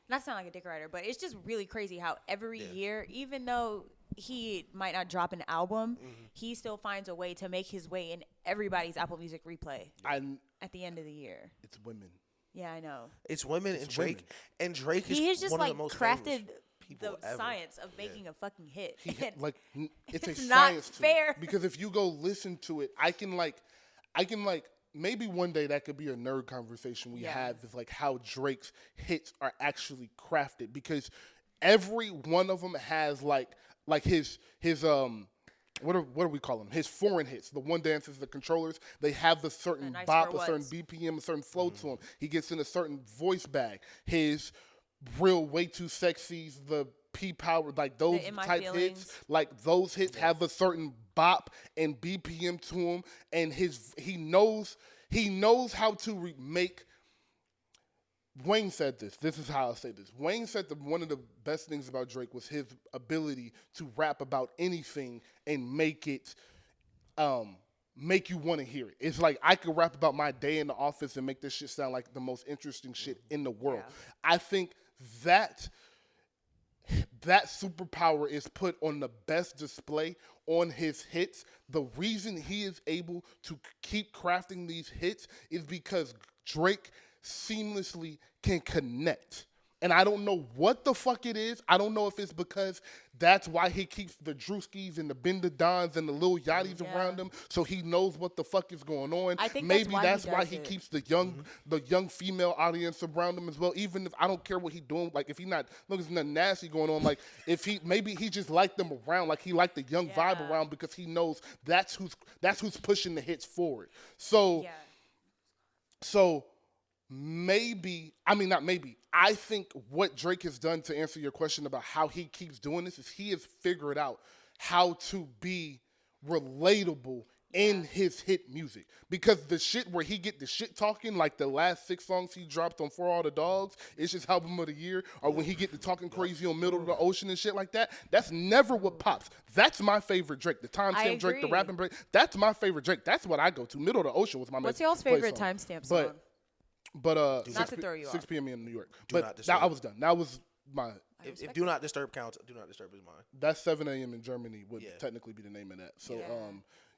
Not sound like a dick rider, but it's just really crazy how every year, even though he might not drop an album, he still finds a way to make his way in everybody's Apple Music replay at the end of the year. It's women. Yeah, I know. It's women and Drake. Women. And Drake is he has just one like of the most crafted the ever. Science of making a fucking hit. It's a not science fair. To it. Because if you go listen to it, I can maybe one day that could be a nerd conversation we have is like how Drake's hits are actually crafted, because every one of them has like his what do we call them? His foreign hits, the one dances, the controllers, they have the certain bop, a certain BPM, a certain flow to them. He gets in a certain voice bag. His real way too sexy, the P power, like those type hits, like those hits have a certain bop and BPM to him, and he knows how to make. Wayne said this. This is how I'll say this. Wayne said that one of the best things about Drake was his ability to rap about anything and make it, make you want to hear it. It's like I could rap about my day in the office and make this shit sound like the most interesting shit in the world. Yeah. I think that superpower is put on the best display on his hits. The reason he is able to keep crafting these hits is because Drake seamlessly can connect. And I don't know what the fuck it is. I don't know if it's because that's why he keeps the Drewskis and the Benda Dons and the Lil Yachty's around him, so he knows what the fuck is going on. I think maybe that's why he keeps the young female audience around him as well. Even if I don't care what he's doing, like if he's not, look, there's nothing nasty going on. Like if he just liked them around, like he liked the young vibe around, because he knows that's who's pushing the hits forward. So I think what Drake has done, to answer your question about how he keeps doing this, is he has figured out how to be relatable in his hit music. Because the shit where he get the shit talking, like the last 6 songs he dropped on For All the Dogs, it's his album of the year, or when he get to talking crazy on Middle of the Ocean and shit like that, that's never what pops. That's my favorite Drake. The timestamp Drake, the rapping Drake, that's my favorite Drake. That's what I go to. Middle of the Ocean was my What's y'all's favorite timestamp song? But not to throw you 6 off. p.m. in New York. Do Not Disturb. I was done. That was my. If Do Not Disturb counts, Do Not Disturb is mine. That's 7 a.m. in Germany would technically be the name of that. So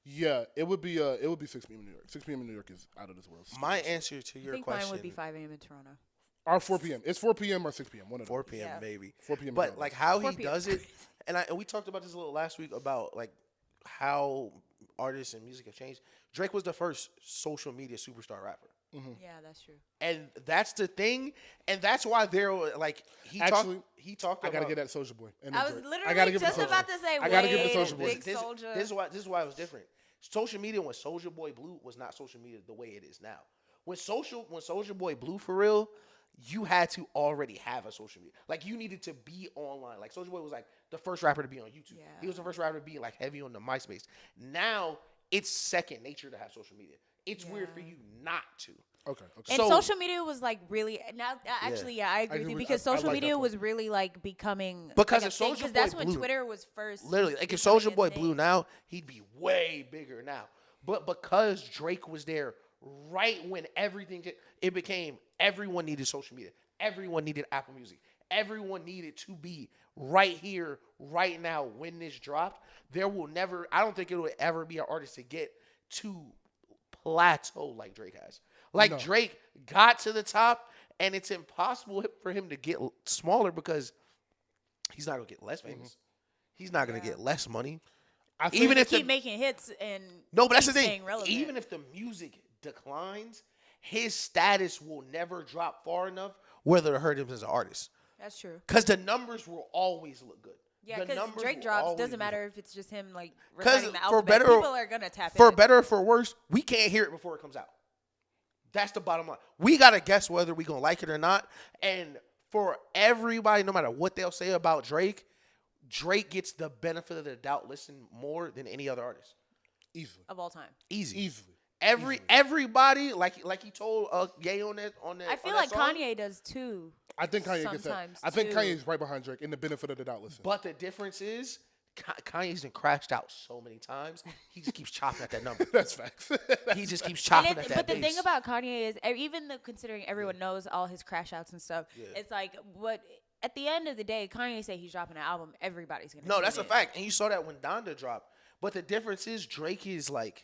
it would be 6 p.m. in New York. 6 p.m. in New York is out of this world. My answer to your question. Mine would be 5 a.m. in Toronto. Or 4 p.m. It's 4 p.m. or 6 p.m. One of them. 4 p.m. maybe. 4 p.m. But like how he does it, and we talked about this a little last week about like how artists and music have changed. Drake was the first social media superstar rapper. Mm-hmm. Yeah, that's true. And that's the thing, and that's why they're like he talked. I gotta get that Soulja Boy. And I was literally just about to say, I gotta give it to Soulja Boy. This is why it was different. Social media when Soulja Boy blew was not social media the way it is now. When Soulja Boy blew for real, you had to already have a social media. Like you needed to be online. Like Soulja Boy was like the first rapper to be on YouTube. Yeah. He was the first rapper to be like heavy on the MySpace. Now it's second nature to have social media. It's weird for you not to. Okay. And social media was like really now. Actually, I agree with you, because social media was really like becoming because like if Soulja Boy that's blew, when Twitter was first. Literally, like if Soulja Boy blew now, he'd be way bigger now. But because Drake was there right when everything it became, everyone needed social media. Everyone needed Apple Music. Everyone needed to be right here, right now when this dropped. I don't think it will ever be an artist to get to plateau like Drake has. Drake got to the top, and it's impossible for him to get smaller because he's not going to get less famous. He's not going to get less money. Even if keep making hits and but that's the thing. Relevant. Even if the music declines, his status will never drop far enough whether to hurt him as an artist. That's true. Because the numbers will always look good. Yeah, because Drake drops, doesn't matter if it's just him like reciting the alphabet. People are gonna tap in. For better or for worse, we can't hear it before it comes out. That's the bottom line. We gotta guess whether we gonna like it or not. And for everybody, no matter what they'll say about Drake, Drake gets the benefit of the doubt listen more than any other artist. Easily. Of all time. Easily. Everybody like he told Ye on that. I feel like Kanye does too. I think Kanye gets that. I think Kanye's right behind Drake in the benefit of the doubt listen. But the difference is Kanye's been crashed out so many times. He just keeps chopping at that number. That's facts. He just keeps chopping at that But the base. thing about Kanye is, even though considering everyone knows all his crash outs and stuff, it's like what. At the end of the day, Kanye say he's dropping an album. Everybody's gonna. No, that's a fact, and you saw that when Donda dropped. But the difference is Drake is like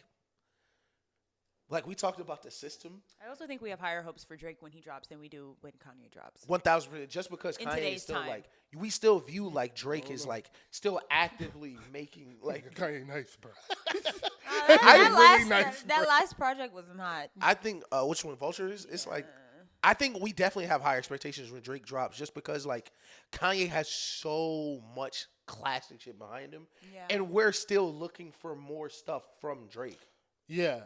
we talked about the system. I also think we have higher hopes for Drake when he drops than we do when Kanye drops. 1,000%. Just because In Kanye today's is still time. like we still view like Drake is like still actively making like. Kanye nice, bro. That last project was not. I think which one Vultures? It's like. I think we definitely have higher expectations when Drake drops, just because like Kanye has so much classic shit behind him, and we're still looking for more stuff from Drake. Yeah,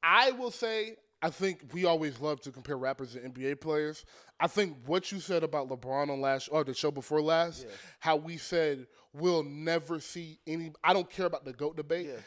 I will say I think we always love to compare rappers to NBA players. I think what you said about LeBron on the show before last, how we said we'll never see any. I don't care about the GOAT debate. Yeah.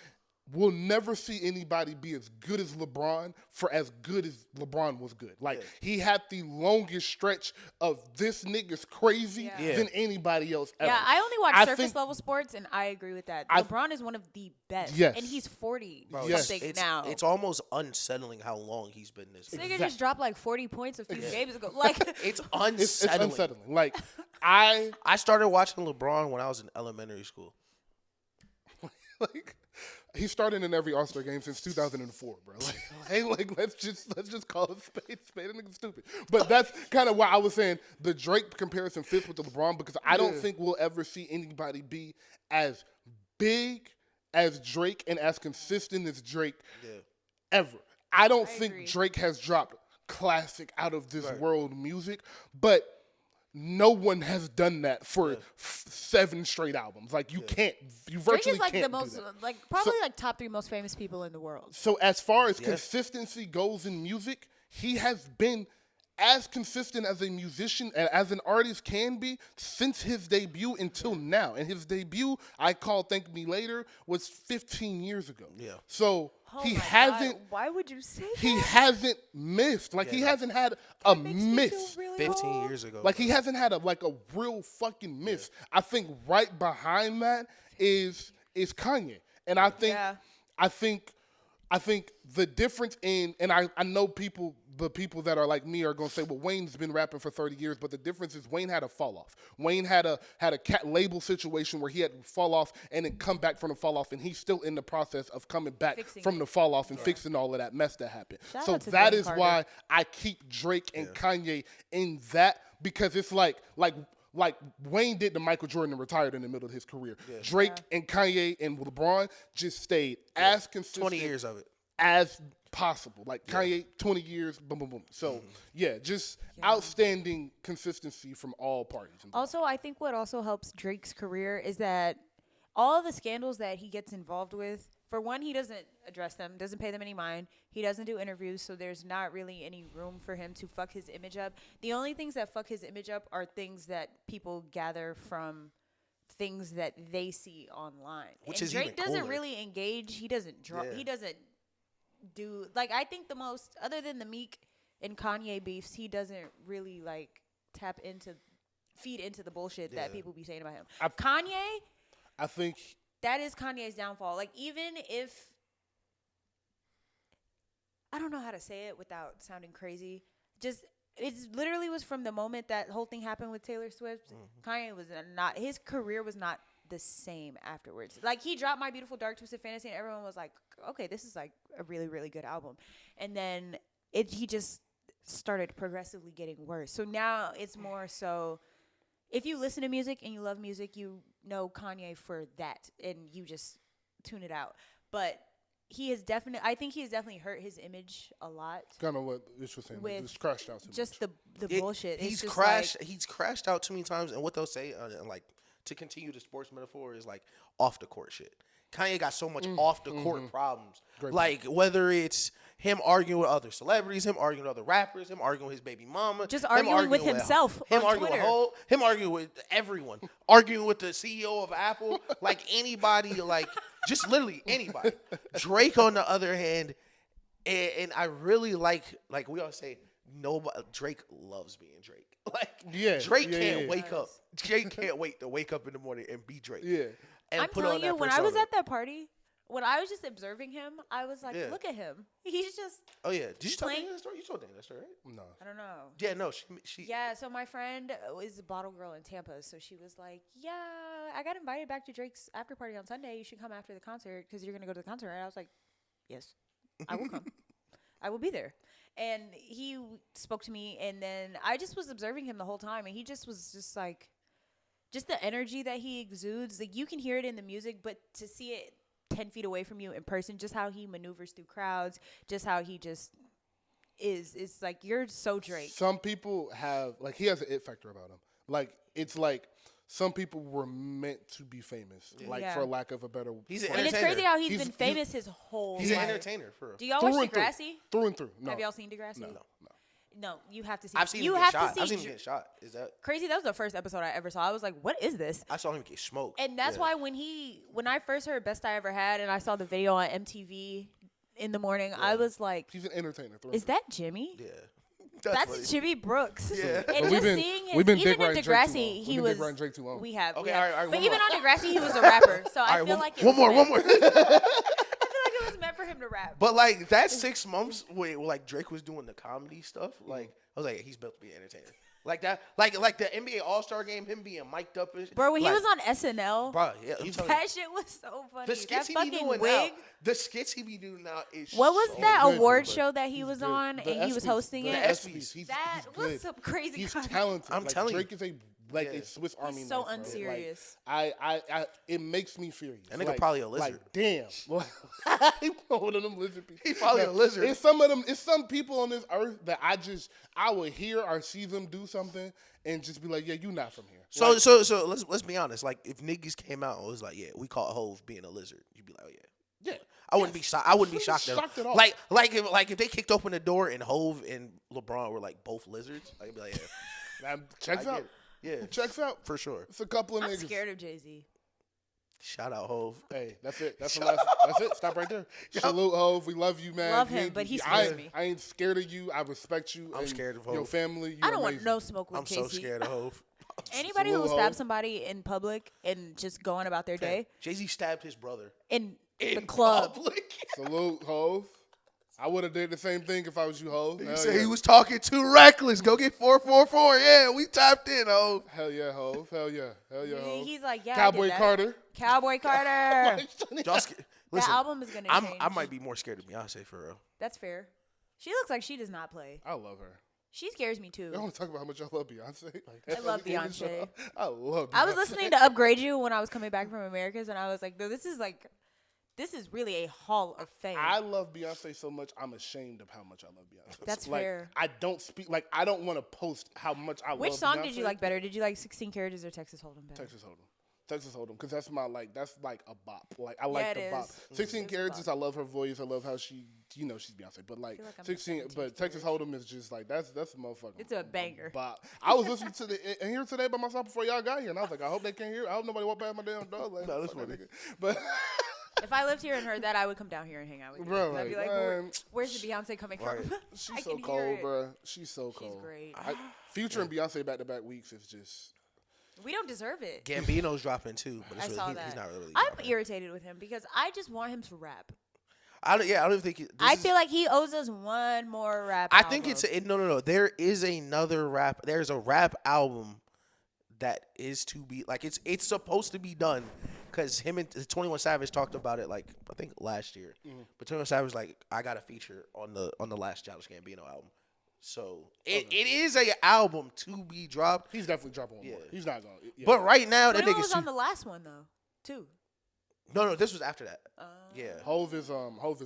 We'll never see anybody be as good as LeBron for as good as LeBron was good. Like, he had the longest stretch of this nigga's crazy than anybody else ever. Yeah, I only watch surface level sports, and I agree with that. LeBron is one of the best. Yes. And he's 40 Something now. It's almost unsettling how long he's been this. This nigga just dropped like 40 points a few games ago. Like it's unsettling. It's unsettling. Like, I started watching LeBron when I was in elementary school. like he started in every All-Star game since 2004, bro. Like let's just call it spade. That nigga's stupid. But that's kind of why I was saying the Drake comparison fits with the LeBron, because I don't think we'll ever see anybody be as big as Drake and as consistent as Drake ever. I don't think Drake has dropped classic out of this world music, but no one has done that for 7 straight albums. Like you can't, you virtually Drake is like can't the most, do that. like probably like top 3 most famous people in the world. So as far as consistency goes in music, he has been as consistent as a musician and as an artist can be since his debut until now. And his debut, I call Thank Me Later, was 15 years ago. Yeah. So he hasn't. God. Why would you say that? He hasn't missed. Like he hasn't had a miss. Really 15 years ago. Like he hasn't had a real fucking miss. I think right behind that is Kanye, and I think the difference in, and I know the people that are like me are gonna say, well, Wayne's been rapping for 30 years, but the difference is Wayne had a fall off. Wayne had a cat label situation where he had to fall off and then come back from the fall off, and he's still in the process of coming back from the fall off and fixing all of that mess that happened. So that is why I keep Drake and Kanye in that, because it's like Wayne did to Michael Jordan and retired in the middle of his career. Yeah. Drake and Kanye and LeBron just stayed as consistent 20 years of it as possible. Like Kanye, 20 years, boom, boom, boom. So just outstanding consistency from all parties. Also, I think what also helps Drake's career is that all of the scandals that he gets involved with, for one, he doesn't address them, doesn't pay them any mind. He doesn't do interviews, so there's not really any room for him to fuck his image up. The only things that fuck his image up are things that people gather from things that they see online. Which and is Drake even doesn't cooler. really engage. He doesn't draw. He doesn't do, like, I think the most, other than the Meek and Kanye beefs, he doesn't really like feed into the bullshit that people be saying about him. Kanye, I think that is Kanye's downfall. Like, even if, I don't know how to say it without sounding crazy, just, it literally was from the moment that whole thing happened with Taylor Swift, Kanye was not, his career was not the same afterwards. Like, he dropped My Beautiful Dark Twisted Fantasy and everyone was like, okay, this is like a really, really good album. And then he just started progressively getting worse. So now it's more so, if you listen to music and you love music, you know Kanye for that and you just tune it out. But I think he has definitely hurt his image a lot. Kind of what this was saying. It's crashed out too just much. the bullshit. He's crashed. He's crashed out too many times, and what they'll say, like, to continue the sports metaphor, is like off the court shit. Kanye got so much off the court problems. Great like whether it's him arguing with other celebrities, him arguing with other rappers, him arguing with his baby mama, Just arguing with himself him on arguing Twitter. him arguing with everyone, arguing with the CEO of Apple, like anybody, like just literally anybody. Drake, on the other hand, and I really like we always say, nobody. Drake loves being Drake. Like Drake can't wake up. Drake can't wait to wake up in the morning and be Drake. Yeah. And I'm put telling on that you, when I was persona. at that party, when I was just observing him, I was like, Yeah. look at him. He's just Oh yeah, did you tell playing- Dana that story? You told Dana that story, right? No. I don't know. Yeah, no, she. Yeah, so my friend is a bottle girl in Tampa, so she was like, "Yeah, I got invited back to Drake's after party on Sunday. You should come after the concert because you're gonna go to the concert." And I was like, "Yes, I will come. I will be there." And he spoke to me, and then I just was observing him the whole time, and he just was just like, just the energy that he exudes. Like you can hear it in the music, but to see it 10 feet away from you in person, just how he maneuvers through crowds, just how he just is. It's like you're so Drake. Some people have, like, he has an it factor about him. Like, it's like some people were meant to be famous, like, Yeah. for lack of a better He's an phrase. And it's entertainer. crazy how he's He's- been famous his whole He's life. an entertainer for real. Do y'all Through watch and through. Degrassi? Through and through. No. Have y'all seen Degrassi? No. No, you have to see. I've seen you him have get shot. to see. I've seen him get shot. Is that? Crazy. That was the first episode I ever saw. I was like, "What is this?" I saw him get smoked. And that's Yeah. why when I first heard "Best I Ever Had" and I saw the video on MTV in the morning, I was like, He's an entertainer. Through "Is and through. that Jimmy? Yeah. That's funny. Jimmy Brooks." Yeah. And But just we've been- seeing him, we've been even dick in riding Drake too long. Degrassi, We've he been was. dick riding Drake too long. We have. Okay, we have. all right, But one even more. on Degrassi, he was a rapper, so I feel like it one more. it was meant for him to rap. But like that 6 months where like Drake was doing the comedy stuff, like I was like, he's built to be an entertainer. Like that, like the NBA All-Star game, him being mic'd up. And Bro, when he like, was on SNL, bro, yeah, I'm telling you, that shit was so funny. the skits that he be fucking doing wig. now, the skits he be doing now is. What was so that good, award but show that he he's was good. on The and he was ESPYs, hosting the it? ESPYs. He's That was good. some crazy. He's content. talented. I'm like, telling Drake you. is a Yeah. Swiss Army so knife, bro. unserious. Like, I it makes me furious. That nigga like, probably a lizard. Like, damn. He one of them lizard people. He probably a lizard. It's some of them. It's some people on this earth that I would hear or see them do something and just be like, yeah, you not from here. So Like, so let's be honest. Like if niggas came out and was like, yeah, we caught Hove being a lizard, you'd be like, oh yeah. yeah. I wouldn't be shocked. I wouldn't be Wouldn't shocked be at all. shocked at all. Like if they kicked open the door and Hove and LeBron were like both lizards, I'd be like, yeah, That checks I out. get it. Yeah, Checks out. for sure. It's a couple of I'm niggas. scared of Jay-Z. Shout out Hove. Hey, that's it. That's the last. That's it. Stop right there. Salute, Hove. We love you, man. Love You him, ain't- but he I scares me. I ain't scared of you. I respect you. I'm and scared of your Hove. family. You're I don't want amazing. no smoke with I'm Casey. so scared of Hove. Anybody who will Salute, stab Hov. somebody in public and just go on about their day Jay-Z stabbed his brother in the in club. public. Salute, Hove. I would have did the same thing if I was you, Hove. He Hell said yeah. he was talking too reckless. Go get 444. Yeah, we tapped in, Hove. Hell yeah, Hove. Hell yeah. Hell yeah, Hove. He's like, yeah, I Cowboy did that. Carter. Cowboy Carter. Y'all sca- Listen, That album is gonna change. I might be more scared of Beyonce for real. That's fair. She looks like she does not play. I love her. She scares me too. I want to talk about how much I love Beyonce. I love Beyonce. I love Beyonce. I was listening to Upgrade You when I was coming back from Americas, and I was like, no, this is really a hall of fame. I love Beyonce so much, I'm ashamed of how much I love Beyonce. That's like, fair. I don't speak, like, I don't want to post how much I Which love song Beyonce. did you like better? Did you like 16 Carriages or Texas Hold'em better? Texas Hold'em. Texas Hold'em, because that's like a bop. Like, I like it the bop. is. 16 It's a Carriages, bop. I love her voice. I love how she, she's Beyonce. But like, feel like I'm 16, 17 but Texas Hold'em is just like, that's a motherfucker. It's a banger. Bop. I was listening to in here today by myself before y'all got here, and I was like, I hope they can't hear. I hope nobody walked past my damn dog. Like, No, that's fuck that funny. nigga. But If I lived here and heard that, I would come down here and hang out with you. Bro, I'd be like, like, man, where's the Beyonce coming Right. from? I she's so can hear cold, it. bro. She's so cold. great. Future and Beyonce back-to-back weeks is just. We don't deserve it. Gambino's dropping too, but I it's saw really, that. he's not really. I'm dropping. irritated with him because I just want him to rap. I don't even think. I feel like he owes us one more rap. I think album. no. There is another rap. There's a rap album that is to be like it's supposed to be done because him and 21 Savage talked about it like I think last year. But 21 Savage like I got a feature on the last Childish Gambino album. So it is a album to be dropped. He's definitely dropping one Yeah. more. He's not going to. Yeah. But right now that 21 nigga's was on the last one though, too. no. This was after that. Yeah. Hove is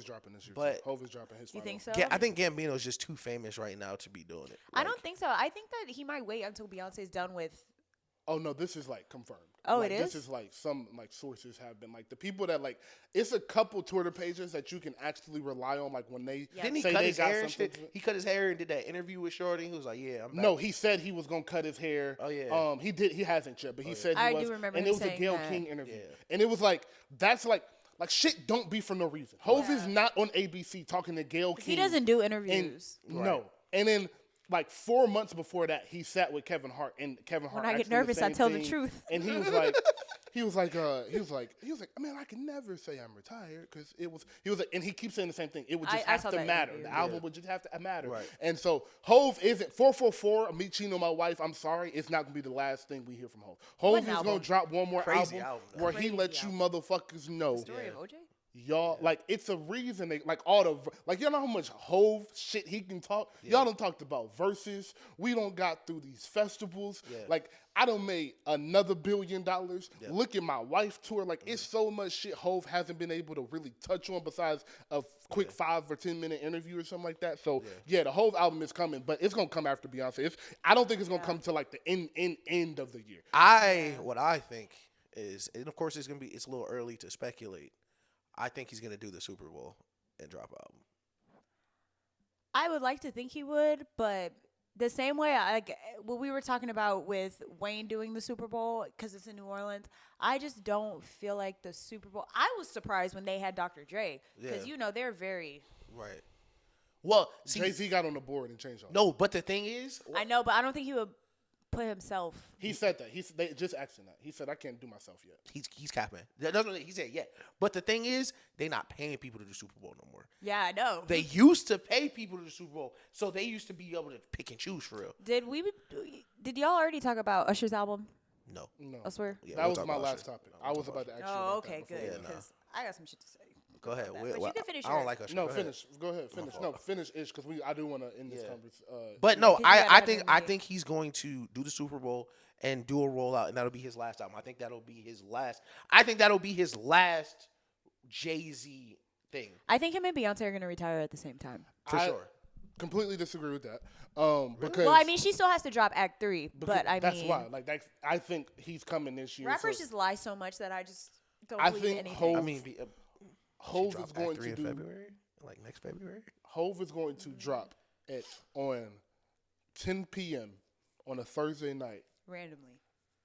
dropping this year. But- too. Hove is dropping his You final. think so? I think Gambino's just too famous right now to be doing it. I Like, don't think so. I think that he might wait until Beyonce's done with Oh no, this is like confirmed. Oh, like, it This is? is like some like sources have been like the people that like. It's a couple Twitter pages that you can actually rely on. Like when they Yeah. Didn't he say cut they his got hair and something. shit? He cut his hair and did that interview with Shorty. He was like, "Yeah, I'm back." No, he said he was gonna cut his hair. Oh, yeah. He did. He hasn't yet, but he said he I was. do remember and him it was a saying Gayle that. King interview, Yeah. and it was like that's like shit. Don't be for no reason. Hov is not on ABC talking to Gayle King. He doesn't do and, interviews. No, and then. Like 4 months before that, he sat with Kevin Hart, and Kevin Hart. When I get asked him nervous, I same tell the thing, truth. And he was like, man, I can never say I'm retired because he was like, and he keeps saying the same thing. It would just I have saw to that matter. interview. The album would just have to matter. Right. And so Hov isn't 444. Me cheating on my wife. I'm sorry. It's not gonna be the last thing we hear from Hov. Hov What is album? gonna drop one more Crazy album album, though. where he Crazy lets you motherfuckers know. Story of OJ? Y'all like it's a reason they like all the like y'all know how much Hov shit he can talk. Y'all done talked about verses. We don't got through these festivals. Yeah. Like I done made another $1 billion. Look at my wife tour. Like it's so much shit Hov hasn't been able to really touch on besides a quick 5 or 10 minute interview or something like that. So the Hov album is coming, but it's gonna come after Beyonce. I don't think it's gonna come to like the end of the year. What I think is, and of course it's a little early to speculate. I think he's gonna do the Super Bowl and drop an album. I would like to think he would, but the same way what we were talking about with Wayne doing the Super Bowl because it's in New Orleans, I just don't feel like the Super Bowl. I was surprised when they had Dr. Dre because they're very Right. Well, see, Jay-Z got on the board and changed all. no, but the thing is, I know, but I don't think he would put himself. He said that. They just asked him that. He said I can't do myself yet. he's capping. That's what he said. Yeah, but the thing is, they not paying people to do Super Bowl no more. Yeah, I know. They used to pay people to do Super Bowl, so they used to be able to pick and choose for real. Did y'all already talk about Usher's album? No. I swear. Yeah, That we'll was talk my about last shit. topic. No, I we'll was talk about to about ask you. Oh, about okay, that good. before. Because I got some shit to say. Go ahead. But you can finish I don't your- like Usher. No, Go ahead. finish. Go ahead. Finish. No, finish ish because I do want to end this conversation. But no, Because you gotta I have think it I ready. think he's going to do the Super Bowl and do a rollout, and that'll be his last album. I think that'll be his last. I think that'll be his last Jay-Z thing I think him and Beyonce are going to retire at the same time. for I sure. completely disagree with that. Because Well, I mean, she still has to drop Act 3, but I that's mean, why. Like I think he's coming this year. rappers so just lie so much that I just don't I believe think anything. Hov- I mean, Hov drop is going Act 3 to in do. February, like next February. Hov is going to drop it on 10 p.m. on a Thursday night. randomly.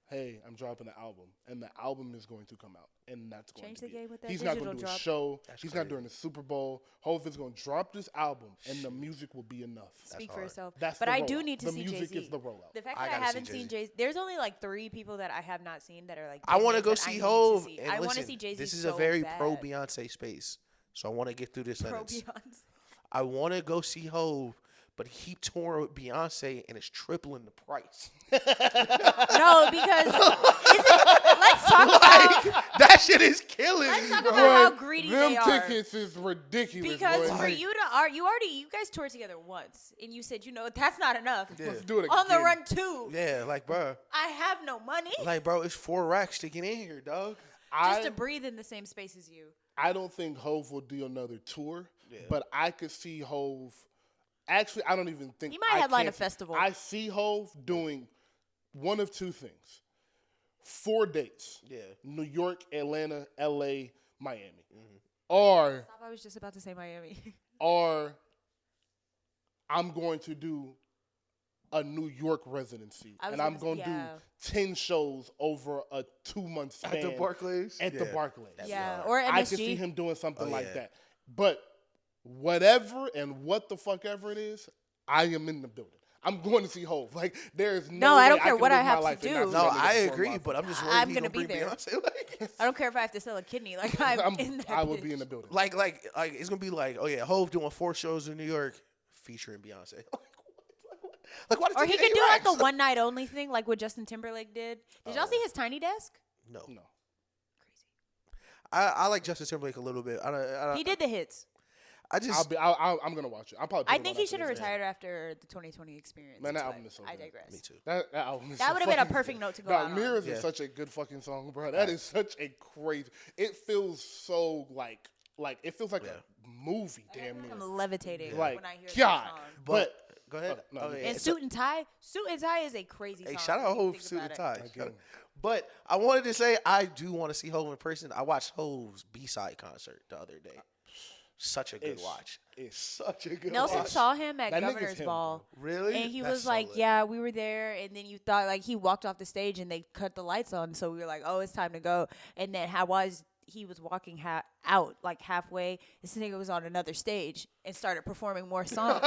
Hey, I'm dropping an album, and the album is going to come out, and that's going Change to the be game it. with that He's not digital going to do a drop. show. That's He's not crazy. doing the Super Bowl. Hov is going to drop this album, and the music will be enough. Speak for hard. yourself. That's but the I do rollout. need to the see music Jay-Z. is the rollout. The fact I that I gotta see haven't seen Jay-Z. Jay, there's only like 3 people that I have not seen that are like. I big want to names go that see need to Hov. see. And I want to listen, see Jay-Z. this is so a very bad. pro Beyonce space, so I want to get through this Pro sentence. Beyonce. I want to go see Hov, but he touring with Beyonce and it's tripling the price. No, because let's talk about That shit is killing let's me, talk bro. about how greedy Them they are. tickets is ridiculous. Because boy. for you to you guys toured together once, and you said, that's not enough. Yeah. Let's do it On the again. run 2, Yeah, like, bro. I have no money Like, bro, it's 4 racks to get in here, dog. just to breathe in the same space as you. I don't think Hov will do another tour, Yeah. but I could see Hov. Actually, I don't even think He might I headline can't a festival. I see Hov doing one of 2 things: 4 dates. Yeah. New York, Atlanta, L.A., Miami, Mm-hmm. or Stop, I was just about to say Miami. I'm going to do a New York residency, I was and I'm gonna going s- to yeah. do 10 shows over a 2-month span At the Barclays? At the Barclays. Yeah, or MSG. I can see him doing something Oh, like yeah. that. But whatever and what the fuck ever it is, I am in the building. I'm going to see Hov. Like, there is no I way don't care can what live I my have to life and do. not see No, that nigga I perform agree, live. but I'm just I'm worried he's gonna gonna be bring there. Beyonce. Like, I don't care if I have to sell a kidney. Like I'm in that I will bitch. be in the building. like it's gonna be like, oh yeah, Hov doing 4 shows in New York featuring Beyonce. Like, why did Or you he get could do like A-Racks? the one night only thing, like what Justin Timberlake did. Did y'all see his tiny desk? No, No. I like Justin Timberlake a little bit. I don't. He did the hits. I just. I'm gonna watch it. I'll probably. I think he should have retired after the 2020 experience. Man, that but album is so I good. digress. Me too. That album is That so would have been a fucking perfect good. note to go No, out on. Mirrors Yeah. is such a good fucking song, bro. That is such a crazy. It feels so like it feels like a movie, damn near. I'm levitating Like when I hear God, that song. but Go ahead. No, yeah. And Suit and Tie is a crazy song. Hey, shout out when you Hove, think Suit and about it. Tie. But I wanted to say I do want to see Hove in person. I watched Hove's B-side concert the other day. Such a good watch. It's such a good Nelson watch. saw him at That nigga's Governor's him, Ball. Really? And he That's was so like, lit. yeah, we were there. And then you thought, like, he walked off the stage and they cut the lights on. So we were like, oh, it's time to go. And then he was walking out, like, halfway. This nigga was on another stage and started performing more songs.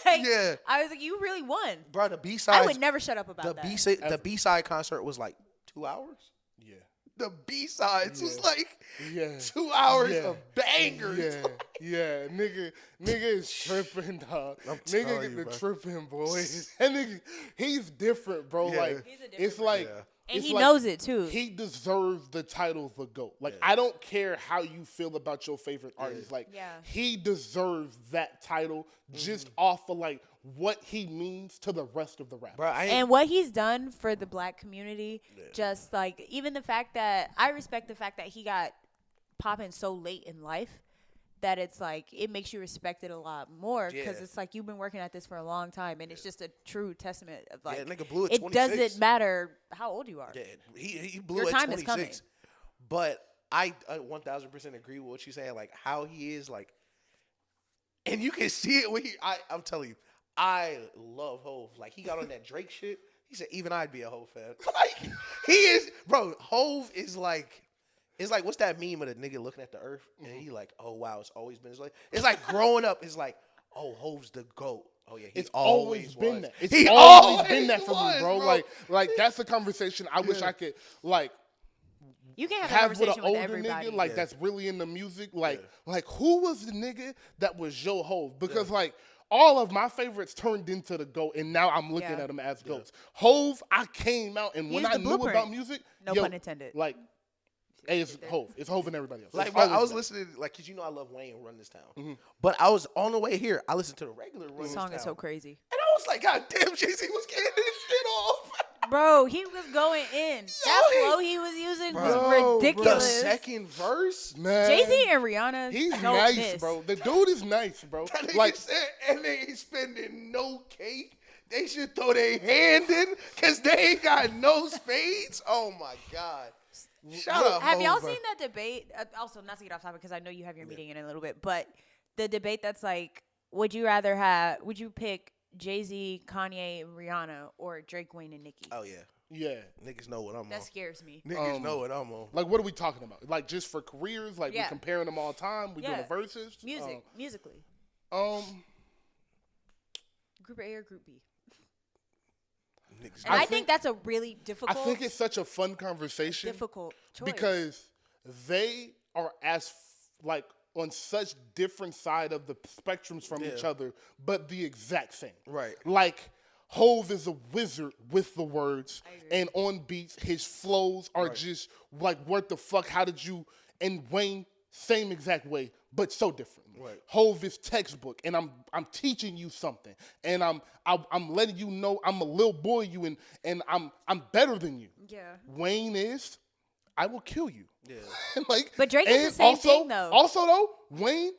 Yeah. I was like, you really won. Bro, the B-side. I would never shut up about that. The B-side concert was like 2 hours. Yeah. The B-sides was like Yeah. 2 hours Yeah. of bangers. Yeah. Nigga is tripping, dog. I'm Nigga telling get you, the bro. tripping, boy. That nigga, he's different, bro. Yeah. Like, He's a different it's like. Yeah. And it's he like knows it, too. He deserves the title of the GOAT. Like, I don't care how you feel about your favorite artist. Like, he deserves that title just off of, like, what he means to the rest of the rap. Bro, And what he's done for the black community, just like even the fact that I respect the fact that he got popping so late in life that it's like it makes you respect it a lot more because it's like you've been working at this for a long time and it's just a true testament of like nigga blew at it 26. doesn't matter how old you are. Yeah, he blew Your at time is 26. coming. But I 1000% agree with what you're saying. Like how he is like, and you can see it when I'm telling you, I love Hove. Like he got on that Drake shit. He said even I'd be a Hove fan. Like he is, bro. Hove is like. It's like, what's that meme of the nigga looking at the earth? And he like, oh, wow, it's always been this way. It's like growing up, it's like, oh, Hove's the GOAT. Oh, yeah, It's always been was. that. It's He always been that for was, me, bro. Like that's a conversation I wish I could, like, You can't have a have with an conversation with older everybody. nigga, like, that's really into music. Like who was the nigga that was your Hove? Because, like, all of my favorites turned into the GOAT, and now I'm looking at them as GOATs. Hove, I came out, and when He's I the knew blueprint. about music, No pun intended. Like, hey, it's Hove. It's Hove and everybody else. Like, It's bro, I always was that. listening, like, because you know I love Wayne Run This Town. But I was on the way here. I listened to the regular Run The This song Town. is so crazy. And I was like, God damn, Jay-Z was getting this shit off. Bro, he was going in. That flow he was using was The ridiculous. second verse, Man, Jay-Z and Rihanna. he's don't nice, miss. bro. The dude is nice, bro. that nigga Like, said, and they ain't spending no cake. They should throw their hand in because they ain't got no spades. Oh, my God. Shout out Have y'all Hov, bro. seen that debate? Also, not to get off topic because I know you have your meeting in a little bit, but the debate that's like, would you pick Jay-Z, Kanye, and Rihanna, or Drake, Wayne, and Nicki? Oh, yeah. yeah. Niggas know what I'm That on. scares me. Niggas know what I'm on. Like, what are we talking about? Like, just for careers? Like, Yeah. we're comparing them all the time? We doing the verses? Musically. Group A or Group B? Niggas And I think that's a really difficult. I think it's such a fun conversation. difficult choice Because they are like on such different side of the spectrums from each other, but the exact same. Right. Like Hove is a wizard with the words, and on beats, his flows are just like, what the fuck? How did you? And Wayne, same exact way, but so different. Right. Hove is textbook, and I'm teaching you something, and I'm letting you know I'm a little boy you, and I'm better than you. Yeah. Wayne is, I will kill you. Yeah. Like, But Drake is and the same thing, though. Also, though, Wayne,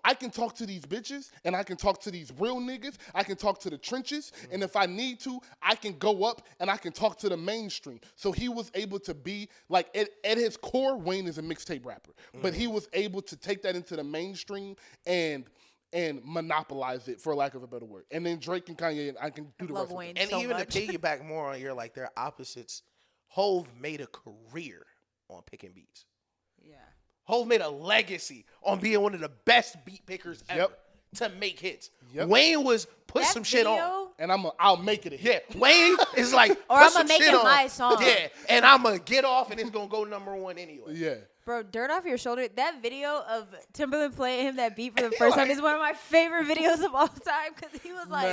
I can talk to these bitches, and I can talk to these real niggas. I can talk to the trenches, and if I need to, I can go up and I can talk to the mainstream. So he was able to be, like, at his core, Wayne is a mixtape rapper. But he was able to take that into the mainstream and monopolize it, for lack of a better word. And then Drake and Kanye, I can do the Love rest of Wayne it. And so even much. to piggyback more on your, like, their opposites, Hove made a career on picking beats. Yeah. Hove made a legacy on being one of the best beat pickers ever to make hits. Yep. Wayne was put That some shit on. video- And I'll make it a hit. Yeah, Wayne is like, Or put I'ma some make shit it on. my song. Yeah, and I'm going to get off and it's going to go #1 anyway. Yeah. Bro, Dirt Off Your Shoulder, that video of Timberland playing him that beat for the first time is one of my favorite videos of all time because he was like,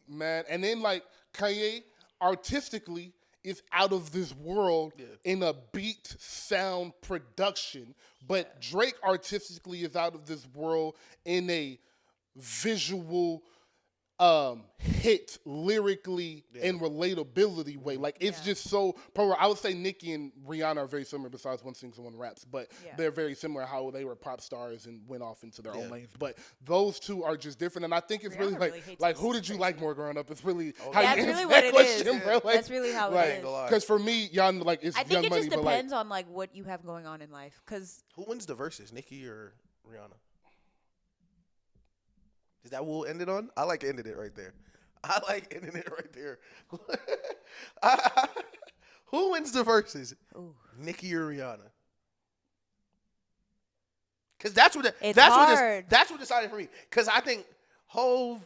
Man. And then, like, Kanye, artistically, is out of this world in a beat sound production. But Drake artistically is out of this world in a visual hit lyrically and relatability way. Like it's just so pro. I would say Nicki and Rihanna are very similar besides one sings and one raps, but they're very similar how they were pop stars and went off into their own lanes. But those two are just different, and I think it's Rihanna really like who did you like more growing up? It's really how that's you really answer what that it question, is. bro. Like, That's really how it is. Because for me, y'all like it's I think Young it Money, just but like, depends on like what you have going on in life. Because Who wins the verses, Nicki or Rihanna? Is that what we'll end it on? I like ending it right there. Who wins the verses? Nicki or Rihanna? Because that's what decided for me. Because I think Hove,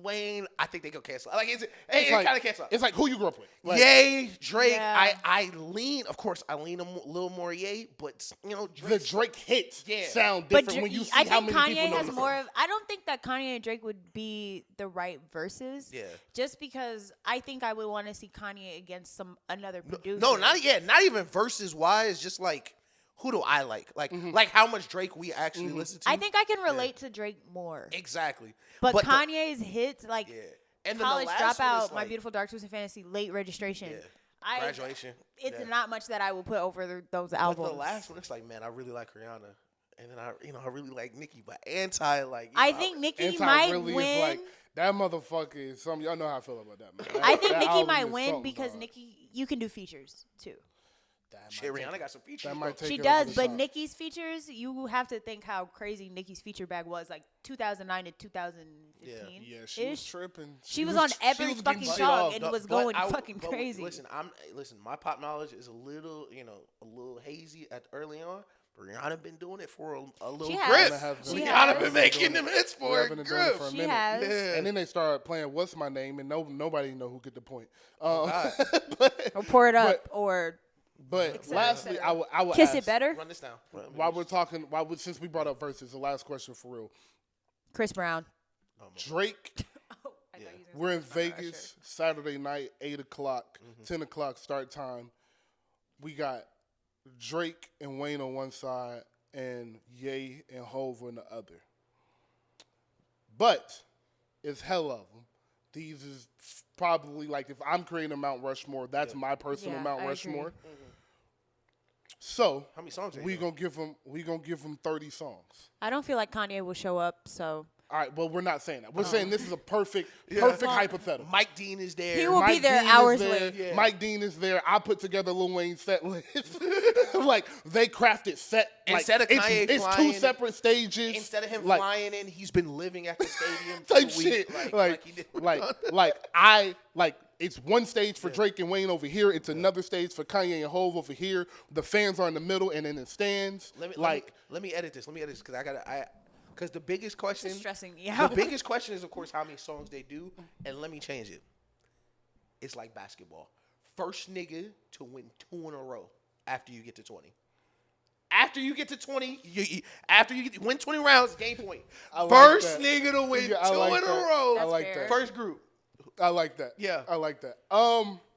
Wayne, I think they go cancel. Like it's kind of cancel. It's like who you grew up with. Like, Ye, Drake. Yeah. I lean a little more Ye, but the Drake hits sound But different when you see I how think many Kanye people know has the more songs. of. I don't think that Kanye and Drake would be the right verses. Yeah. Just because I think I would want to see Kanye against another producer. No, not even verses wise. Just like who do I like? Like how much Drake we actually listen to. I think I can relate to Drake more. Exactly. But Kanye's hits like and then College the last one Dropout, is My like, Beautiful Dark Twisted Fantasy, Late Registration. Graduation. It's not much that I will put over those albums. But the last one, it's like, man, I really like Rihanna, and then I really like Nicki, but Anti like. I think Nicki Anti might really win. Is like, that motherfucker is something. Y'all know how I feel about that, man. I think that Nicki album might is win something, because dog. Nicki, you can do features too. Shit, Rihanna got some features. That might take She it does, over the but top. Nicki's features, you have to think how crazy Nicki's feature bag was, like 2009 to 2015. Yeah, she was tripping. She was on every she was fucking getting shit song off. and was going fucking crazy. Listen, my pop knowledge is a little hazy at early on. But Rihanna been doing it for a little She grip. has. She Rihanna has. been making them hits for Been a doing it grip. for a She minute. has. Yeah. And then they started playing "What's My Name" and nobody know who get the point. God. Or Pour It Up or But lastly, I would Kiss ask, It Better. Run this down. While we're talking, since we brought up verses, the last question for real. Chris Brown. Drake, Oh, I thought you was gonna we're say in Chris Brown, Vegas Saturday night, 8 o'clock, 10 o'clock start time. We got Drake and Wayne on one side and Ye and Hov on the other. But it's hell of them. These is probably like if I'm creating a Mount Rushmore, that's my personal Yeah, Mount I Rushmore. agree. So How many songs? we gonna give them 30 songs. I don't feel like Kanye will show up, so All right, well, we're not saying that. We're saying this is a perfect hypothetical. Mike Dean is there. He will be Mike there Dean is hours there. late. Yeah. Mike Dean is there. I put together Lil Wayne's set list. Like, they crafted set. Instead like, of Kanye it's flying- two separate stages. Instead of him like, flying in, he's been living at the stadium for type a week, shit. like he did. It's one stage for Drake and Wayne over here. It's another stage for Kanye and Hov over here. The fans are in the middle and in the stands. Let me edit this because because the biggest question it's stressing me the out. biggest question is of course how many songs they do, and let me change it. It's like basketball. First nigga to win 2 in a row after you get to 20. After you get to 20, after you win 20 rounds, game point. I like First that. nigga to win Yeah, I 2 like in that. a row. I like fair. that. First group. I like that. Yeah. I like that.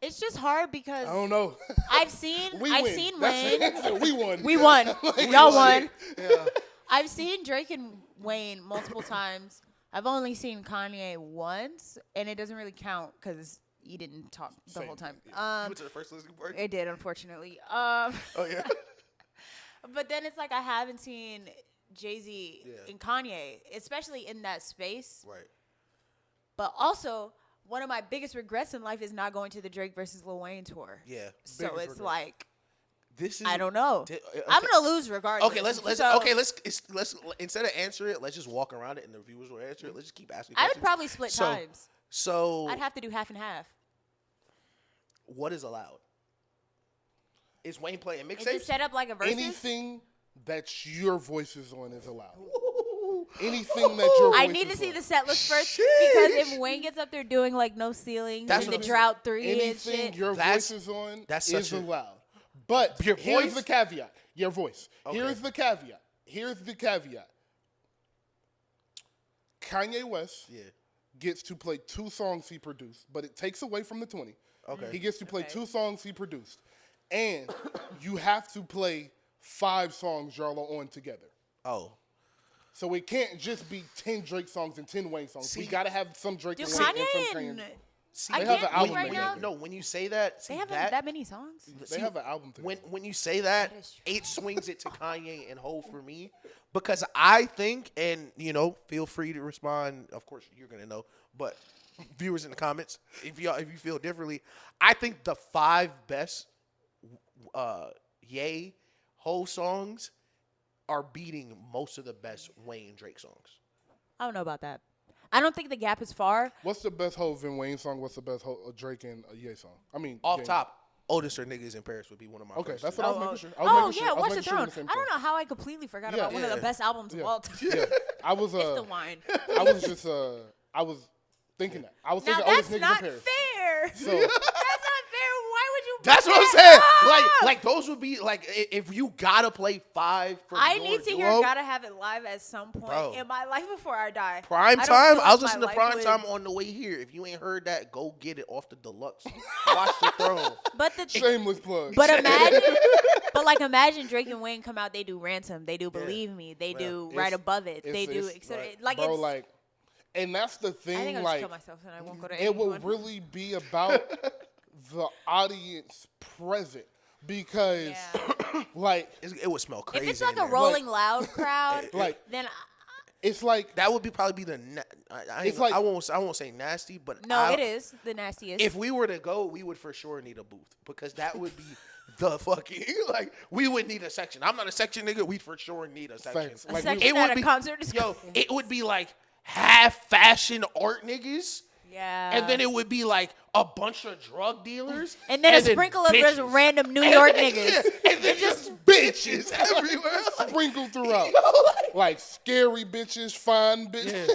It's just hard because I don't know. I've seen Win. Wayne. That's it. We won. We won. Like, Y'all won. Yeah. I've seen Drake and Wayne multiple times. I've only seen Kanye once, and it doesn't really count because he didn't talk the Same. whole time. You went to the first listening party? It did, unfortunately. Oh yeah. But then it's like I haven't seen Jay-Z and Kanye, especially in that space. Right. But also, one of my biggest regrets in life is not going to the Drake versus Lil Wayne tour. Yeah. So Biggest it's regret. like, This is I don't know. Okay. I'm gonna lose regardless. Okay, let's instead of answer it, let's just walk around it and the viewers will answer it. Let's just keep asking I questions. would probably split times. So I'd have to do half and half. what is allowed? Is Wayne playing Is it mixtapes? set up like a versus? Anything that your voice is on is allowed. Anything that your voice I need to is see on. the set list first Sheesh. because if Wayne gets up there doing like no ceilings That's and what the I'm drought 3 and Anything shit, your That's- voice is on that's is such a- allowed. But Your here's voice? the caveat. Your voice. Okay. Here's the caveat. Here's the caveat. Kanye West gets to play 2 songs he produced, but it takes away from the 20. Okay. He gets to play Okay. 2 songs he produced. And you have to play 5 songs y'all are on together. Oh. So it can't just be 10 Drake songs and 10 Wayne songs. We gotta have some Drake Dude, and Wayne Kanye and some Kanye. and See, I have can't an album think right now. together. No, when you say that, They see, haven't that many songs. They have an album together. when you say that, That is true. it swings it to Kanye and Hov for me, because I think, and feel free to respond. Of course, you're gonna know, but viewers in the comments, if you feel differently, I think the 5 best Ye Hov songs are beating most of the best Wayne and Drake songs. I don't know about that. I don't think the gap is far. What's the best Hov and Wayne song? What's the best Drake and Ye song? I mean, Off Ye. top, Oldest or Niggas in Paris would be one of my Okay, first. that's what I was making sure. I was Oh making sure. yeah, I was Watch the making sure we're Throne. the same I don't thing. know how I completely forgot Yeah, about one of the yeah. best albums of all time. Yeah, I was. It's the wine. I was just. I was thinking that. I was Now thinking. that's Niggas in not Paris. fair. So That's not fair. Why would you? That's put what I'm that saying. up? Like those would be like if you gotta play 5 for I your need to hear duo, Gotta Have It live at some point Bro. in my life before I die. Prime I don't time. feel I was like listening my to Prime life would- Time on the way here. If you ain't heard that, go get it off the deluxe. Watch the Throne. But the shameless plug. But imagine Drake and Wayne come out. They do Ransom. They do Believe Me. They do It's- Right Above It. it's- They do it's etc. like, Like bro, it's. like, and that's the I thing. think I'll just Like, kill myself and I won't go to it will anyone. really be about the audience present because, Yeah. like, It would smell crazy. If it's like in a there. Rolling Loud crowd, like then it's like that would be probably be the. It's like- I won't say nasty, but no, it is the nastiest. If we were to go, we would for sure need a booth because that would be the fucking like we would need a section. I'm not a section nigga. We for sure need a section. Facts. a like, section it at would a be- concert is Yo, it would be like half fashion art niggas. yeah. And then it would be like a bunch of drug dealers. And then a sprinkle of just bitches. random New York Yeah, niggas. and then just bitches everywhere. Like, sprinkled throughout. yo, Like scary bitches, fine bitches.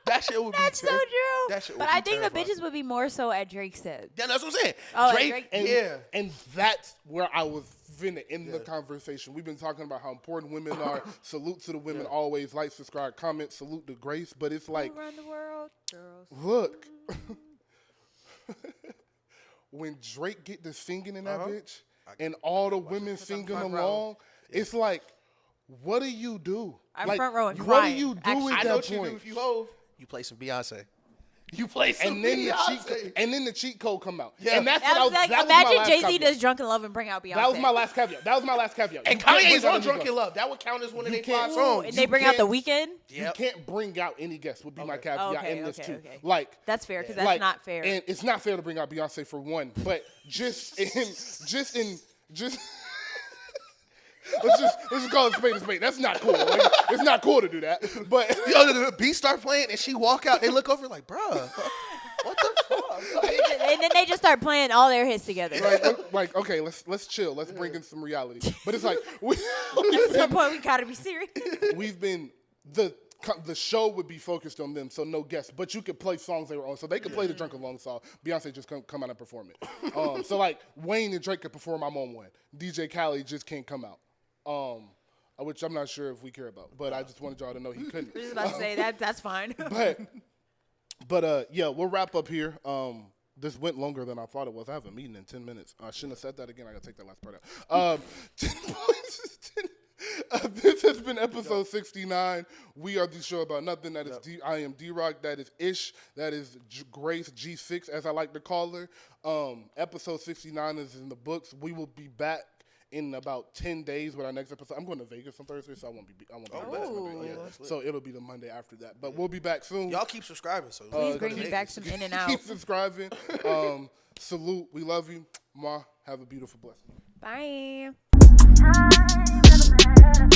that shit would That's be so ter- true. That shit would But be I think terrifying. the bitches would be more so at Drake's head. Yeah, that's what I'm saying. Oh, Drake, And, yeah. and that's where I was finna end the conversation. We've been talking about how important women are. Salute to the women always. Like, subscribe, comment. Salute to Grace. But it's like, Around the world, girls. look. When Drake get to singing in that bitch and all the women singing front along, it's like, what do you do? I'm like, front row and what crying, do you do actually. at I know that what you do point? if you Hov. You play some Beyonce. You play some And then Beyonce. the cheat code come out. Yeah. And that's what I I was was, like, that was my imagine last Jay Z caveat. does Drunken Love and bring out Beyonce. That was my last caveat. And You can't bring Kanye's out on any Drunken guests. Love. That would count as one of You their can't- 5 Ooh, songs. and they bring out The Weeknd. You Yep. can't bring out any guests would be my caveat Okay, in this okay, too. okay. Like That's fair because that's like, not fair. And it's not fair to bring out Beyonce for one, but just let's just call it spade a spade. That's not cool. Like, it's not cool to do that. But Yo, the beat start playing and she walk out. They look over like, bruh, what the fuck? And then they just start playing all their hits together. like okay, let's chill. Let's bring in some reality. But it's like At some point, we gotta be serious. we've been the show would be focused on them, so no guests. But you could play songs they were on, so they could play the Drunk Along song. Beyonce just come out and perform it. So like Wayne and Drake could perform "I'm on One." DJ Khaled just can't come out, which I'm not sure if we care about. But I just wanted y'all to know he couldn't. I was just about to say that's fine. But yeah, we'll wrap up here. This went longer than I thought it was. I have a meeting in 10 minutes. I shouldn't have said that again. I gotta take that last part out. 10 points. This has been episode 69. We are the show about nothing. That is I am D-Rock. That is Ish. That is Grace G6, as I like to call her. Episode 69 is in the books. We will be back in about 10 days with our next episode. I'm going to Vegas on Thursday, so I won't be back. So it'll be the Monday after that. But we'll be back soon. Y'all keep subscribing. So Please bring me back some In and Out. Keep subscribing. Salute. We love you. Ma, have a beautiful blessing. Bye. Time,